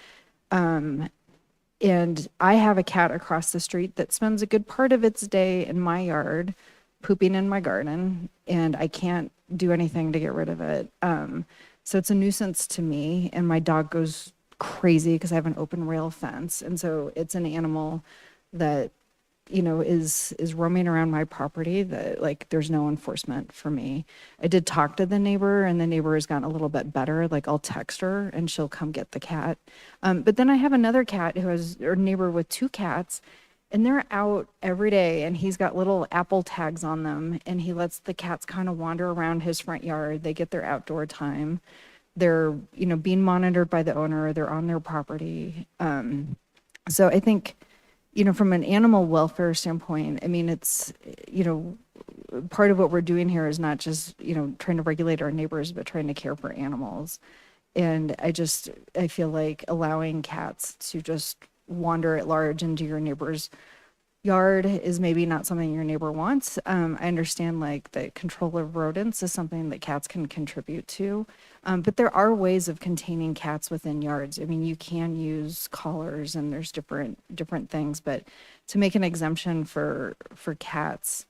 And I have a cat across the street that spends a good part of its day in my yard, pooping in my garden, and I can't do anything to get rid of it. So it's a nuisance to me, and my dog goes crazy because I have an open rail fence. And so it's an animal that, is roaming around my property that like there's no enforcement for me. I did talk to the neighbor, and the neighbor has gotten a little bit better. Like I'll text her and she'll come get the cat. But then I have another cat or neighbor with 2 cats, and they're out every day, and he's got little Apple tags on them, and he lets the cats kind of wander around his front yard. They get their outdoor time. They're, being monitored by the owner. They're on their property. So I think, from an animal welfare standpoint, I mean, it's, part of what we're doing here is not just, trying to regulate our neighbors, but trying to care for animals. And I feel like allowing cats to just wander at large into your neighbor's yard is maybe not something your neighbor wants. I understand like the control of rodents is something that cats can contribute to, but there are ways of containing cats within yards. I mean, you can use collars, and there's different things, but to make an exemption for cats,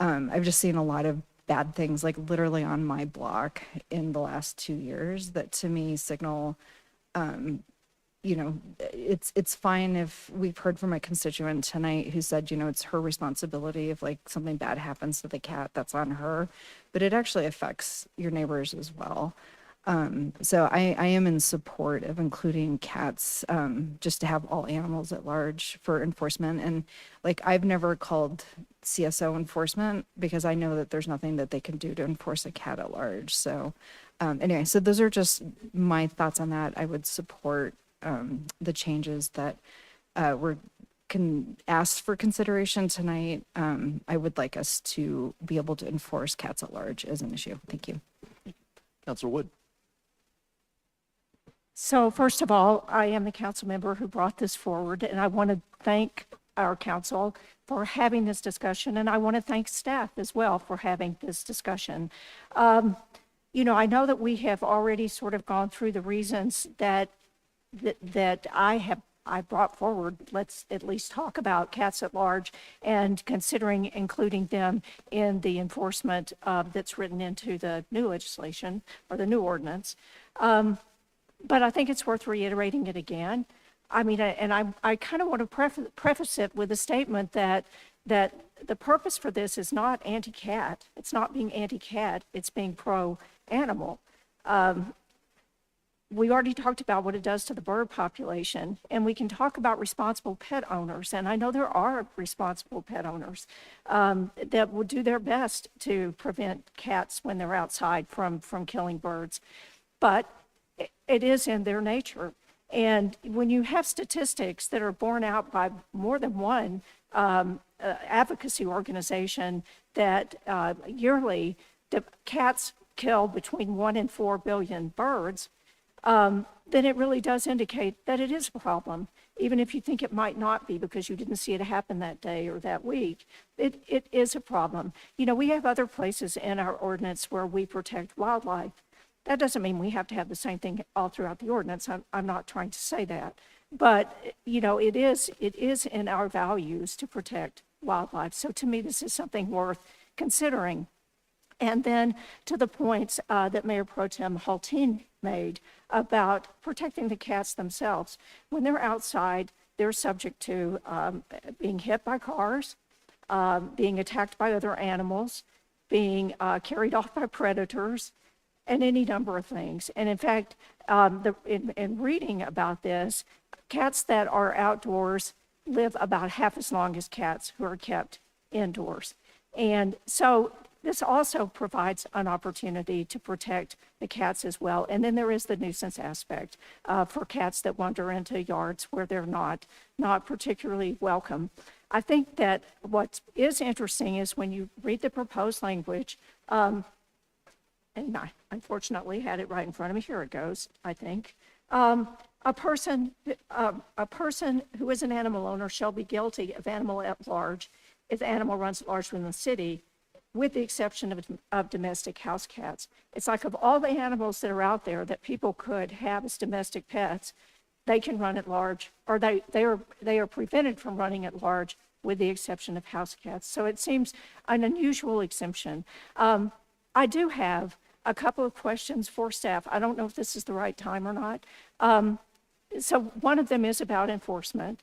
I've just seen a lot of bad things, like literally on my block in the last 2 years, that to me signal it's fine if we've heard from a constituent tonight who said, it's her responsibility if like something bad happens to the cat, that's on her, but it actually affects your neighbors as well. So I am in support of including cats, just to have all animals at large for enforcement. And like, I've never called CSO enforcement because I know that there's nothing that they can do to enforce a cat at large. So anyway, so those are just my thoughts on that. I would support the changes that we're asked for consideration tonight. I would like us to be able to enforce cats at large as an issue. Thank you. Counselor Wood. So first of all, I am the council member who brought this forward, and I want to thank our council for having this discussion, and I want to thank staff as well for having this discussion. I know that we have already sort of gone through the reasons that I brought forward. Let's at least talk about cats at large and considering including them in the enforcement that's written into the new legislation or the new ordinance. But I think it's worth reiterating it again. I mean, I kind of want to preface it with a statement that the purpose for this is not anti-cat. It's not being anti-cat. It's being pro-animal. We already talked about what it does to the bird population, and we can talk about responsible pet owners. And I know there are responsible pet owners that will do their best to prevent cats when they're outside from killing birds. But it is in their nature. And when you have statistics that are borne out by more than one advocacy organization that yearly the cats kill between 1 and 4 billion birds, then it really does indicate that it is a problem. Even if you think it might not be because you didn't see it happen that day or that week, it is a problem. We have other places in our ordinance where we protect wildlife. That doesn't mean we have to have the same thing all throughout the ordinance. I'm not trying to say that. But, it is in our values to protect wildlife. So to me, this is something worth considering. And then to the points that Mayor Pro Tem Hulteen made about protecting the cats themselves. When they're outside, they're subject to being hit by cars, being attacked by other animals, being carried off by predators, and any number of things. And in fact, in reading about this, cats that are outdoors live about half as long as cats who are kept indoors. And so this also provides an opportunity to protect the cats as well. And then there is the nuisance aspect for cats that wander into yards where they're not particularly welcome. I think that what is interesting is when you read the proposed language, and I unfortunately had it right in front of me. Here it goes, I think. A person who is an animal owner shall be guilty of animal at large if the animal runs at large within the city, with the exception of domestic house cats. It's like of all the animals that are out there that people could have as domestic pets, they can run at large, or they are prevented from running at large with the exception of house cats. So it seems an unusual exemption. I do have a couple of questions for staff. I don't know if this is the right time or not. So one of them is about enforcement,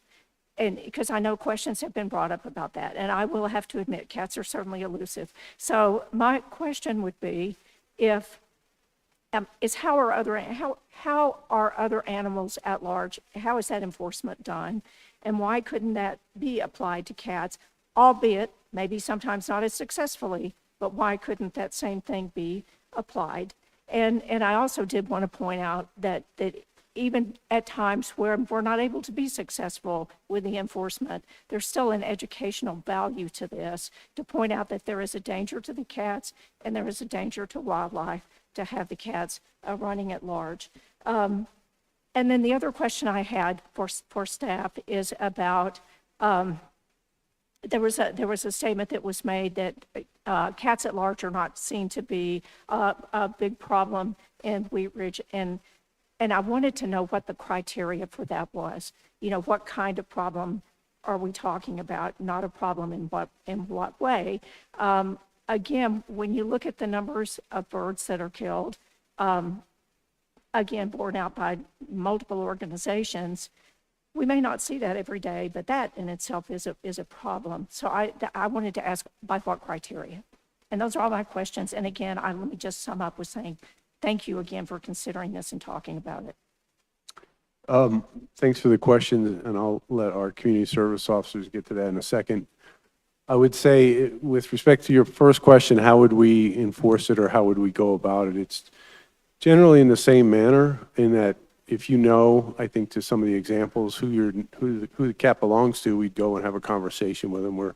and because I know questions have been brought up about that, and I will have to admit cats are certainly elusive. So my question would be, how are other animals at large? How is that enforcement done, and why couldn't that be applied to cats, albeit maybe sometimes not as successfully? But why couldn't that same thing be applied? And I also did want to point out that even at times where we're not able to be successful with the enforcement, there's still an educational value to this, to point out that there is a danger to the cats and there is a danger to wildlife to have the cats running at large. And then the other question I had for staff is about there was a statement that was made that cats at large are not seen to be a big problem in Wheat Ridge, and I wanted to know what the criteria for that was. What kind of problem are we talking about? Not a problem in what way? Again, when you look at the numbers of birds that are killed, again, borne out by multiple organizations, we may not see that every day, but that in itself is a problem. So I wanted to ask by what criteria? And those are all my questions. And again, let me just sum up with saying thank you again for considering this and talking about it. Thanks for the question, and I'll let our community service officers get to that in a second. I would say, with respect to your first question, how would we enforce it or how would we go about it? It's generally in the same manner in that, if you know, I think to some of the examples, who the cat belongs to, we'd go and have a conversation with them. We're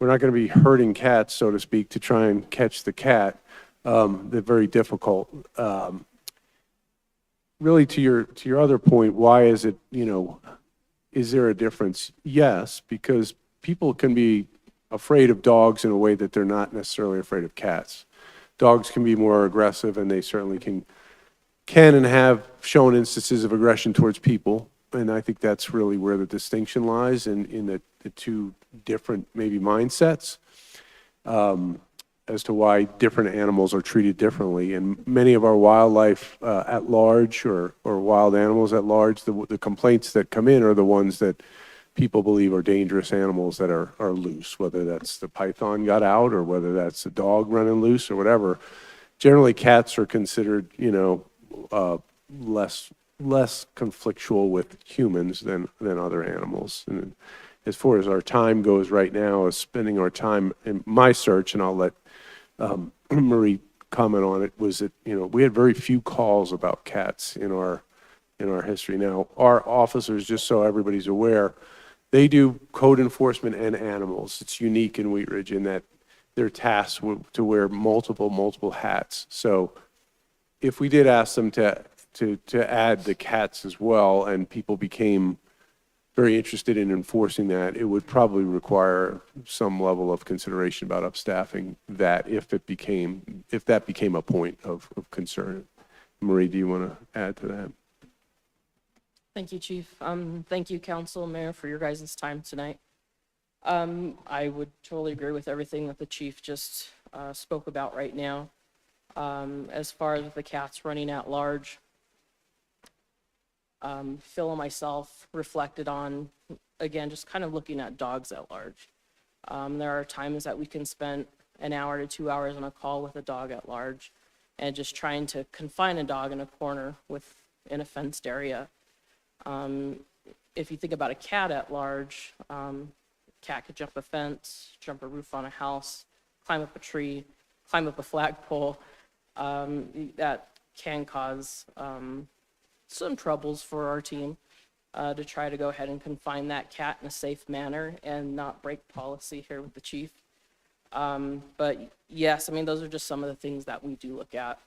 not going to be herding cats, so to speak, to try and catch the cat. They're very difficult. Really, to your other point, why is it, is there a difference? Yes, because people can be afraid of dogs in a way that they're not necessarily afraid of cats. Dogs can be more aggressive, and they certainly can and have shown instances of aggression towards people. And I think that's really where the distinction lies in the two different maybe mindsets as to why different animals are treated differently. And many of our wildlife at large or wild animals at large, the complaints that come in are the ones that people believe are dangerous animals that are loose, whether that's the python got out or whether that's the dog running loose or whatever. Generally, cats are considered, less conflictual with humans than other animals. And as far as our time goes right now, is spending our time in my search, and I'll let Marie comment on it, was that, we had very few calls about cats in our history. Now, our officers, just so everybody's aware, they do code enforcement and animals. It's unique in Wheat Ridge in that they're tasked to wear multiple hats. So if we did ask them to add the cats as well, and people became very interested in enforcing that, it would probably require some level of consideration about upstaffing that if that became a point of concern. Marie, do you want to add to that? Thank you, Chief. Thank you, Council, Mayor, for your guys' time tonight. I would totally agree with everything that the Chief just spoke about right now. As far as the cats running at large, Phil and myself reflected on, again, just kind of looking at dogs at large. There are times that we can spend an hour to 2 hours on a call with a dog at large and just trying to confine a dog in a corner in a fenced area. If you think about a cat at large, cat could jump a fence, jump a roof on a house, climb up a tree, climb up a flagpole. That can cause some troubles for our team to try to go ahead and confine that cat in a safe manner and not break policy here with the Chief. But yes, those are just some of the things that we do look at.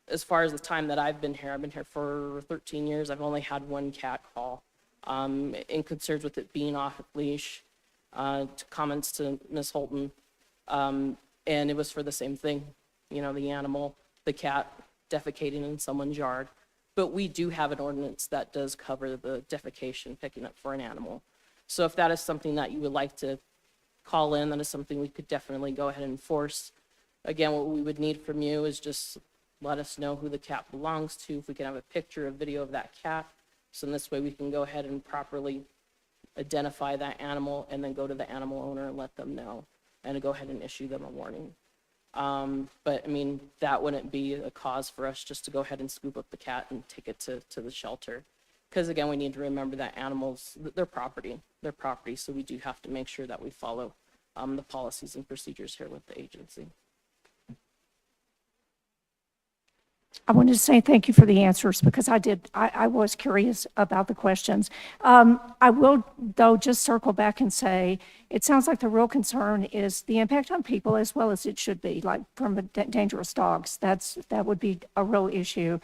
As far as the time that I've been here for 13 years. I've only had one cat call. In concerns with it being off leash, to comments to Ms. Holton, and it was for the same thing, the animal, the cat defecating in someone's yard. But we do have an ordinance that does cover the defecation picking up for an animal. So if that is something that you would like to call in, that is something we could definitely go ahead and enforce. Again, what we would need from you is just let us know who the cat belongs to, if we can have a picture or video of that cat. So in this way we can go ahead and properly identify that animal and then go to the animal owner and let them know and go ahead and issue them a warning. But that wouldn't be a cause for us just to go ahead and scoop up the cat and take it to the shelter. Because again, we need to remember that animals, they're property, so we do have to make sure that we follow the policies and procedures here with the agency. I wanted to say thank you for the answers because I was curious about the questions. I will, though, just circle back and say, it sounds like the real concern is the impact on people as well as it should be, like from dangerous dogs. That would be a real issue.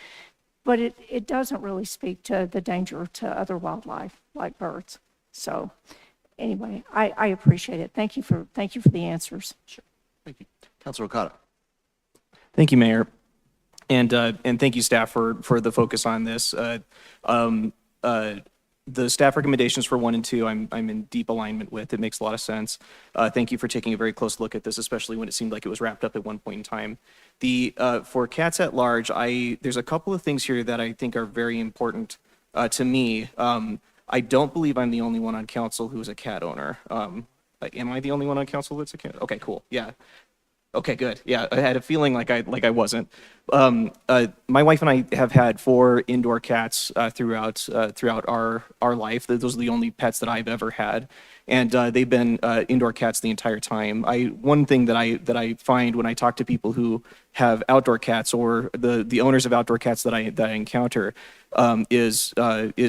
But it doesn't really speak to the danger to other wildlife like birds. So anyway, I appreciate it. Thank you for the answers. Sure. Thank you. Councilor Okada. Thank you, Mayor. And thank you, staff, for the focus on this. The staff recommendations for 1 and 2, I'm in deep alignment with. It makes a lot of sense. Thank you for taking a very close look at this, especially when it seemed like it was wrapped up at one point in time. For cats at large, there's a couple of things here that I think are very important to me. I don't believe I'm the only one on council who's a cat owner. Am I the only one on council that's a cat? Okay, cool. Yeah. Okay, good. Yeah, I had a feeling like I wasn't. My wife and I have had 4 indoor cats throughout our life. Those are the only pets that I've ever had. And they've been indoor cats the entire time. One thing that I find when I talk to people who have outdoor cats, or the owners of outdoor cats that I encounter, is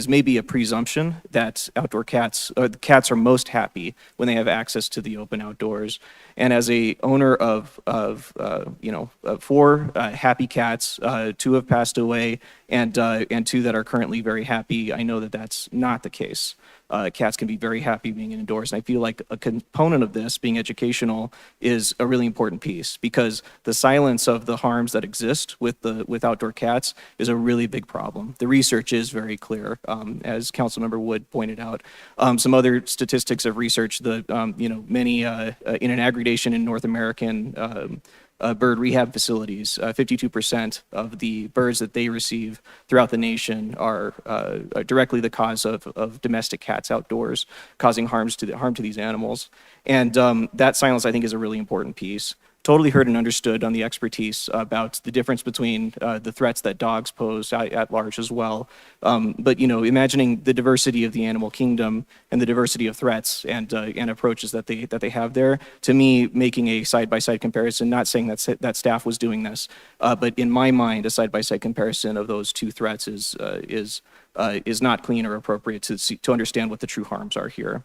maybe a presumption that outdoor cats are most happy when they have access to the open outdoors. And as a owner of 4 happy cats, 2 have passed away, and 2 that are currently very happy, I know that that's not the case. Cats can be very happy being indoors, and I feel like a component of this, being educational, is a really important piece, because the silence of the harms that exist with outdoor cats is a really big problem. The research is very clear, as Councilmember Wood pointed out. Some other statistics of research, many in an aggregation in North American bird rehab facilities, 52% of the birds that they receive throughout the nation are directly the cause of domestic cats outdoors, causing harm to these animals. And that silence, I think, is a really important piece. Totally heard and understood on the expertise about the difference between the threats that dogs pose at large as well. But imagining the diversity of the animal kingdom and the diversity of threats and approaches that they have there, to me, making a side-by-side comparison, not saying that staff was doing this, but in my mind, a side-by-side comparison of those 2 threats is not clean or appropriate to understand what the true harms are here.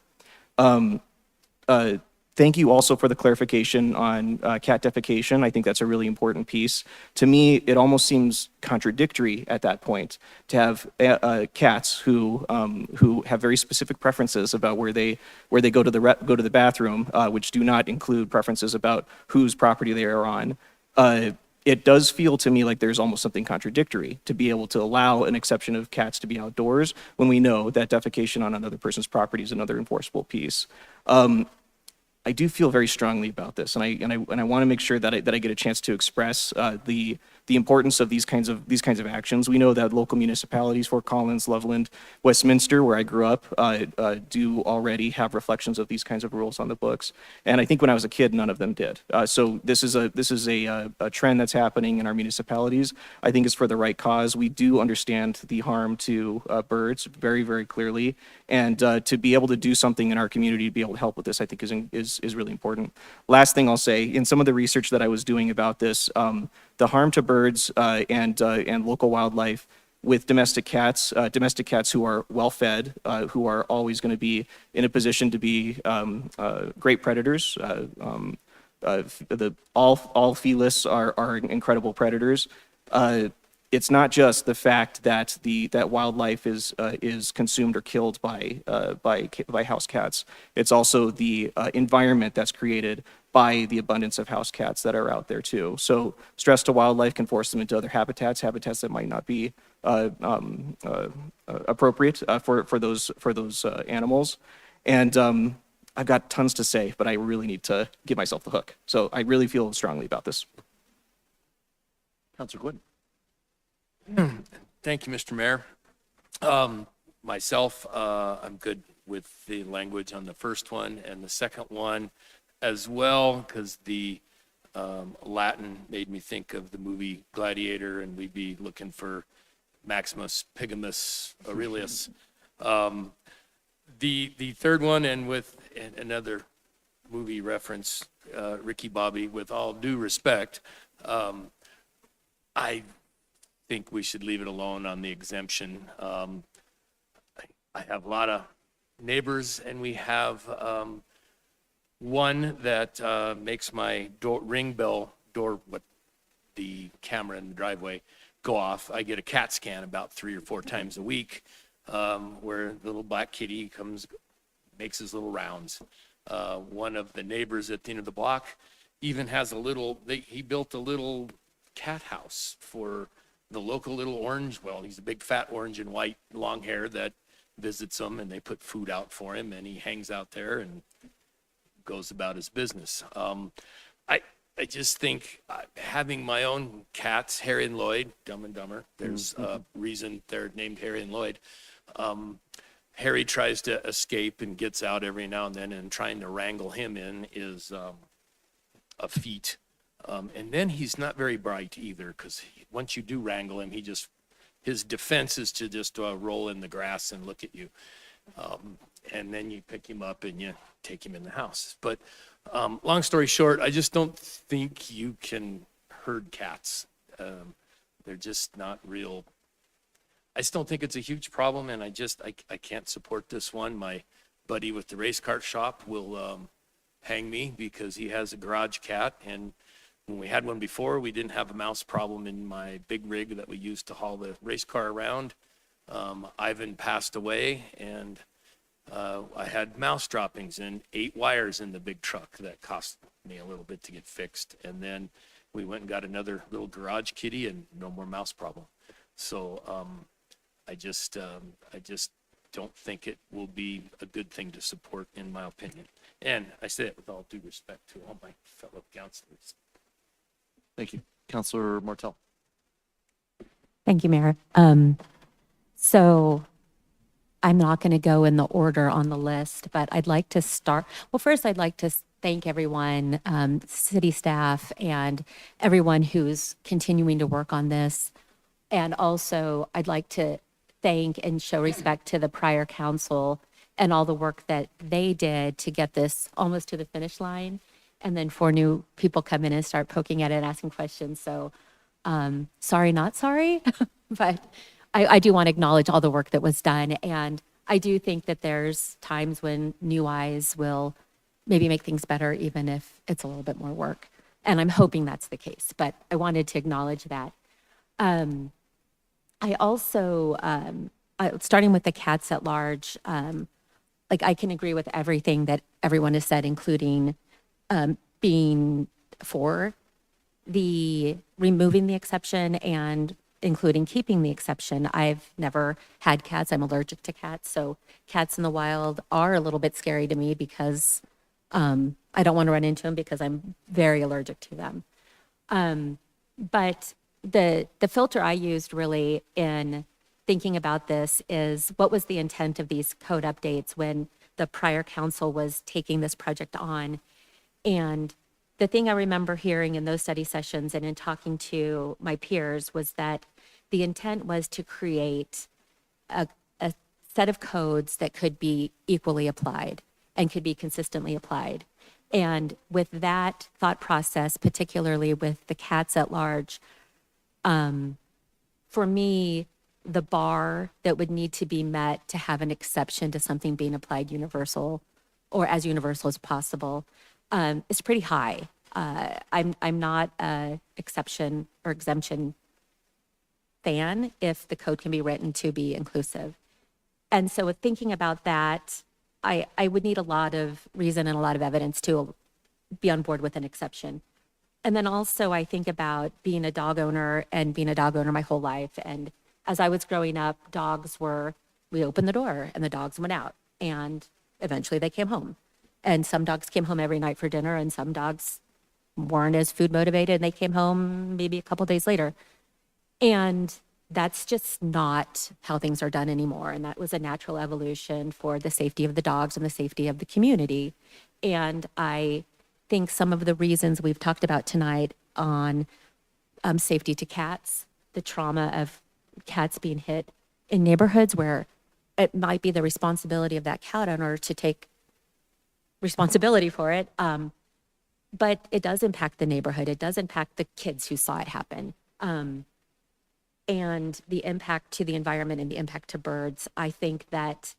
Thank you also for the clarification on cat defecation. I think that's a really important piece. To me, it almost seems contradictory at that point to have cats who have very specific preferences about where they go to the bathroom, which do not include preferences about whose property they are on. It does feel to me like there's almost something contradictory to be able to allow an exception of cats to be outdoors when we know that defecation on another person's property is another enforceable piece. I do feel very strongly about this, and I want to make sure that I get a chance to express the importance of these kinds of actions. We know that local municipalities, Fort Collins, Loveland, Westminster, where I grew up, do already have reflections of these kinds of rules on the books. And I think when I was a kid, none of them did. So this is a trend that's happening in our municipalities. I think it's for the right cause. We do understand the harm to birds very, very clearly, and to be able to do something in our community to be able to help with this, I think is really important. Last thing I'll say, in some of the research that I was doing about this, the harm to birds and local wildlife with domestic cats who are well fed, who are always going to be in a position to be great predators. All felis are incredible predators. It's not just the fact that that wildlife is consumed or killed by house cats. It's also the environment that's created by the abundance of house cats that are out there too. So stress to wildlife can force them into other habitats that might not be appropriate for those animals. And I've got tons to say, but I really need to give myself the hook. So I really feel strongly about this. Councilor Quinn. Thank you, Mr. Mayor. Myself, I'm good with the language on the first one and the second one as well, because the Latin made me think of the movie Gladiator, and we'd be looking for Maximus Pigamus Aurelius. The third one, and with another movie reference, Ricky Bobby, with all due respect, I think we should leave it alone on the exemption. I have a lot of neighbors, and we have one that makes my ring bell door, the camera in the driveway, go off. I get a CAT scan about 3 or 4 times a week, where the little black kitty comes, makes his little rounds. One of the neighbors at the end of the block even has he built a little cat house for the local little orange. Well, he's a big fat orange and white long hair that visits them, and they put food out for him, and he hangs out there and goes about his business. I just think having my own cats, Harry and Lloyd, Dumb and Dumber, there's a reason they're named Harry and Lloyd. Harry tries to escape and gets out every now and then, and trying to wrangle him in is a feat. And then he's not very bright either, because once you do wrangle him, his defense is to just roll in the grass and look at you. and then you pick him up and you take him in the house. But long story short, I just don't think you can herd cats. They're just not real. I just don't think it's a huge problem, and I can't support this one. My buddy with the race car shop will hang me because he has a garage cat, and when we had one before, we didn't have a mouse problem in my big rig that we used to haul the race car around. Ivan passed away, and I had mouse droppings and 8 wires in the big truck that cost me a little bit to get fixed. And then we went and got another little garage kitty, and no more mouse problem. So I just don't think it will be a good thing to support, in my opinion. And I say it with all due respect to all my fellow counselors. Thank you. Counselor Martell. Thank you, Mayor. So I'm not going to go in the order on the list, but I'd like to start. Well, first, I'd like to thank everyone, city staff, and everyone who's continuing to work on this. And also, I'd like to thank and show respect to the prior council and all the work that they did to get this almost to the finish line. And then 4 new people come in and start poking at it and asking questions. So sorry, not sorry, but I do want to acknowledge all the work that was done. And I do think that there's times when new eyes will maybe make things better, even if it's a little bit more work. And I'm hoping that's the case, but I wanted to acknowledge that. I also, starting with the cats at large, like I can agree with everything that everyone has said, including being for the removing the exception and including keeping the exception. I've never had cats. I'm allergic to cats. So cats in the wild are a little bit scary to me because I don't want to run into them because I'm very allergic to them. But the filter I used really in thinking about this is what was the intent of these code updates when the prior council was taking this project on. And the thing I remember hearing in those study sessions and in talking to my peers was that the intent was to create a set of codes that could be equally applied and could be consistently applied. And with that thought process, particularly with the cats at large, for me, the bar that would need to be met to have an exception to something being applied universal or as universal as possible is pretty high. I'm not a exception or exemption fan if the code can be written to be inclusive. And so with thinking about that, I would need a lot of reason and a lot of evidence to be on board with an exception. And then also I think about being a dog owner and being a dog owner my whole life. And as I was growing up, we opened the door and the dogs went out and eventually they came home. And some dogs came home every night for dinner and some dogs weren't as food motivated and they came home maybe a couple days later. And that's just not how things are done anymore. And that was a natural evolution for the safety of the dogs and the safety of the community. And I think some of the reasons we've talked about tonight on safety to cats, the trauma of cats being hit in neighborhoods where it might be the responsibility of that cat owner to take responsibility for it. But it does impact the neighborhood. It does impact the kids who saw it happen. And the impact to the environment and the impact to birds. I think that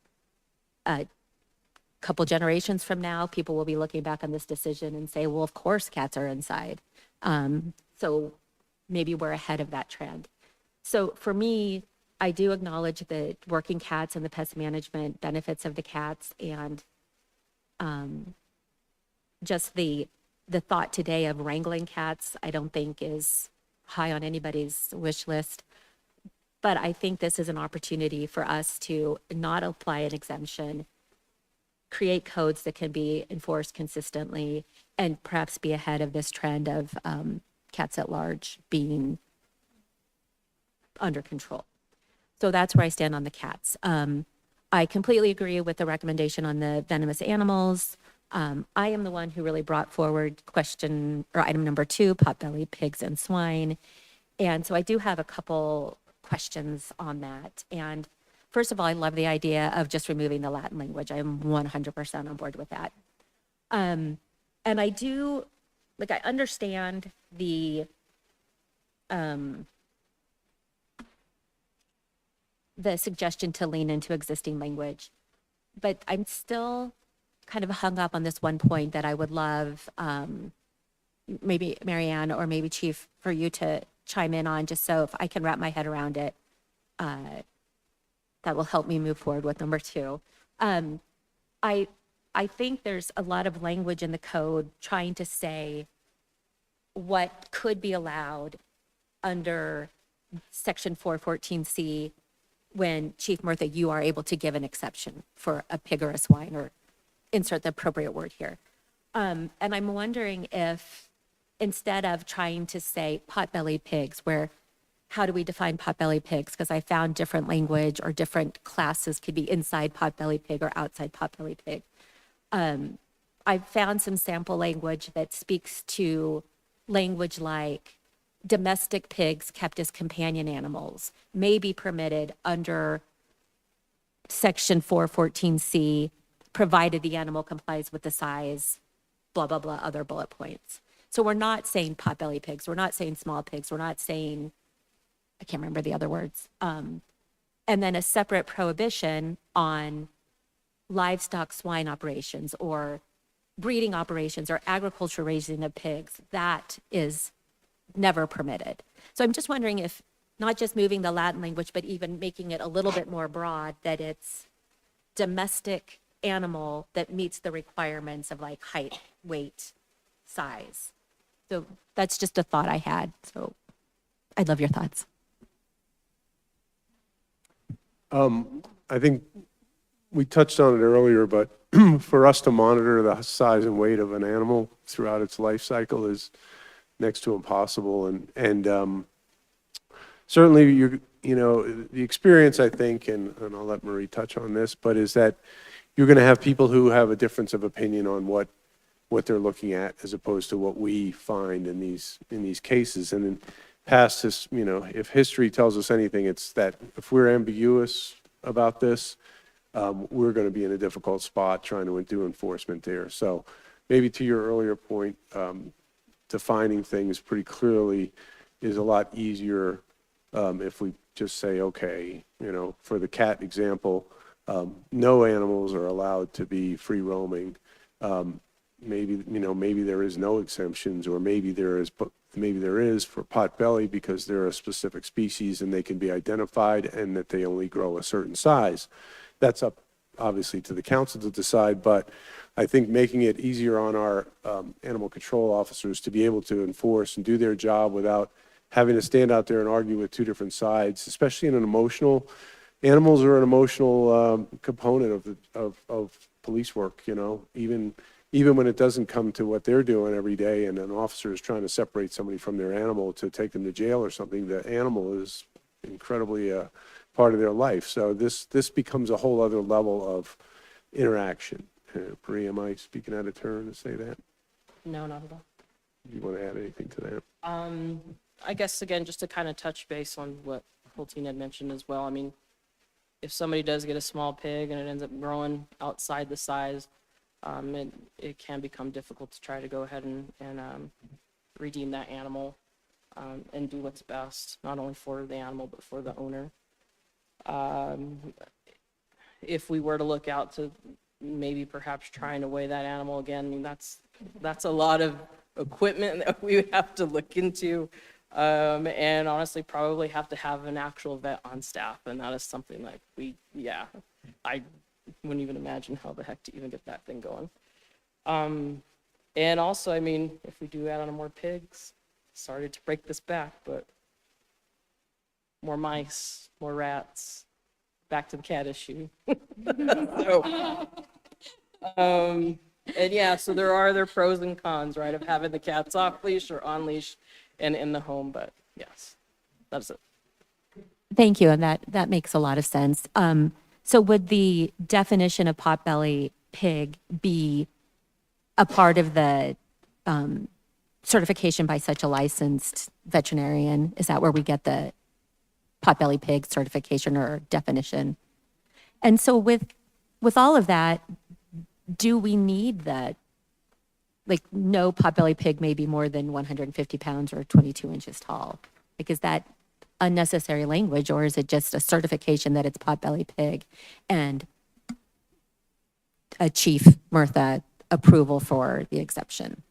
a couple generations from now, people will be looking back on this decision and say, well, of course cats are inside. So maybe we're ahead of that trend. So for me, I do acknowledge the working cats and the pest management benefits of the cats, and just the thought today of wrangling cats, I don't think is high on anybody's wish list. But I think this is an opportunity for us to not apply an exemption, create codes that can be enforced consistently, and perhaps be ahead of this trend of cats at large being under control. So that's where I stand on the cats. I completely agree with the recommendation on the venomous animals. I am the one who really brought forward item number 2, potbelly pigs and swine. And so I do have a couple questions on that. And first of all, I love the idea of just removing the Latin language. I'm 100% on board with that. And I do, like, I understand the suggestion to lean into existing language, but I'm still kind of hung up on this one point that I would love, maybe Marianne or maybe Chief, for you to chime in on, just so if I can wrap my head around it, that will help me move forward with number 2. I think there's a lot of language in the code trying to say what could be allowed under section 414C when, Chief Murtha, you are able to give an exception for a pig or a swine, or insert the appropriate word here. And I'm wondering if, instead of trying to say potbelly pigs, where, how do we define potbelly pigs? Because I found different language or different classes could be inside potbelly pig or outside potbelly pig. I've found some sample language that speaks to language like domestic pigs kept as companion animals may be permitted under section 414C, provided the animal complies with the size, blah, blah, blah, other bullet points. So we're not saying potbelly pigs, we're not saying small pigs, we're not saying, I can't remember the other words. And then a separate prohibition on livestock swine operations or breeding operations or agriculture raising of pigs. That is never permitted. So I'm just wondering if not just moving the Latin language, but even making it a little bit more broad, that it's domestic animal that meets the requirements of like height, weight, size. So that's just a thought I had. So I'd love your thoughts. I think we touched on it earlier, but for us to monitor the size and weight of an animal throughout its life cycle is next to impossible. And certainly, you know, the experience, I think, and I'll let Marie touch on this, but is that you're going to have people who have a difference of opinion on what they're looking at, as opposed to what we find in these cases. And in past, you know, if history tells us anything, it's that if we're ambiguous about this, we're going to be in a difficult spot trying to do enforcement there. So maybe to your earlier point, defining things pretty clearly is a lot easier if we just say, okay, you know, for the cat example, no animals are allowed to be free roaming. Maybe, you know, maybe there is no exemptions, or maybe there is for potbelly because they're a specific species and they can be identified and that they only grow a certain size. That's up, obviously, to the council to decide, but I think making it easier on our animal control officers to be able to enforce and do their job without having to stand out there and argue with two different sides, especially in an emotional, animals are an emotional component of police work, you know, even when it doesn't come to what they're doing every day and an officer is trying to separate somebody from their animal to take them to jail or something, the animal is incredibly part of their life. So this becomes a whole other level of interaction. Marie, am I speaking out of turn to say that? No, not at all. Do you want to add anything to that? I guess, again, just to kind of touch base on what Hultine had mentioned as well. I mean, if somebody does get a small pig and it ends up growing outside the size, it can become difficult to try to go ahead and redeem that animal and do what's best, not only for the animal, but for the owner. If we were to look out to maybe perhaps trying to weigh that animal again, I mean, that's a lot of equipment that we would have to look into, and honestly probably have to have an actual vet on staff, and that is something like I wouldn't even imagine how the heck to even get that thing going. And also, I mean, if we do add on more pigs, sorry to break this back, but more mice, more rats, back to the cat issue. And yeah, so there are their pros and cons, right, of having the cats off leash or on leash and in the home, but yes, that's it. Thank you, and that makes a lot of sense. So would the definition of potbelly pig be a part of the certification by such a licensed veterinarian? Is that where we get the potbelly pig certification or definition? And so with all of that, do we need that? Like, no potbelly pig may be more than 150 pounds or 22 inches tall. Like, is that unnecessary language, or is it just a certification that it's potbelly pig and a Chief Murtha approval for the exception?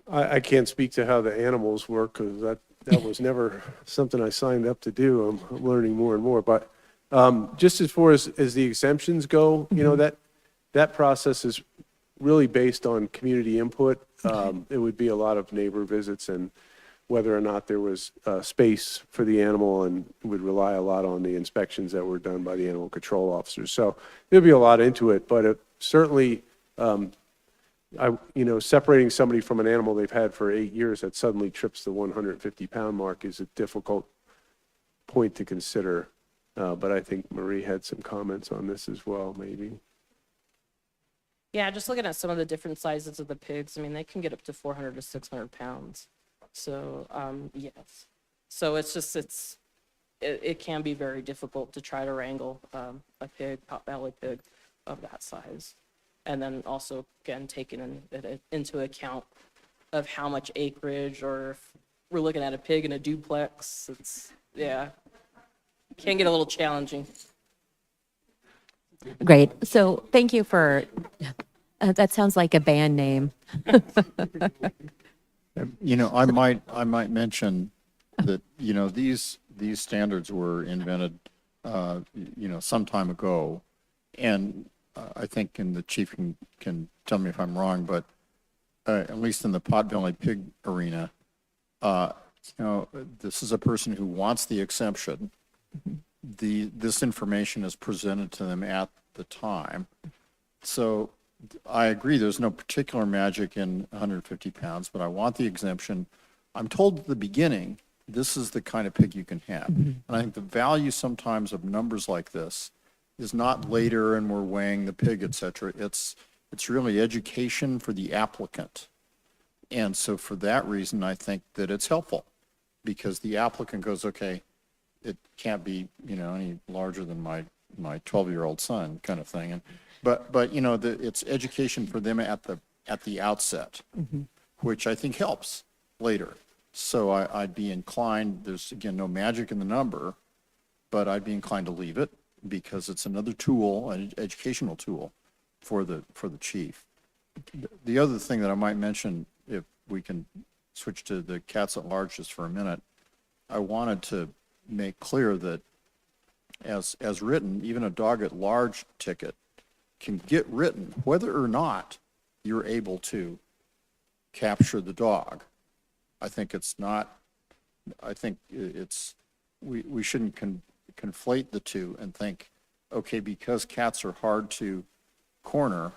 I can't speak to how the animals work because that was never something I signed up to do. I'm learning more and more. But just as far as the exemptions go, you know, that process is really based on community input. It would be a lot of neighbor visits and whether or not there was space for the animal, and would rely a lot on the inspections that were done by the animal control officers. So there'd be a lot into it, but it certainly, separating somebody from an animal they've had for 8 years that suddenly trips the 150-pound mark is a difficult point to consider. But I think Marie had some comments on this as well, maybe. Yeah, just looking at some of the different sizes of the pigs, I mean, they can get up to 400 to 600 pounds. So, yes. So it's just, it can be very difficult to try to wrangle a pig, potbelly pig of that size. And then also, again, taking into account of how much acreage, or if we're looking at a pig in a duplex, can get a little challenging. Great. So thank you for, that sounds like a band name. You know, I might mention that, you know, these standards were invented, some time ago. And I think, and the chief can tell me if I'm wrong, but at least in the potbelly pig arena, this is a person who wants the exception. This information is presented to them at the time. So I agree, there's no particular magic in 150 pounds, but I want the exemption. I'm told at the beginning, this is the kind of pig you can have. And I think the value sometimes of numbers like this is not later and we're weighing the pig, et cetera. It's really education for the applicant. And so for that reason, I think that it's helpful, because the applicant goes, okay, it can't be, any larger than my 12-year-old son, kind of thing. And but it's education for them at the outset, which I think helps later. So I'd be inclined, there's again no magic in the number, but I'd be inclined to leave it because it's another tool, an educational tool for the chief. The other thing that I might mention, if we can switch to the cats at large just for a minute, I wanted to make clear that as written, even a dog at large ticket can get written whether or not you're able to capture the dog. I think we shouldn't conflate the two and think, okay, because cats are hard to corner,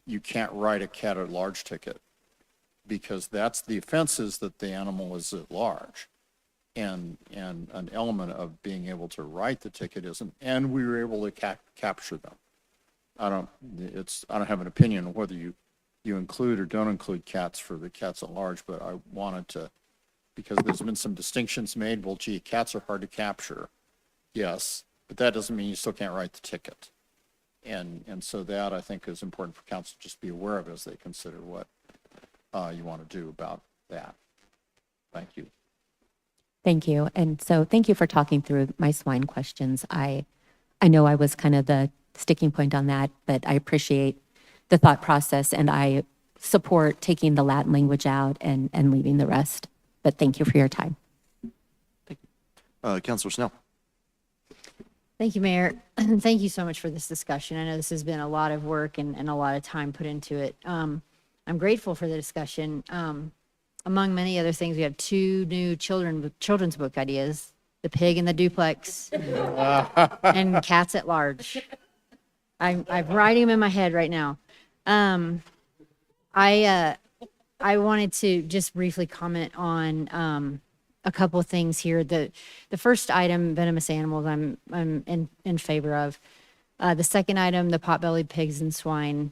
you can't write a cat at large ticket, because that's the offense is that the animal is at large. And an element of being able to write the ticket isn't, and we were able to capture them. I don't have an opinion on whether you include or don't include cats for the cats at large, but I wanted to, because there's been some distinctions made. Well, gee, cats are hard to capture. Yes, but that doesn't mean you still can't write the ticket. And so that I think is important for council to just be aware of as they consider what you want to do about that. Thank you. Thank you. And so thank you for talking through my swine questions. I know I was kind of the sticking point on that, but I appreciate the thought process, and I support taking the Latin language out and leaving the rest. But thank you for your time. Councilor Snell. Thank you, Mayor. And thank you so much for this discussion. I know this has been a lot of work and a lot of time put into it. I'm grateful for the discussion. Among many other things, we have 2 new children's book ideas, The Pig in the Duplex and Cats at Large. I'm writing them in my head right now. I wanted to just briefly comment on a couple of things here. The first item, venomous animals, I'm in favor of. The second item, the potbelly pigs and swine.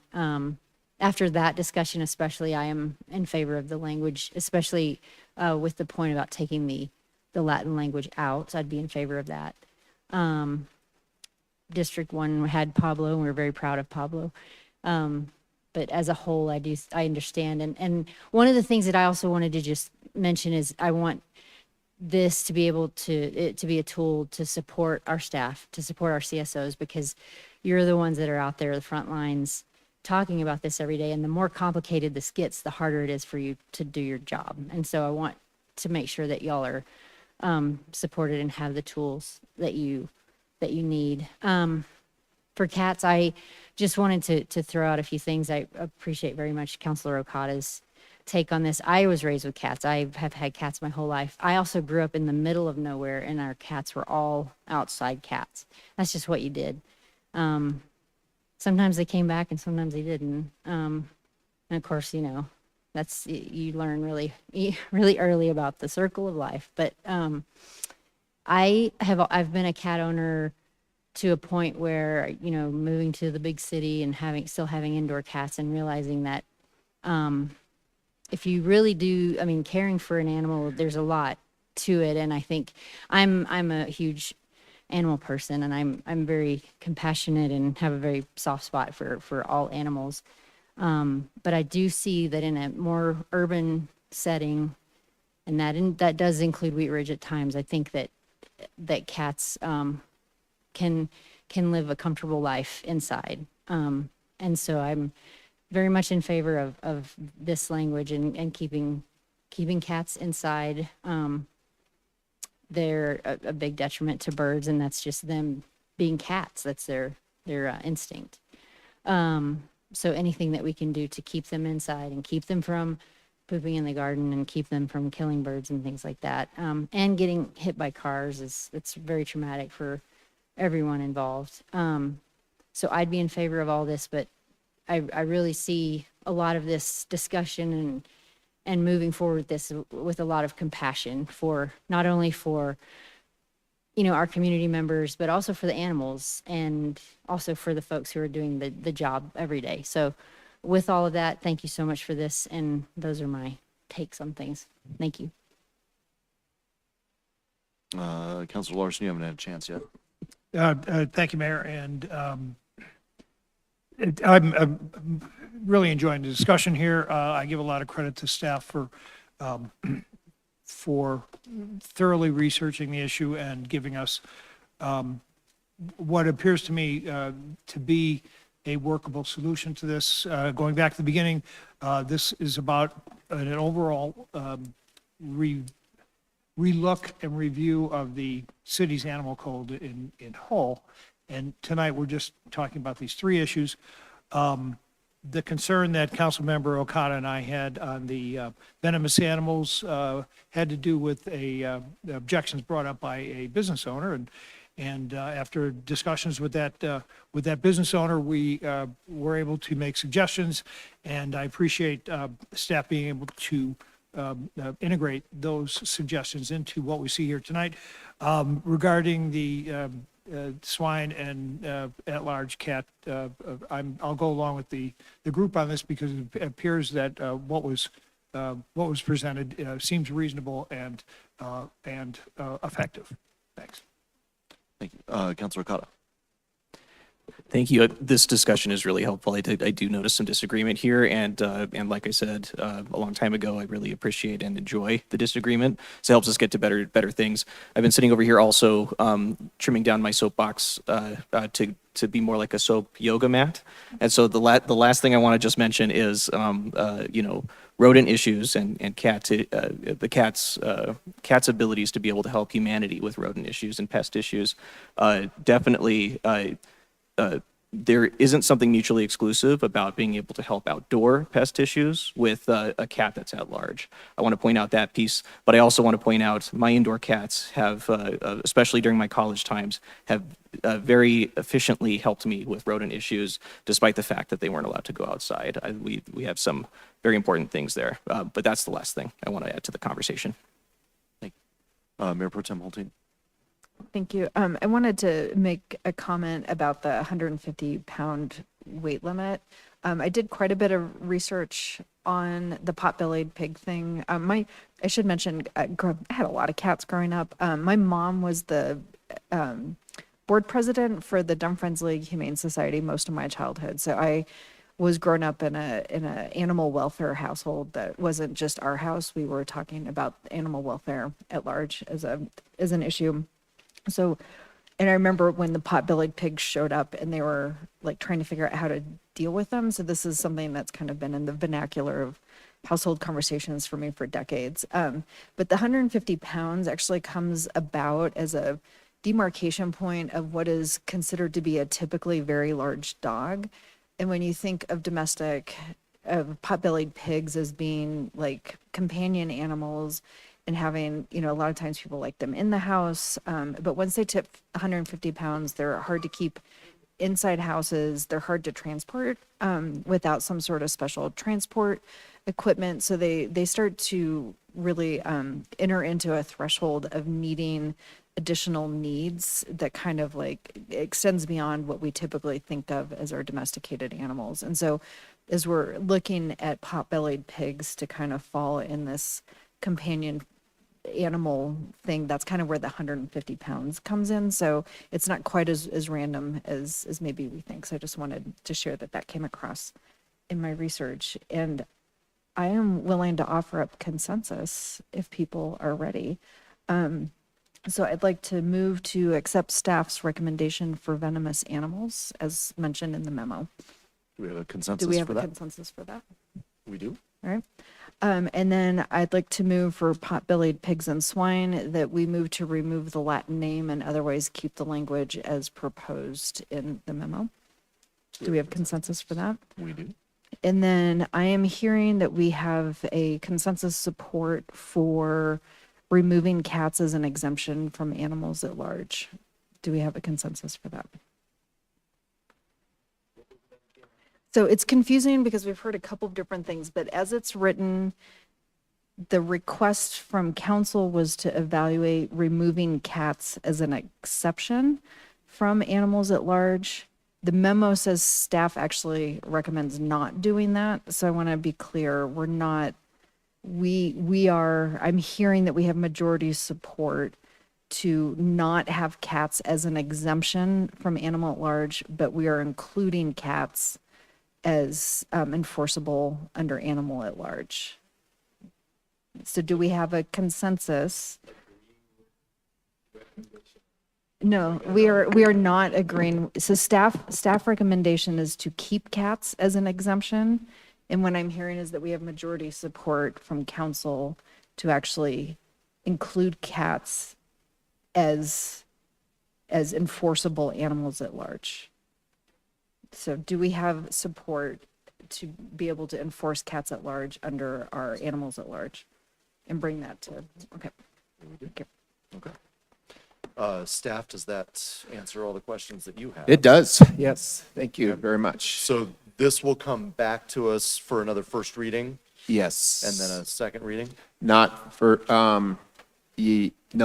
After that discussion, especially, I am in favor of the language, especially with the point about taking the Latin language out. So I'd be in favor of that. District 1 had Pablo, and we were very proud of Pablo. But as a whole, I understand. And one of the things that I also wanted to just mention is I want this to be able to be a tool to support our staff, to support our CSOs, because you're the ones that are out there, the front lines, talking about this every day. And the more complicated this gets, the harder it is for you to do your job. And so I want to make sure that y'all are supported and have the tools that you need. For cats, I just wanted to throw out a few things. I appreciate very much Councilor Okada's take on this. I was raised with cats. I have had cats my whole life. I also grew up in the middle of nowhere, and our cats were all outside cats. That's just what you did. Sometimes they came back and sometimes they didn't. And of course, that's, you learn really early about the circle of life. But I've been a cat owner to a point where, moving to the big city and still having indoor cats, and realizing that if you really do, caring for an animal, there's a lot to it. And I think I'm a huge animal person, and I'm very compassionate and have a very soft spot for all animals. But I do see that in a more urban setting, and that does include Wheat Ridge at times, I think that cats can live a comfortable life inside. And so I'm very much in favor of this language and keeping cats inside. They're a big detriment to birds, and that's just them being cats. That's their instinct. So anything that we can do to keep them inside and keep them from pooping in the garden and keep them from killing birds and things like that, and getting hit by cars, it's very traumatic for everyone involved. So I'd be in favor of all this, but I really see a lot of this discussion and moving forward with this with a lot of compassion for not only for our community members, but also for the animals, and also for the folks who are doing the job every day. So with all of that, thank you so much for this, and those are my takes on things. Thank you. Councilor Larson, you haven't had a chance yet. Thank you, Mayor. And I'm really enjoying the discussion here. I give a lot of credit to staff for thoroughly researching the issue and giving us what appears to me to be a workable solution to this. Going back to the beginning, this is about an overall relook and review of the city's animal code in whole. And tonight, we're just talking about these three issues. The concern that Councilmember Okada and I had on the venomous animals had to do with the objections brought up by a business owner. And after discussions with that business owner, we were able to make suggestions. And I appreciate staff being able to integrate those suggestions into what we see here tonight. Regarding the swine and at-large cat, I'll go along with the group on this, because it appears that what was presented seems reasonable and effective. Thanks. Thank you. Councilor Okada. Thank you. This discussion is really helpful. I do notice some disagreement here, and like I said a long time ago, I really appreciate and enjoy the disagreement. So it helps us get to better things. I've been sitting over here also trimming down my soapbox to be more like a soap yoga mat. And so the last thing I want to just mention is rodent issues and the cat's abilities to be able to help humanity with rodent issues and pest issues. Definitely. There isn't something mutually exclusive about being able to help outdoor pest issues with a cat that's at large. I want to point out that piece, but I also want to point out my indoor cats have, especially during my college times, have very efficiently helped me with rodent issues, despite the fact that they weren't allowed to go outside. We have some very important things there, but that's the last thing I want to add to the conversation. Thank you. Mayor Pro Tem Holteen. Thank you. I wanted to make a comment about the 150-pound weight limit. I did quite a bit of research on the pot-bellied pig thing. I should mention, I had a lot of cats growing up. My mom was the board board president for the Dumb Friends League Humane Society most of my childhood. So I was grown up in a animal welfare household that wasn't just our house. We were talking about animal welfare at large as an issue. So, and I remember when the pot-bellied pigs showed up and they were like trying to figure out how to deal with them. So this is something that's kind of been in the vernacular of household conversations for me for decades. But the 150 pounds actually comes about as a demarcation point of what is considered to be a typically very large dog. And when you think of pot-bellied pigs as being like companion animals and having, a lot of times people like them in the house. But once they tip 150 pounds, they're hard to keep inside houses. They're hard to transport without some sort of special transport equipment. So they start to really enter into a threshold of needing additional needs that kind of like extends beyond what we typically think of as our domesticated animals. And so as we're looking at pot-bellied pigs to kind of fall in this companion animal thing, that's kind of where the 150 pounds comes in. So it's not quite as random as maybe we think. So I just wanted to share that came across in my research. And I am willing to offer up consensus if people are ready. So I'd like to move to accept staff's recommendation for venomous animals as mentioned in the memo. Do we have a consensus Do we have for a that? consensus for that? We do. All right. And then I'd like to move for pot-bellied pigs and swine that we move to remove the Latin name and otherwise keep the language as proposed in the memo. Do we have consensus for that? We do. And then I am hearing that we have a consensus support for removing cats as an exemption from animals at large. Do we have a consensus for that? So it's confusing because we've heard a couple of different things, but as it's written, the request from council was to evaluate removing cats as an exception from animals at large. The memo says staff actually recommends not doing that. So I want to be clear, we're not, I'm hearing that we have majority support to not have cats as an exemption from animal at large, but we are including cats as enforceable under animal at large. So do we have a consensus? No, we are not agreeing. So staff recommendation is to keep cats as an exemption. And what I'm hearing is that we have majority support from council to actually include cats as enforceable animals at large. So do we have support to be able to enforce cats at large under our animals at large and bring that to, okay. Okay. Staff, does that answer all the questions that you have? It does, yes. Thank you very much. So this will come back to us for another first reading Yes. and then a second reading? Not for, no,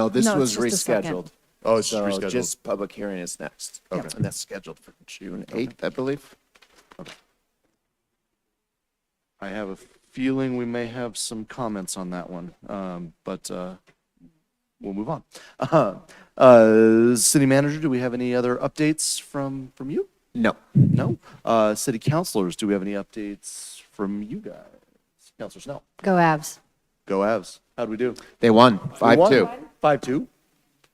this No, was it's just a second. rescheduled. Oh, it's So rescheduled. just public hearing is next. Okay. And that's scheduled for June 8th, I believe. I have a feeling we may have some comments on that one, but we'll move on. City manager, do we have any other updates from you? No. No? City councilors, do we have any updates from you guys? Councilor Snell? Go Avs. Go Avs. How'd we do? They won, 5-2. 5-2.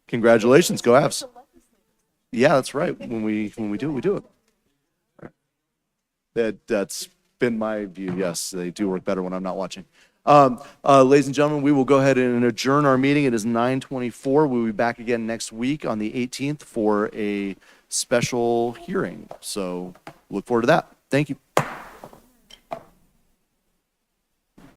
Congratulations, go Avs. Yeah, that's right. When we do it, we do it. That's been my view. Yes, they do work better when I'm not watching. Ladies and gentlemen, we will go ahead and adjourn our meeting. It is 9:24. We'll be back again next week on the 18th for a special hearing. So look forward to that. Thank you.